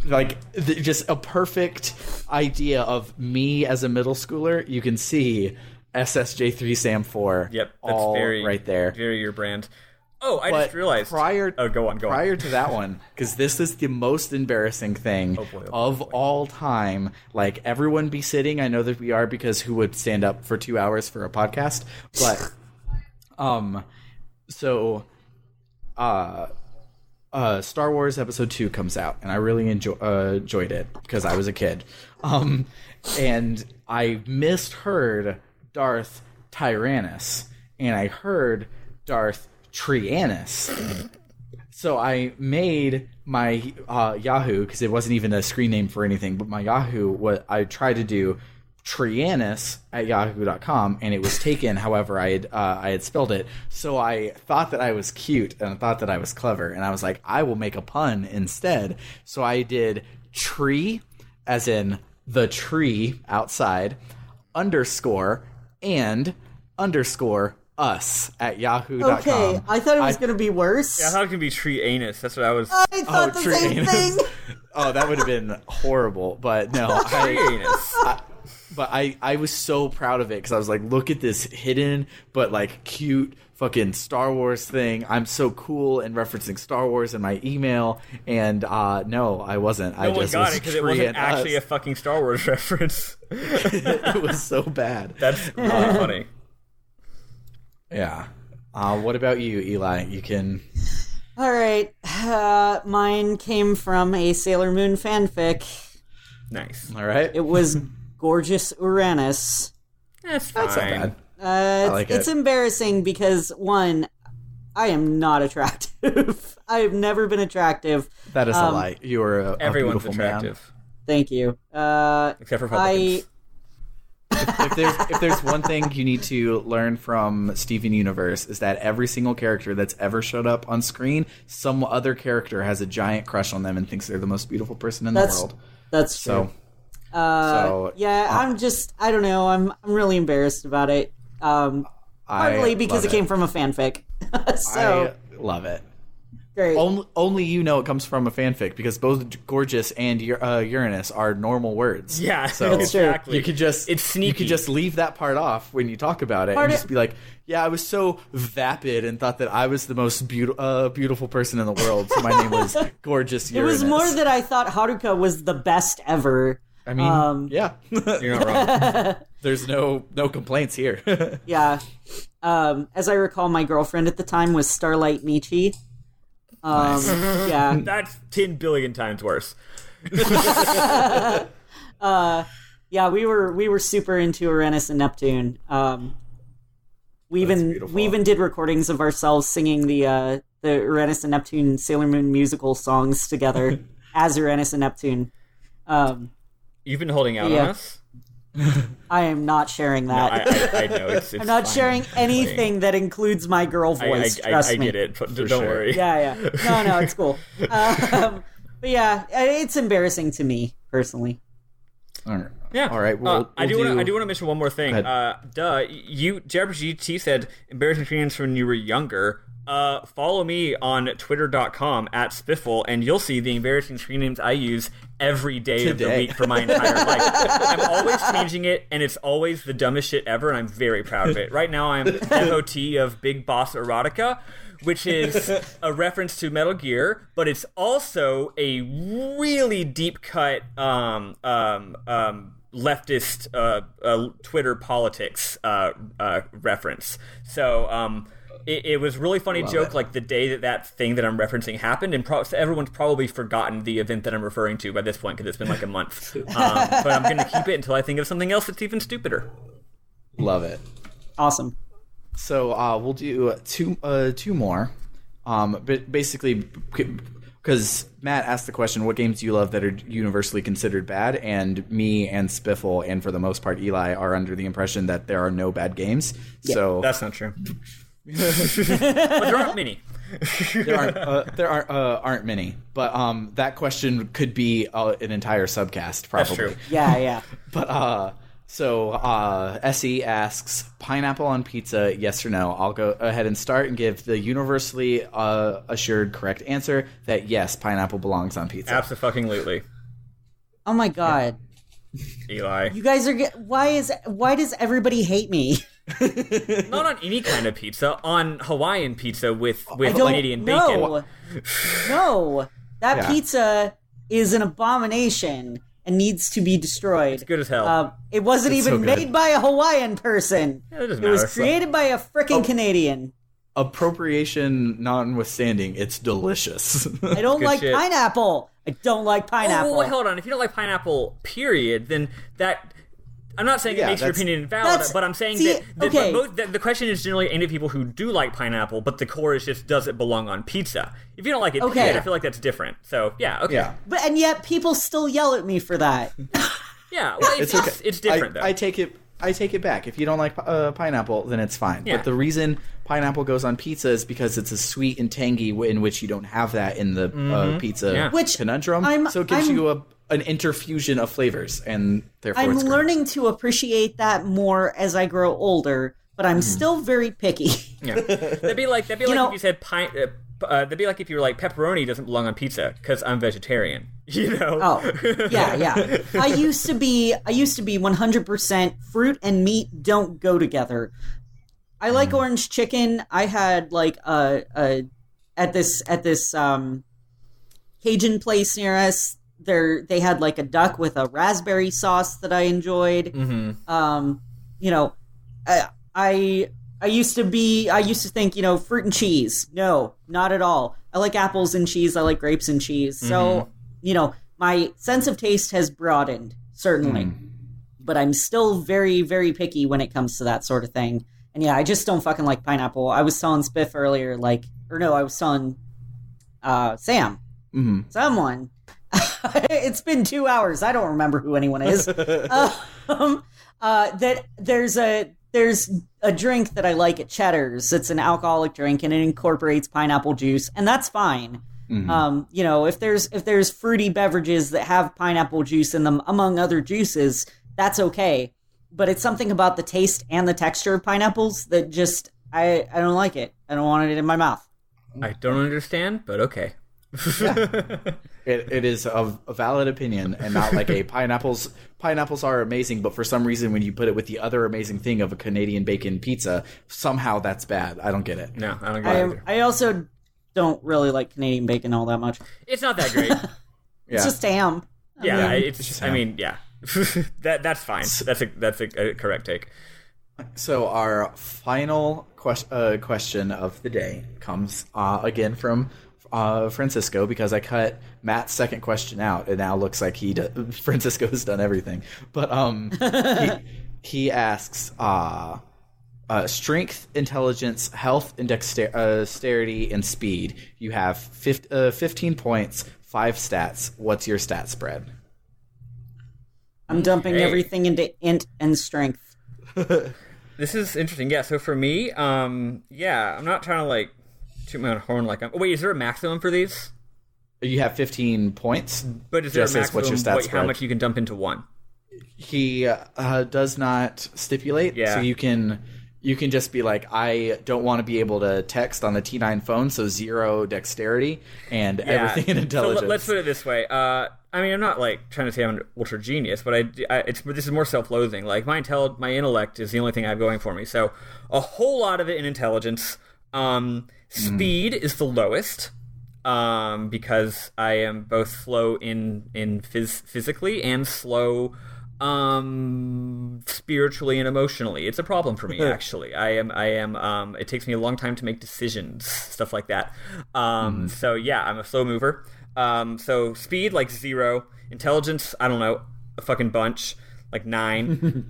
like just a perfect idea of me as a middle schooler. You can see SSJ3 Sam 4. Yep, that's all very right there. Very your brand. Oh, I just realized. Go on. Prior to that one, because this is the most embarrassing thing of all time. Like, everyone be sitting. I know that we are, because who would stand up for 2 hours for a podcast? But, Star Wars Episode 2 comes out, and I really enjoyed it because I was a kid. And I misheard Darth Tyrannus, and I heard Darth Trianus. So I made my Yahoo, because it wasn't even a screen name for anything, but my Yahoo, I tried to do Trianus at yahoo.com, and it was taken. However, I had spelled it, so I thought that I was cute and I thought that I was clever, and I was like, I will make a pun instead. So I did tree, as in the tree outside, underscore and underscore us at yahoo.com. Okay, I thought it was going to be worse. Yeah, I thought it could be tree anus. That's what I was. I thought the same thing. Oh, that would have been horrible, but no. But I was so proud of it, because I was like, look at this hidden but like cute fucking Star Wars thing. I'm so cool and referencing Star Wars in my email. And no, I wasn't. No one got it because it wasn't actually a fucking Star Wars reference. It was so bad. That's really funny. Yeah. What about you, Eli? You can. All right. Mine came from a Sailor Moon fanfic. Nice. All right. It was Gorgeous Uranus. That's fine. That's not bad. I like it's embarrassing because, one, I am not attractive. I have never been attractive. That is a lie. You are a everyone's beautiful attractive. Man. Thank you. Except for Republicans. If there's one thing you need to learn from Steven Universe, is that every single character that's ever showed up on screen, some other character has a giant crush on them and thinks they're the most beautiful person in the world. That's true. I don't know. I'm really embarrassed about it. Partly because it came from a fanfic. So I love it. Great. Only you know it comes from a fanfic because both gorgeous and Uranus are normal words. Yeah, so exactly. You could just leave that part off when you talk about it and just be like, yeah, I was so vapid and thought that I was the most beautiful person in the world, so my name was gorgeous Uranus. It was more that I thought Haruka was the best ever. I mean, yeah. You're not wrong. There's no complaints here. Yeah. As I recall, my girlfriend at the time was Starlight Michi. Nice. Yeah. That's 10 billion times worse. Yeah, we were super into Uranus and Neptune. We even did recordings of ourselves singing the Uranus and Neptune Sailor Moon musical songs together as Uranus and Neptune. You've been holding out on us? I am not sharing that. No, I know. It's I'm not sharing anything that includes my girl voice. Trust me. I get it. Don't worry. Yeah. No, it's cool. But yeah, it's embarrassing to me personally. All right. Yeah. All right. I do want to mention one more thing. JRPGT said embarrassing experience when you were younger. Follow me on twitter.com @Spiffle, and you'll see the embarrassing screen names I use every day of the week for my entire life. I'm always changing it, and it's always the dumbest shit ever, and I'm very proud of it. Right now, I'm devotee of Big Boss Erotica, which is a reference to Metal Gear, but it's also a really deep cut leftist Twitter politics reference. So it was really funny joke, like the day that thing that I'm referencing happened, and everyone's probably forgotten the event that I'm referring to by this point because it's been like a month. But I'm going to keep it until I think of something else that's even stupider. Love it. Awesome. So we'll do two more. But basically, because Matt asked the question, what games do you love that are universally considered bad? And me and Spiffle, and for the most part Eli, are under the impression that there are no bad games. Yeah, so that's not true. But there aren't many. there aren't many. But that question could be an entire subcast, probably. That's true. Yeah. But so Essie asks, pineapple on pizza, yes or no? I'll go ahead and start and give the universally assured correct answer that yes, pineapple belongs on pizza. Absolutely. Oh my god. Eli. You guys are why does everybody hate me? Not on any kind of pizza, on Hawaiian pizza with Canadian bacon. No. That pizza is an abomination and needs to be destroyed. It's good as hell. It wasn't even made by a Hawaiian person. Yeah, it was created by a frickin' Canadian. Appropriation notwithstanding, it's delicious. I don't like pineapple. I don't like pineapple. Oh, wait, hold on. If you don't like pineapple, period, then that... I'm not saying it makes your opinion invalid, but I'm saying that the question is generally aimed at people who do like pineapple, but the core is just, does it belong on pizza? If you don't like it, period, I feel like that's different. So, yeah, okay. Yeah. And yet people still yell at me for that. Yeah, well, it's different, though. I take it back. If you don't like pineapple, then it's fine. Yeah. But the reason pineapple goes on pizza is because it's a sweet and tangy in which you don't have that in the pizza conundrum. So it gives you an interfusion of flavors, and therefore I'm learning to appreciate that more as I grow older, but I'm still very picky. Yeah, that'd be like if you said that'd be like if you were like pepperoni doesn't belong on pizza because I'm vegetarian. You know? Oh, yeah. I used to be 100% fruit and meat don't go together. I like orange chicken. I had like at this Cajun place near us. They had like a duck with a raspberry sauce that I enjoyed. Mm-hmm. I used to think, fruit and cheese. No, not at all. I like apples and cheese. I like grapes and cheese. So, my sense of taste has broadened, certainly. But I'm still very, very picky when it comes to that sort of thing. And yeah, I just don't fucking like pineapple. I was telling Spiff earlier, I was telling Sam. Mm-hmm. Someone. It's been 2 hours. I don't remember who anyone is. That there's a drink that I like at Cheddar's. It's an alcoholic drink and it incorporates pineapple juice, and that's fine. Mm-hmm. If there's fruity beverages that have pineapple juice in them, among other juices, that's okay. But it's something about the taste and the texture of pineapples that just I don't like it. I don't want it in my mouth. I don't understand, but okay. Yeah. It is a valid opinion, and not like a pineapples. Pineapples are amazing, but for some reason, when you put it with the other amazing thing of a Canadian bacon pizza, somehow that's bad. I don't get it. No, I don't get it either. I also don't really like Canadian bacon all that much. It's not that great. It's just ham. I mean, that's fine. That's a correct take. So our final question of the day comes again from Francisco, because I cut Matt's second question out. It now looks like Francisco's done everything. But he asks, strength, intelligence, health, and dexterity, and speed. You have 15 points, 5 stats. What's your stat spread? I'm dumping everything into int and strength. This is interesting. Yeah, so for me, I'm not trying to toot my own horn like I'm... Wait, is there a maximum for these? You have 15 points. But is there a maximum what's your stat spread? How much you can dump into one? He does not stipulate, so you can just be like, I don't want to be able to text on the T9 phone, so 0 dexterity and everything in intelligence. So let's put it this way. I mean, I'm not trying to say I'm an ultra genius, but this is more self-loathing. Like my intellect is the only thing I have going for me. So a whole lot of it in intelligence. Speed is the lowest, because I am both slow in physically and slow spiritually and emotionally. It's a problem for me, actually. I am it takes me a long time to make decisions, stuff like that. So yeah, I'm a slow mover. So speed 0, intelligence, I don't know, a fucking bunch, 9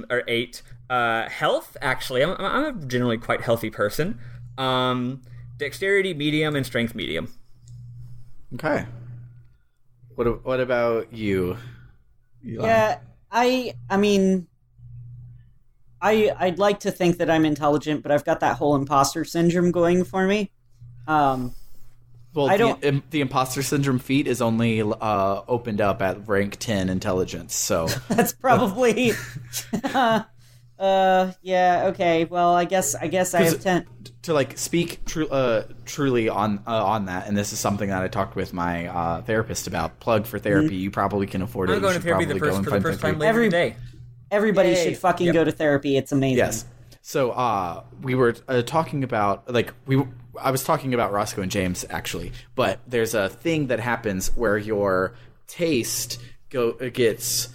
or 8. Health, actually, I'm a generally quite healthy person. Dexterity medium and strength medium. Okay. What about you, Eli? Yeah, I mean, I'd like to think that I'm intelligent, but I've got that whole imposter syndrome going for me. Well, the imposter syndrome feat is only opened up at rank 10 intelligence, so that's probably. Yeah. Okay. Well, I guess I have 10 to speak truly on that, and this is something that I talked with my therapist about. Plug for therapy. You probably can afford it. I'm going to therapy for the first time later today. Everybody should fucking go to therapy. It's amazing. Yes. So we were talking about I was talking about Roscoe and James, actually, but there's a thing that happens where your taste gets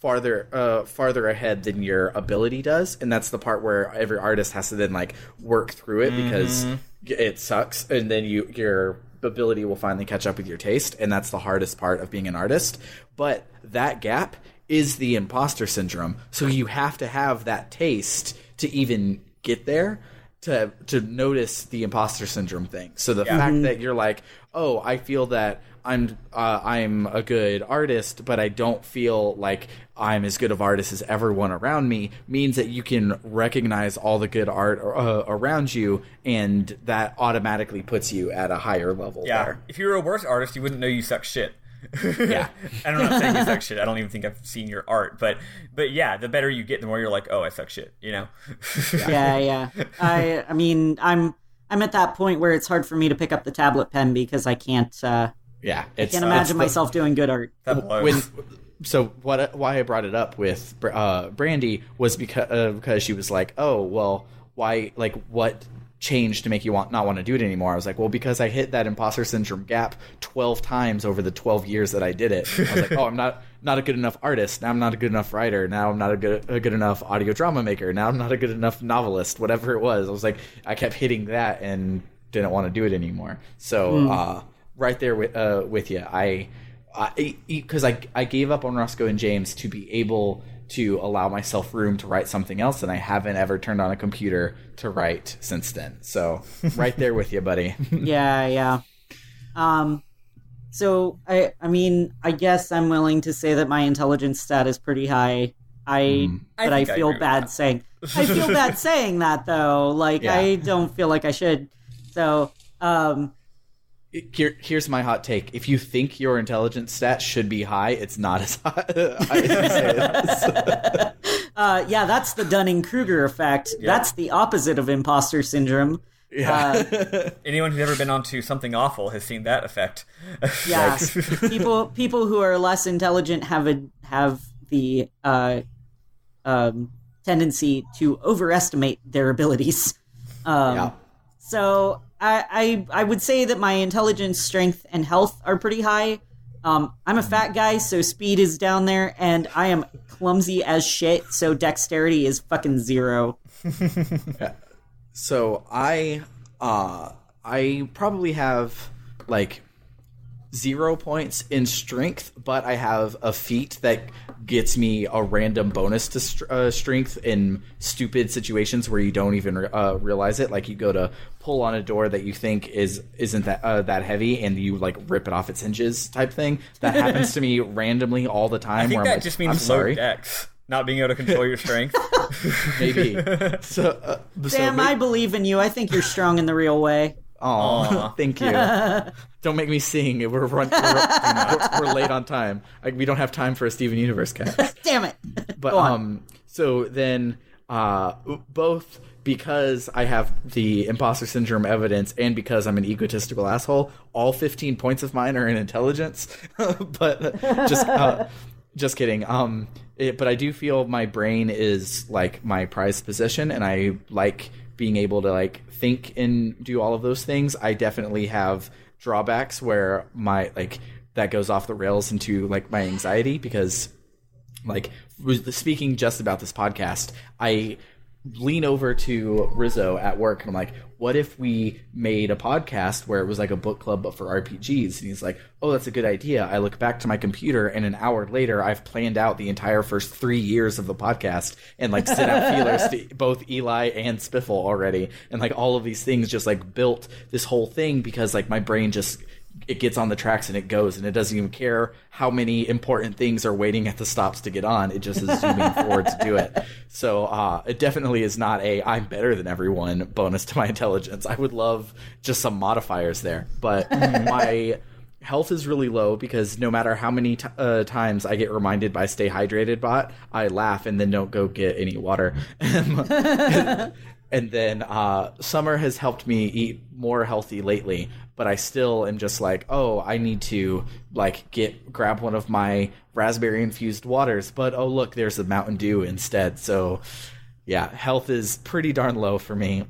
farther ahead than your ability does, and that's the part where every artist has to then work through it because it sucks, and then your ability will finally catch up with your taste, and that's the hardest part of being an artist. But that gap is the imposter syndrome, so you have to have that taste to even get there, to notice the imposter syndrome thing. So the fact that you're oh, I feel that I'm a good artist, but I don't feel like I'm as good of artist as everyone around me, means that you can recognize all the good art around you, and that automatically puts you at a higher level. Yeah, there. If you were a worse artist, you wouldn't know you suck shit. Yeah. And I'm not saying you suck shit. I don't even think I've seen your art, but yeah, the better you get, the more you're oh, I suck shit, Yeah. I mean, I'm at that point where it's hard for me to pick up the tablet pen because I can't. I can't imagine myself doing good art. Why I brought it up with Brandy was because she was oh, well, why, what changed to make you not want to do it anymore? I was well, because I hit that imposter syndrome gap 12 times over the 12 years that I did it. I was oh, I'm not a good enough artist. Now I'm not a good enough writer. Now I'm not a good enough audio drama maker. Now I'm not a good enough novelist, whatever it was. I was I kept hitting that and didn't want to do it anymore. So right there with you, because I gave up on Roscoe and James to be able to allow myself room to write something else, and I haven't ever turned on a computer to write since then. So right there with you, buddy. Yeah. So I mean, I guess I'm willing to say that my intelligence stat is pretty high. I feel bad saying that though. I don't feel like I should. So Here's my hot take. If you think your intelligence stat should be high, it's not as high as you say it is. Yeah, that's the Dunning-Kruger effect. Yep. That's the opposite of imposter syndrome. Yeah. Anyone who's ever been onto something awful has seen that effect. Yeah. people who are less intelligent have the tendency to overestimate their abilities. So I would say that my intelligence, strength, and health are pretty high. I'm a fat guy, so speed is down there, and I am clumsy as shit, so dexterity is fucking 0. Yeah. So I probably have like 0 points in strength, but I have a feat that gets me a random bonus to strength in stupid situations where you don't even realize it. Like you go to pull on a door that you think isn't that heavy, and you like rip it off its hinges type thing. That happens to me randomly all the time. I think where that I'm like, just means low dex, not being able to control your strength. Maybe. So, Sam, I believe in you. I think you're strong in the real way. Oh, thank you. Don't make me sing. We're late on time. We don't have time for a Steven Universe cast. Damn it. But so then both because I have the imposter syndrome evidence and because I'm an egotistical asshole, all 15 points of mine are in intelligence. But just kidding. But I do feel my brain is like my prized possession, and I like being able to like think and do all of those things. I definitely have drawbacks where my that goes off the rails into like my anxiety, because like speaking just about this podcast, I lean over to Rizzo at work and I'm like, what if we made a podcast where it was like a book club but for RPGs? And he's like, oh, that's a good idea. I look back to my computer and an hour later I've planned out the entire first 3 years of the podcast and like sent out feelers to both Eli and Spiffle already, and like all of these things just like built this whole thing because like my brain just it gets on the tracks and it goes, and it doesn't even care how many important things are waiting at the stops to get on. It just is zooming forward to do it. So it definitely is not a I'm better than everyone bonus to my intelligence. I would love just some modifiers there. But my health is really low because no matter how many times I get reminded by Stay Hydrated bot, I laugh and then don't go get any water. And then summer has helped me eat more healthy lately, but I still am just like, oh, I need to like grab one of my raspberry infused waters, but oh look, there's a Mountain Dew instead. So yeah, health is pretty darn low for me.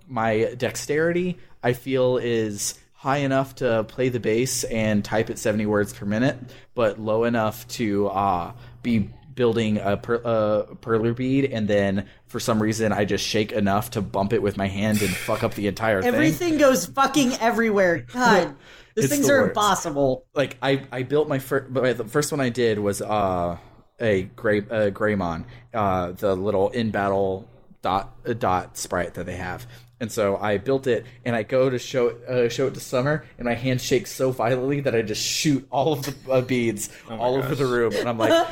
My dexterity I feel is high enough to play the bass and type at 70 words per minute, but low enough to be building a perler bead, and then for some reason I just shake enough to bump it with my hand and fuck up the entire thing. Everything goes fucking everywhere. God, these things are impossible. Like I built the first one I did was a Greymon, the little in battle dot sprite that they have. And so I built it, and I go to show it to Summer, and my hand shakes so violently that I just shoot all of the beads over the room. And I'm like,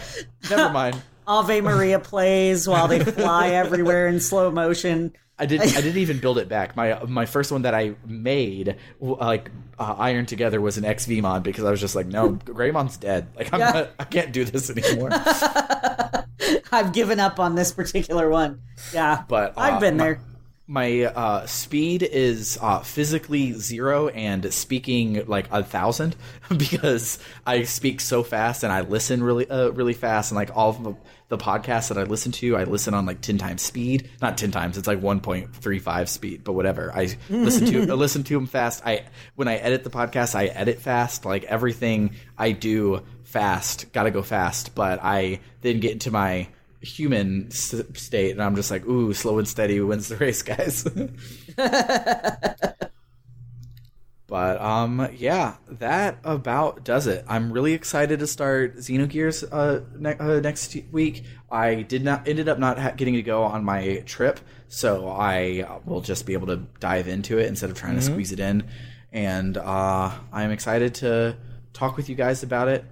never mind. Ave Maria plays while they fly everywhere in slow motion. I didn't even build it back. My first one that I made, ironed together, was an XVmon because I was just like, no, Greymon's dead. Like I can't do this anymore. I've given up on this particular one. Yeah, but I've been there. My speed is physically 0 and speaking like 1,000 because I speak so fast and I listen really fast, and like all of the podcasts that I listen on like 10 times speed. Not 10 times, it's like 1.35 speed, but whatever. I listen to them fast. When I edit the podcast, I edit fast. Like everything I do fast, gotta go fast. But I then get into my human state and I'm just like, ooh, slow and steady wins the race, guys. But yeah, that about does it. I'm really excited to start Xenogears next week. I ended up not getting to go on my trip, so I will just be able to dive into it instead of trying to squeeze it in. And I'm excited to talk with you guys about it.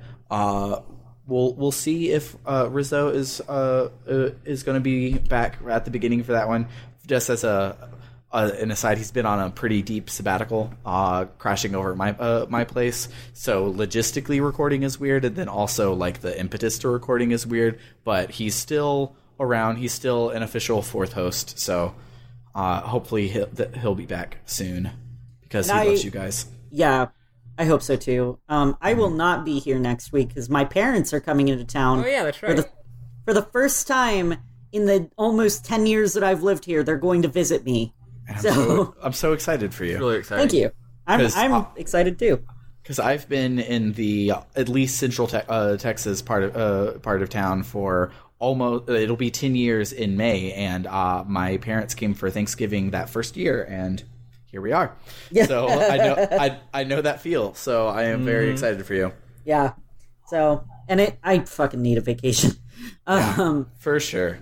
We'll see if Rizzo is going to be back at the beginning for that one. Just as an aside, he's been on a pretty deep sabbatical, crashing over at my place. So logistically, recording is weird, and then also like the impetus to recording is weird. But he's still around. He's still an official fourth host. So hopefully he'll be back soon because he loves you guys. Yeah, I hope so too. I will not be here next week because my parents are coming into town. Oh yeah, that's right. For the first time in the almost 10 years that I've lived here, they're going to visit me. And I'm so excited for you. Really excited. Thank you. I'm excited too. Because I've been in the at least central Texas part of town for almost, it'll be 10 years in May, and my parents came for Thanksgiving that first year, and here we are. Yeah. So I know that feel. So I am very excited for you. Yeah. So I fucking need a vacation. For sure.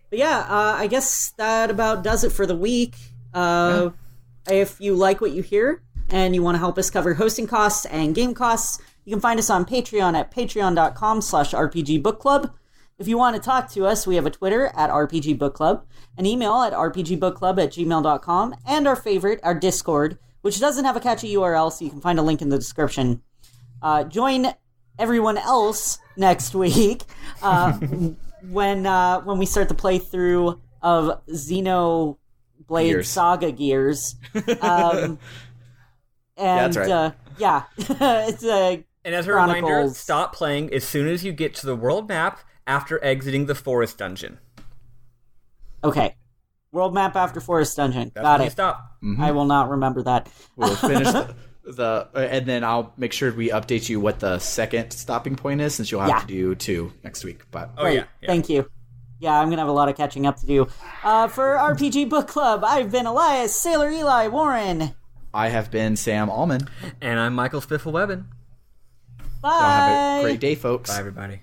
But yeah, I guess that about does it for the week. If you like what you hear and you want to help us cover hosting costs and game costs, you can find us on Patreon at patreon.com/rpgbookclub. If you want to talk to us, we have a Twitter at rpgbookclub, an email at rpgbookclub@gmail.com, and our favorite, our Discord, which doesn't have a catchy URL, so you can find a link in the description. Join everyone else next week when we start the playthrough of Xenoblade Saga Gears. And that's right. It's a and as a reminder, stop playing as soon as you get to the world map after exiting the forest dungeon. Okay. World map after forest dungeon. That's Got when it. You stop. Mm-hmm. I will not remember that. We'll finish and then I'll make sure we update you what the second stopping point is, since you'll have to do 2 next week. But yeah. Thank you. Yeah, I'm going to have a lot of catching up to do. For RPG Book Club, I've been Elias, Sailor Eli, Warren. I have been Sam Allman. And I'm Michael Spiffel-Webbin. Bye. So have a great day, folks. Bye, everybody.